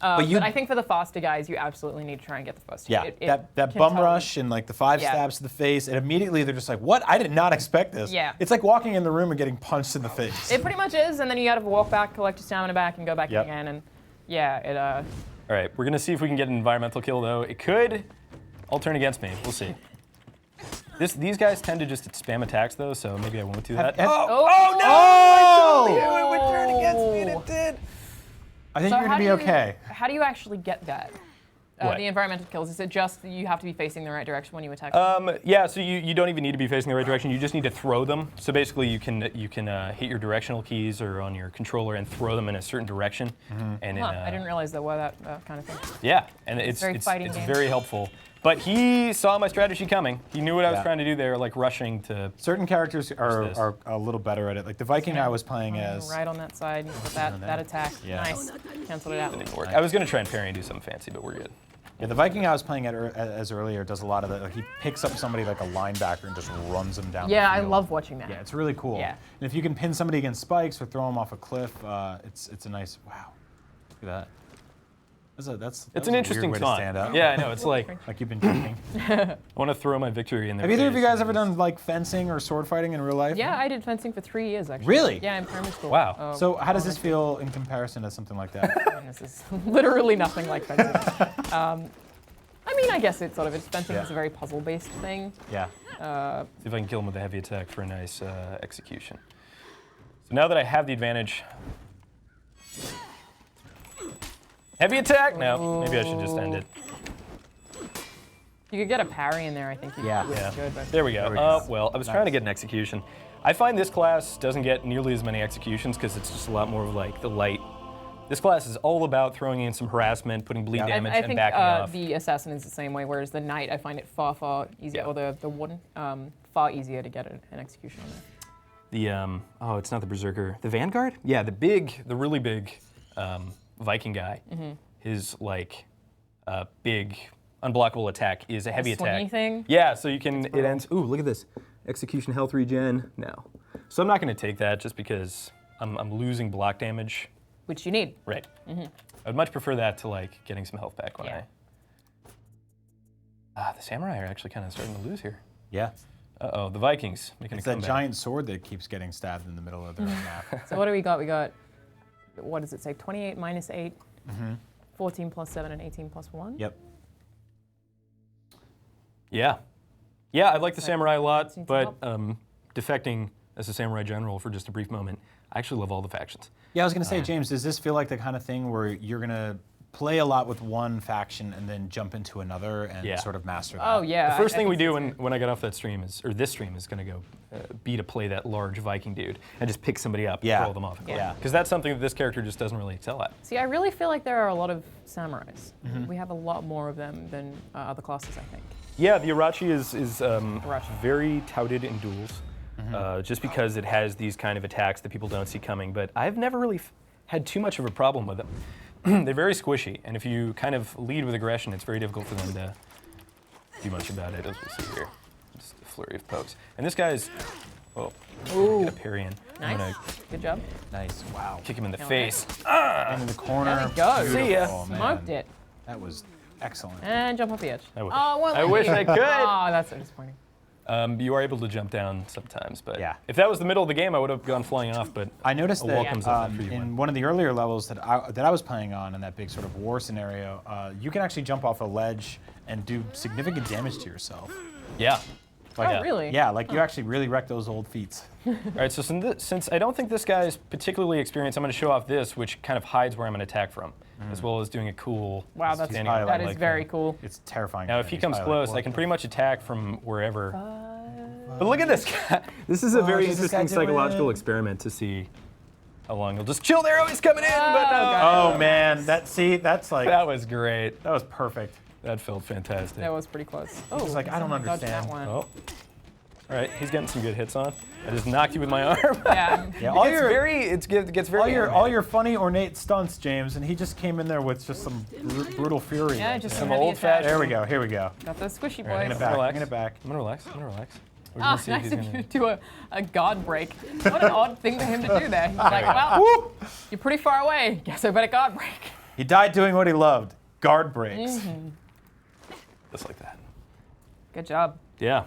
But I think for the faster guys, you absolutely need to try and get the first Yeah, hit. that can bum totally- rush and like the 5 Yeah. stabs to the face, and immediately they're just like, what? I did not expect this. Yeah. It's like walking in the room and getting punched in the face. It pretty much is, and then you got to walk back, collect your stamina back, and go back in Yep. again. And yeah, it. All right, we're going to see if we can get an environmental kill, though. It could all turn against me. We'll see. These guys tend to just spam attacks, though, so maybe I won't do that. Oh! It would turn against me, and it did. I think So you're how gonna be do you- okay. How do you actually get that? What? The environmental kills. Is it just that you have to be facing the right direction when you attack? Yeah, so you don't even need to be facing the right direction. You just need to throw them. So basically, you can hit your directional keys or on your controller and throw them in a certain direction. And I didn't realize there were that kind of thing. Yeah, and it's very fighting game. very helpful. But he saw my strategy coming. He knew what I was Yeah. trying to do there, like rushing to. Certain characters this? are a little better at it. Like the Viking I was playing as. Right on that side with that attack. Yeah. Nice. Canceled it out. Work. I was gonna try and parry and do something fancy, but we're good. Yeah, the Viking I was playing as earlier does a lot of that. Like he picks up somebody like a linebacker and just runs them down. Yeah, the I field. love watching that. Yeah, it's really cool. Yeah. And if you can pin somebody against spikes or throw them off a cliff, it's a nice. Wow. Look at that. It's It's an interesting way taunt. to stand up. Yeah, I know. It's like Like you've been drinking. I want to throw my victory in there. Have either of you guys ever done like fencing or sword fighting in real life? Yeah, I did fencing for 3 years actually. Really? Yeah, in primary school. Wow. So how does this feel in comparison to something like that? This is literally nothing like fencing. I mean, I guess it's sort of. Fencing is a very puzzle-based thing. Yeah. See if I can kill him with a heavy attack for a nice execution. So now that I have the advantage. Heavy attack? No, maybe I should just end it. You could get a parry in there, I think. Yeah. Yeah. Good, but There we go. There we go. Well, I was trying to get an execution. I find this class doesn't get nearly as many executions because it's just a lot more of like the light. This class is all about throwing in some harassment, putting bleed damage, I and think backing off. the assassin is the same way, whereas the knight I find it far easier, Yeah. or the warden, far easier to get an execution on it. oh, it's not the Berserker. The Vanguard? Yeah, the really big Viking guy. His like big unblockable attack is a heavy attack. Swingy thing? Yeah, so you can, it ends, ooh, look at this. Execution health regen, no. So I'm not gonna take that just because I'm losing block damage. Which you need. Right. I'd much prefer that to like getting some health back when the samurai are actually kind of starting to lose here. Yeah. Uh-oh, the Vikings making It's a that comeback. giant sword that keeps getting stabbed in the middle of their map. So what do we got? We got, what does it say? 28 minus 8, 14 plus 7, and 18 plus 1? Yep. Yeah. Yeah, I like the samurai a lot, Seems to but help. defecting as a samurai general for just a brief moment, I actually love all the factions. Yeah, I was gonna say, James, does this feel like the kind of thing where you're gonna play a lot with one faction and then jump into another and sort of master that? Oh, yeah. The first I thing we think do that's when I get off that stream is, or this stream is going to go be to play that large Viking dude and just pick somebody up and throw them off. Yeah. Because that's something that this character just doesn't really excel at. See, I really feel like there are a lot of samurais. We have a lot more of them than other classes, I think. Yeah, the Irachi is very touted in duels, just because it has these kind of attacks that people don't see coming. But I've never really had too much of a problem with them. They're very squishy, and if you kind of lead with aggression, it's very difficult for them to do much about it, as we'll see here. Just a flurry of pokes. And this guy's, oh, get a parry in. I'm Nice. gonna Good job. Nice. Wow. kick him in the Kill face. And in the corner. There we go. See ya. Beautiful, man. Smoked it. That was excellent. And jump off the edge. I wish. Oh, it won't I let wish me. I could. Oh, that's so disappointing. You are able to jump down sometimes, but Yeah. if that was the middle of the game, I would have gone flying off, but I noticed a that wall comes up after you win. in one of the earlier levels that I was playing on in that big sort of war scenario, you can actually jump off a ledge and do significant damage to yourself. Yeah. Like, Oh, really? Yeah, like you actually really wreck those old feats. All right, so since I don't think this guy is particularly experienced, I'm going to show off this, which kind of hides where I'm going to attack from, as well as doing a cool Wow, that's, standing highlight that like is very thing. cool. It's terrifying. Now, if he comes close, I can pretty much attack from wherever. But look at this guy. This is a very does this guy interesting do psychological it? experiment to see how long he'll just chill there. Oh, he's coming in, but no. Oh man, that's like That was great. that was perfect. That felt fantastic. That was pretty close. Oh, It's like I don't dodged that understand. one. Oh. All right, he's getting some good hits on. I just knocked you with my arm. Yeah. Yeah, all your it gets very all your funny ornate stunts, James, and he just came in there with just some brutal fury. Yeah, just Some heavy old-fashioned- attack. There we go. Here we go. Got those squishy boys. Bring it back. Relax. Bring it back. I'm gonna relax. I'm gonna relax. We're Ah, gonna see if nice he's of gonna. you to do a guard break. What an odd thing for him to do there. He's like, well, you're pretty far away. Guess I better guard break. He died doing what he loved. Guard breaks. Just like that. Good job. Yeah.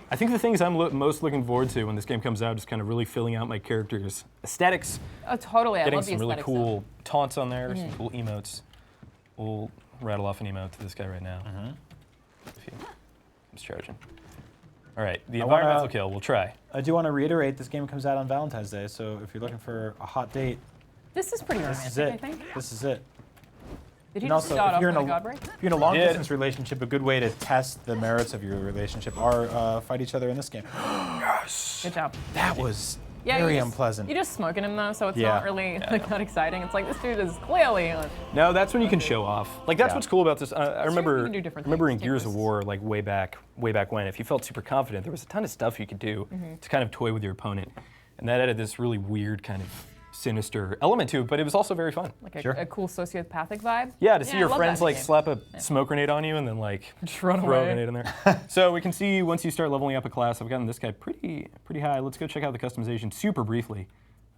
I think the things I'm most looking forward to when this game comes out is kind of really filling out my character's aesthetics, Oh, totally. I getting love the some really aesthetic cool taunts on there, some cool emotes. We'll rattle off an emote to this guy right now. If he comes charging. All right, the wanna- environmental kill, we'll try. I do want to reiterate this game comes out on Valentine's Day, so if you're looking for a hot date, This is pretty this is romantic, it. I think. This is it. Did you And just also, start if off you're with in a a guard break? if you're in a long did. distance relationship, a good way to test the merits of your relationship are fight each other in this game. Good job. That was Yeah, very you're just- unpleasant. You're just smoking him though, so it's Yeah. not really like that exciting. It's like this dude is clearly on. No, that's when you can show off. Like that's Yeah. what's cool about this. I you remember can do different in things, Gears of take War, like way back when, if you felt super confident, there was a ton of stuff you could do to kind of toy with your opponent, and that added this really weird kind of sinister element to it. But it was also very fun. Like a, Sure. a cool sociopathic vibe. Yeah, to see I your love friends that in like games. slap a smoke grenade on you and then like Just run throw a away. grenade in there. So we can see once you start leveling up a class, I've gotten this guy pretty high. Let's go check out the customization super briefly.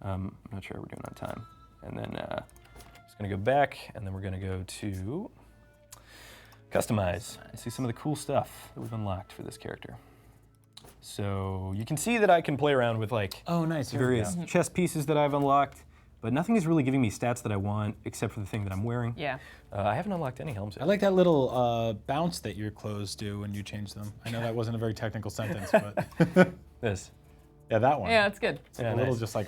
I'm not sure how we're doing on time. And then just gonna go back, and then we're gonna go to customize and see some of the cool stuff that we've unlocked for this character. So you can see that I can play around with like Oh, nice. Here we various go. chest pieces that I've unlocked, but nothing is really giving me stats that I want except for the thing that I'm wearing. Yeah. I haven't unlocked any helms I yet. like that little bounce that your clothes do when you change them. I know that wasn't a very technical sentence, but This. yeah, that one. Yeah, it's good. It's like Yeah, a little nice. just like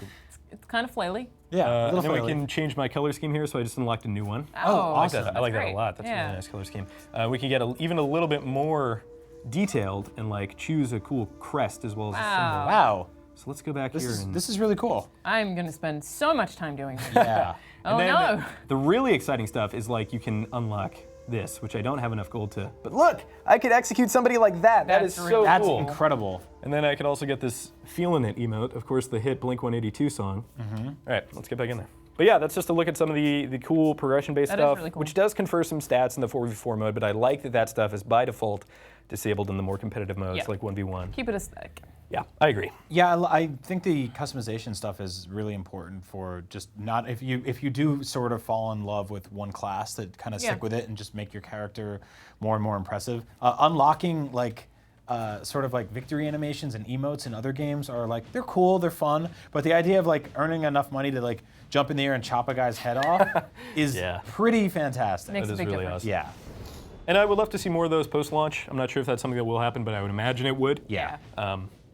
It's kind of flaily. yeah, a And little then we flaily. can change my color scheme here, so I just unlocked a new one. Oh, awesome. I like that great. a lot. That's a Yeah. really nice color scheme. We can get even a little bit more detailed and like choose a cool crest as well as a symbol. Wow, So let's go back here and this is really cool. I'm gonna spend so much time doing this. Yeah. Oh and then no. the really exciting stuff is like you can unlock this, which I don't have enough gold to. But look, I could execute somebody like that. That is That's so That's cool. incredible. And then I could also get this Feelin' It emote, of course, the hit Blink-182 song. All right, let's get back in there. But yeah, that's just a look at some of the cool progression-based That is stuff, really cool. which does confer some stats in the 4v4 mode, but I like that stuff is by default disabled in the more competitive modes, Yeah. like 1v1. Keep it aesthetic. Yeah, I agree. Yeah, I think the customization stuff is really important for just not if you do sort of fall in love with one class, that kind of Yeah. stick with it and just make your character more and more impressive. Unlocking like sort of like victory animations and emotes in other games are like they're cool, they're fun, but the idea of like earning enough money to like jump in the air and chop a guy's head off is pretty fantastic. Makes That a is big really difference. awesome. Yeah. And I would love to see more of those post-launch. I'm not sure if that's something that will happen, but I would imagine it would. Yeah.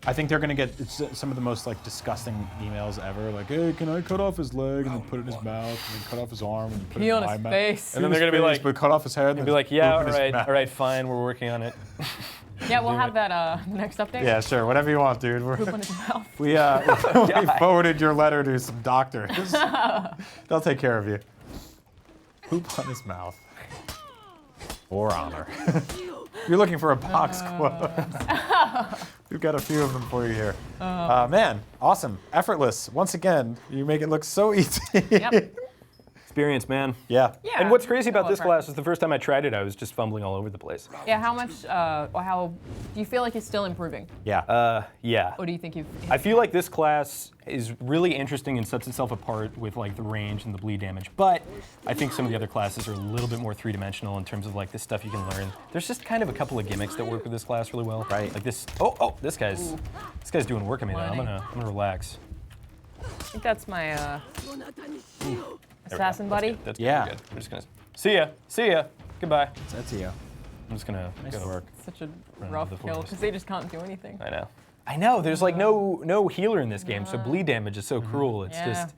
I think they're gonna get some of the most like disgusting emails ever. Like, hey, can I cut off his leg and then put it in his mouth, and then cut off his arm and put Pee it in on my his mouth. face. And then they're gonna be like, but cut off his head. Be like, yeah, all right, fine, we're working on it. Yeah, we'll have that next update. Yeah, sure, whatever you want, dude. Poop on his mouth. We forwarded your letter to some doctors. They'll take care of you. Poop on his mouth. For honor. You're looking for a box quote. We've got a few of them for you here. Man, awesome. Effortless. Once again, you make it look so easy. Yep. Experience, man. Yeah. Yeah. And what's crazy about Well, this class is the first time I tried it, I was just fumbling all over the place. Yeah, how much, or how, do you feel like it's still improving? Yeah. Yeah. Or do you think you've... I feel like this class is really interesting and sets itself apart with like the range and the bleed damage, but I think some of the other classes are a little bit more three-dimensional in terms of like the stuff you can learn. There's just kind of a couple of gimmicks that work with this class really well. Right. Like this, this guy's doing work on me now. I'm gonna relax. I think that's my assassin buddy. That's Yeah. good. I'm just gonna see ya, goodbye. That's you. I'm just gonna go work. Such a Run rough into the kill forest. because they just can't do anything. I know. There's like no healer in this game, so bleed damage is so cruel. It's Yeah. just.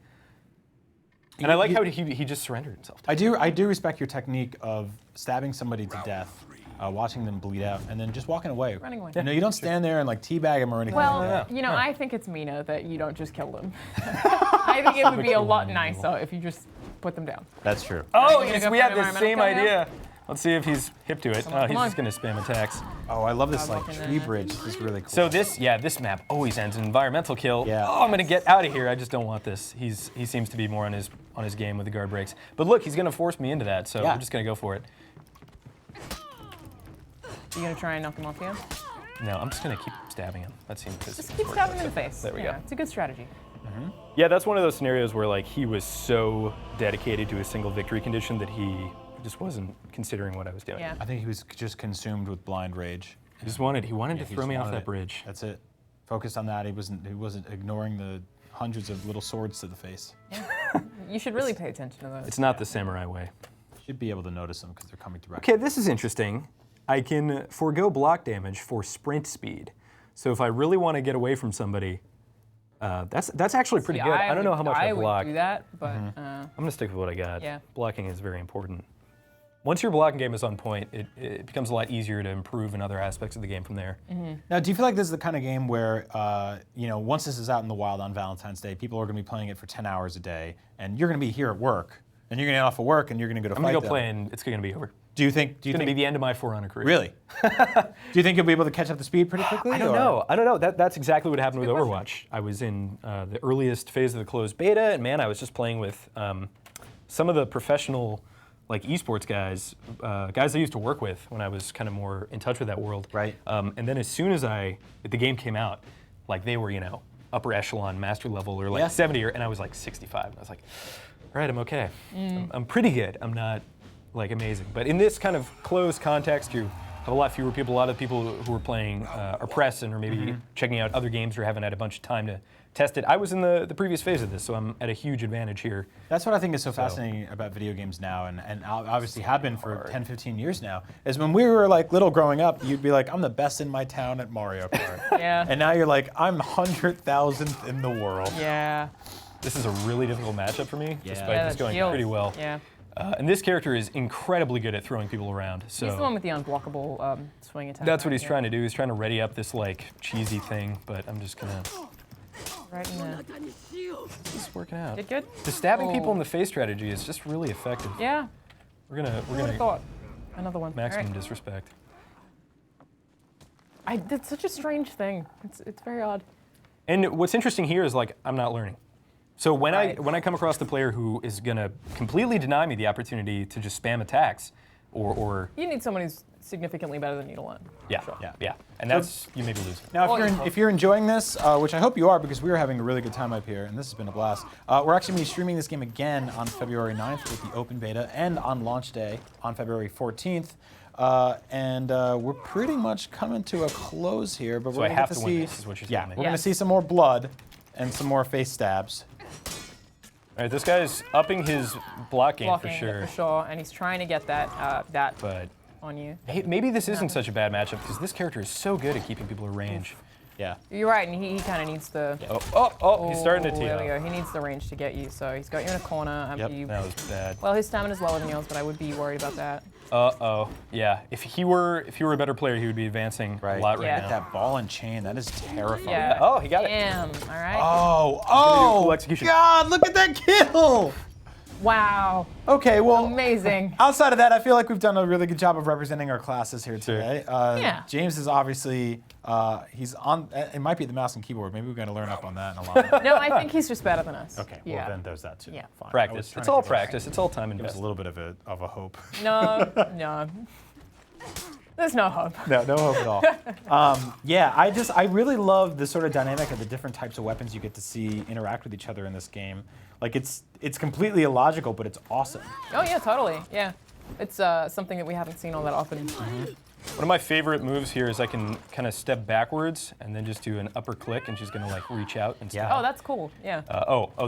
And I like how he just surrendered himself. I do respect your technique of stabbing somebody to death, watching them bleed out, and then just walking away. Running away. You know, you don't stand there and like teabag him or anything Well, like that. you know, I think it's Mina that you don't just kill them. I think it would be a lot nicer if you just put them down. That's true. Oh, you gonna go we for had an the environmental same kill now? idea. Let's see if he's hip to it. Oh, he's on. just gonna spam attacks. Oh, I love this like walking tree in. bridge. This is really cool. So this map always ends in environmental kill. Yeah. Oh, I'm gonna get out of here. I just don't want this. He seems to be more on his game with the guard breaks. But look, he's gonna force me into that, so Yeah. I'm just gonna go for it. You gonna try and knock him off the end? No, I'm just gonna keep stabbing him. That seems to Just keep stabbing him in the face. There we Yeah, go. it's a good strategy. Yeah, that's one of those scenarios where like he was so dedicated to a single victory condition that he just wasn't considering what I was doing. Yeah. I think he was just consumed with blind rage. He wanted to He throw just me off wanted that it. bridge. That's it. Focused on that. He wasn't ignoring the hundreds of little swords to the face. You should really pay attention to those. It's not the samurai way. Should be able to notice them because they're coming direct. Okay, this is interesting. I can forego block damage for sprint speed. So if I really want to get away from somebody, that's actually pretty See, good. I don't know how much I block. would do that, but I'm gonna stick with what I got. Yeah. Blocking is very important. Once your blocking game is on point, it becomes a lot easier to improve in other aspects of the game from there. Now, do you feel like this is the kind of game where, you know, once this is out in the wild on Valentine's Day, people are going to be playing it for 10 hours a day, and you're going to be here at work, and you're going to get off of work, and you're going to go to I'm fight gonna go them. play and it's gonna be over. Do you think? It's gonna be the end of my For Honor career. Really? Do you think you'll be able to catch up to speed pretty quickly? I don't or- know. That's exactly what happened with good Overwatch. I was in the earliest phase of the closed beta, and man, I was just playing with some of the professional, like esports guys I used to work with when I was kind of more in touch with that world. Right. And then as soon as the game came out, like they were, you know, upper echelon, master level, or like Yeah. 70, and I was like 65. And I was like, all right, I'm okay. I'm pretty good. I'm not like amazing. But in this kind of closed context, you have a lot fewer people. A lot of people who are playing are press and are maybe checking out other games or haven't had a bunch of time to test it. I was in the previous phase of this, so I'm at a huge advantage here. That's what I think is so fascinating about video games now, and obviously have been for 10, 15 years now, is when we were like little growing up, you'd be like, I'm the best in my town at Mario Kart. yeah. And now you're like, I'm 100,000th in the world. Yeah. This is a really difficult matchup for me, Yeah. despite Yeah, this that going shield. pretty well. Yeah. And this character is incredibly good at throwing people around. So He's the one with the unblockable swing attack. that's what he's right? trying to do. He's trying to ready up this like cheesy thing, but I'm just gonna. Right in there. It's working out. Did good? The stabbing people Oh. in the face strategy is just really effective. Yeah. We're gonna Who would have thought? Another one. Maximum All right. disrespect. It's such a strange thing. It's very odd. And what's interesting here is like I'm not learning. So when Right. I come across the player who is gonna completely deny me the opportunity to just spam attacks, or You need someone who's significantly better than you to learn. yeah, Sure. yeah, and that's you may be losing. Now, if you're enjoying this, which I hope you are, because we are having a really good time up here, and this has been a blast. We're actually going to be streaming this game again on February 9th with the open beta, and on launch day on February 14th. We're pretty much coming to a close here, but So we're I going have to to see. win this, is what you're Yeah, telling me. we're going Yes. to see some more blood and some more face stabs. All right, this guy's upping his blocking Blocking for sure. and he's trying to get that But on you. hey, maybe this isn't such a bad matchup because this character is so good at keeping people at range. Yeah. You're right, and he kind of needs the. He's starting to tee There we up. go. He needs the range to get you, so he's got you in a corner. Yep, That was bad. Well, his stamina's lower than yours, but I would be worried about that. Yeah. If he were a better player, he would be advancing a lot right Yeah. now. That ball and chain, that is terrifying. Yeah. Oh, he got it. Damn. All right. Oh, cool execution. God, look at that kill! Wow. Okay, well, Amazing. outside of that, I feel like we've done a really good job of representing our classes here today. Yeah. James is obviously, he's on, it might be the mouse and keyboard. Maybe we're going to learn up on that in a lot. No, I think he's just better than us. Okay, Yeah. well then there's that too. Yeah. Fine. I was Practice. trying It's to all give us- practice. It's all time Give us a invested. little bit of a hope. No, no. There's no hope. No hope at all. Yeah, I really love the sort of dynamic of the different types of weapons you get to see interact with each other in this game. Like it's completely illogical, but it's awesome. Oh yeah, totally. Yeah, it's something that we haven't seen all that often. One of my favorite moves here is I can kind of step backwards and then just do an upper click, and she's gonna like reach out and stab. Oh, that's cool. Yeah.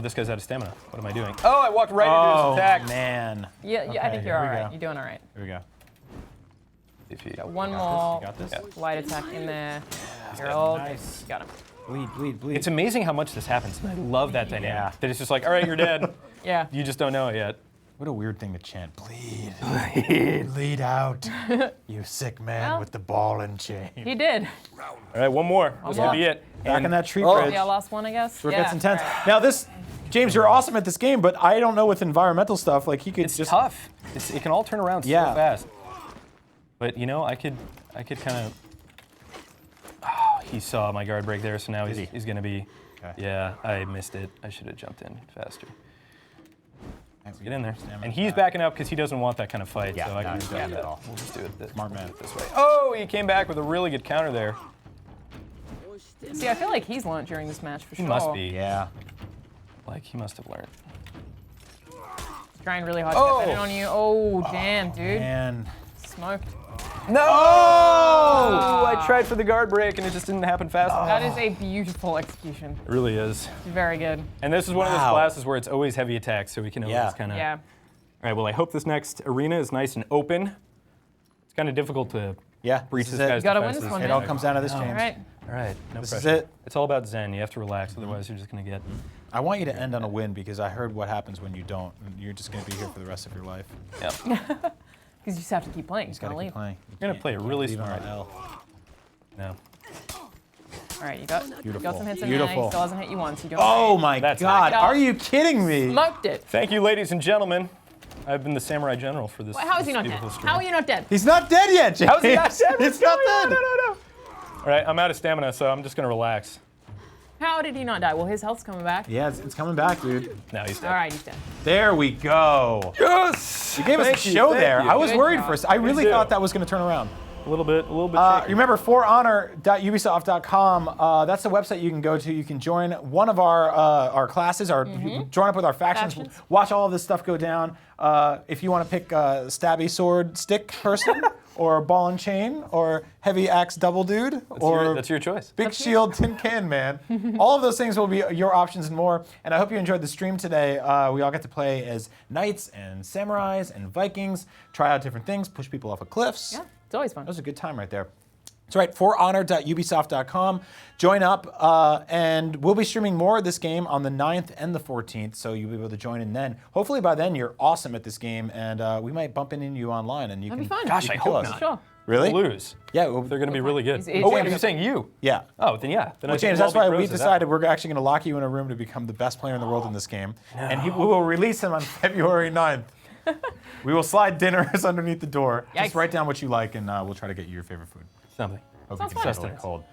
This guy's out of stamina. What am I doing? Oh, I walked right into his attack. Man. Yeah, I Okay, think you're here all we right. go. You're doing all right. Here we go. If you- Got one more You got this? light attack in there. You're all good. Nice. You got him. Bleed. It's amazing how much this happens, and I love that dynamic. Yeah. That it's just like, all right, you're dead. Yeah. You just don't know it yet. What a weird thing to chant. Bleed out, you sick man Well, with the ball and chain. He did. All right, one more. This will more. be it. Back And- in that tree Oh. bridge. Yeah, last one, I guess. Where it yeah. gets intense. All right. Now this, James, you're awesome at this game, but I don't know with environmental stuff. Like he could It's just tough. It can all turn around Yeah. so fast. But you know, I could kind of. Oh, he saw my guard break there, so now Did he? he's gonna be. Okay. Yeah, I missed it. I should have jumped in faster. Get in there. Stamina. And he's backing up because he doesn't want that kind of fight. Yeah, so I no, can he's do not that. at all. We'll just do it Smart man. this way. Oh, he came back with a really good counter there. See, I feel like he's learned during this match for He sure. must be. Yeah. Like he must have learned. Trying really hard to get that in on you. Oh, damn, dude. And Smoked. No! Oh! I tried for the guard break and it just didn't happen fast enough. That is a beautiful execution. It really is. Very good. And this is one of those Wow. classes where it's always heavy attacks, so we can always Yeah. kind of. Yeah. All right. Well, I hope this next arena is nice and open. It's kind of difficult to yeah, breach this this is guy's it. gotta win this defenses. one, It man. all comes down to this, James. All right. All right. No This pressure. is it. It's all about Zen. You have to relax, otherwise you're just gonna get. I want you to end on a win because I heard what happens when you don't. And you're just going to be here for the rest of your life. Yeah. Because you just have to keep playing. You You got to can't keep leave. playing. You're gonna play it really leave on smart. an L. No. All right, you got Beautiful. some hits in there. Beautiful. He still hasn't hit you once. You doing Oh great. my That's it. God! Back it up. Are you kidding me? Smoked it. Thank you, ladies and gentlemen. I've been the samurai general for this. Wait, how is he this not dead? beautiful stream. How are you not dead? He's not dead yet, James. How is he not dead? He's not dead. No. All right, I'm out of stamina, so I'm just gonna relax. How did he not die? Well, his health's coming back. Yeah, it's coming back, dude. Now he's dead. All right, he's dead. There we go. Yes. You gave us a show thank there. you. I was Good worried job. for a second. I really too. thought that was going to turn around. A little bit shaky. Remember, forhonor.ubisoft.com. That's the website you can go to. You can join one of our classes, or you can join up with our factions. Factions. Watch all of this stuff go down. If you want to pick a stabby sword stick person, or ball and chain, or heavy axe double dude, or That's your choice. big shield tin can man. All of those things will be your options and more. And I hope you enjoyed the stream today. We all get to play as knights and samurais and Vikings, try out different things, push people off of cliffs. Yeah, it's always fun. That was a good time right there. That's right, forhonor.ubisoft.com. Join up, and we'll be streaming more of this game on the 9th and the 14th, so you'll be able to join in then. Hopefully by then you're awesome at this game, and we might bump into you online, and you That'd can. be fun. Gosh, you I can kill hope us. not. Sure. Really? Lose. Yeah. Well, They're gonna be really good. He's- Oh wait, he's- you're saying you? yeah. Oh, then yeah. Then I Well, think James, we'll that's all be why we pros at that. decided we're actually going to lock you in a room to become the best player in the world in this game, and we will release him on February 9th. We will slide dinners underneath the door. Yikes. Just write down what you like, and we'll try to get you your favorite food. Something. Hope Sounds you can fun. handle it cold.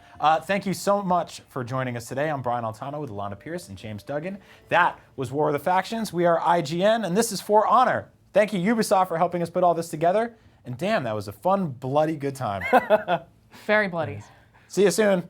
Thank you so much for joining us today. I'm Brian Altano with Alanah, Pearce, and James Duggan. That was War of the Factions. We are IGN, and this is For Honor. Thank you, Ubisoft, for helping us put all this together. And damn, that was a fun, bloody good time. Very bloody. See you soon.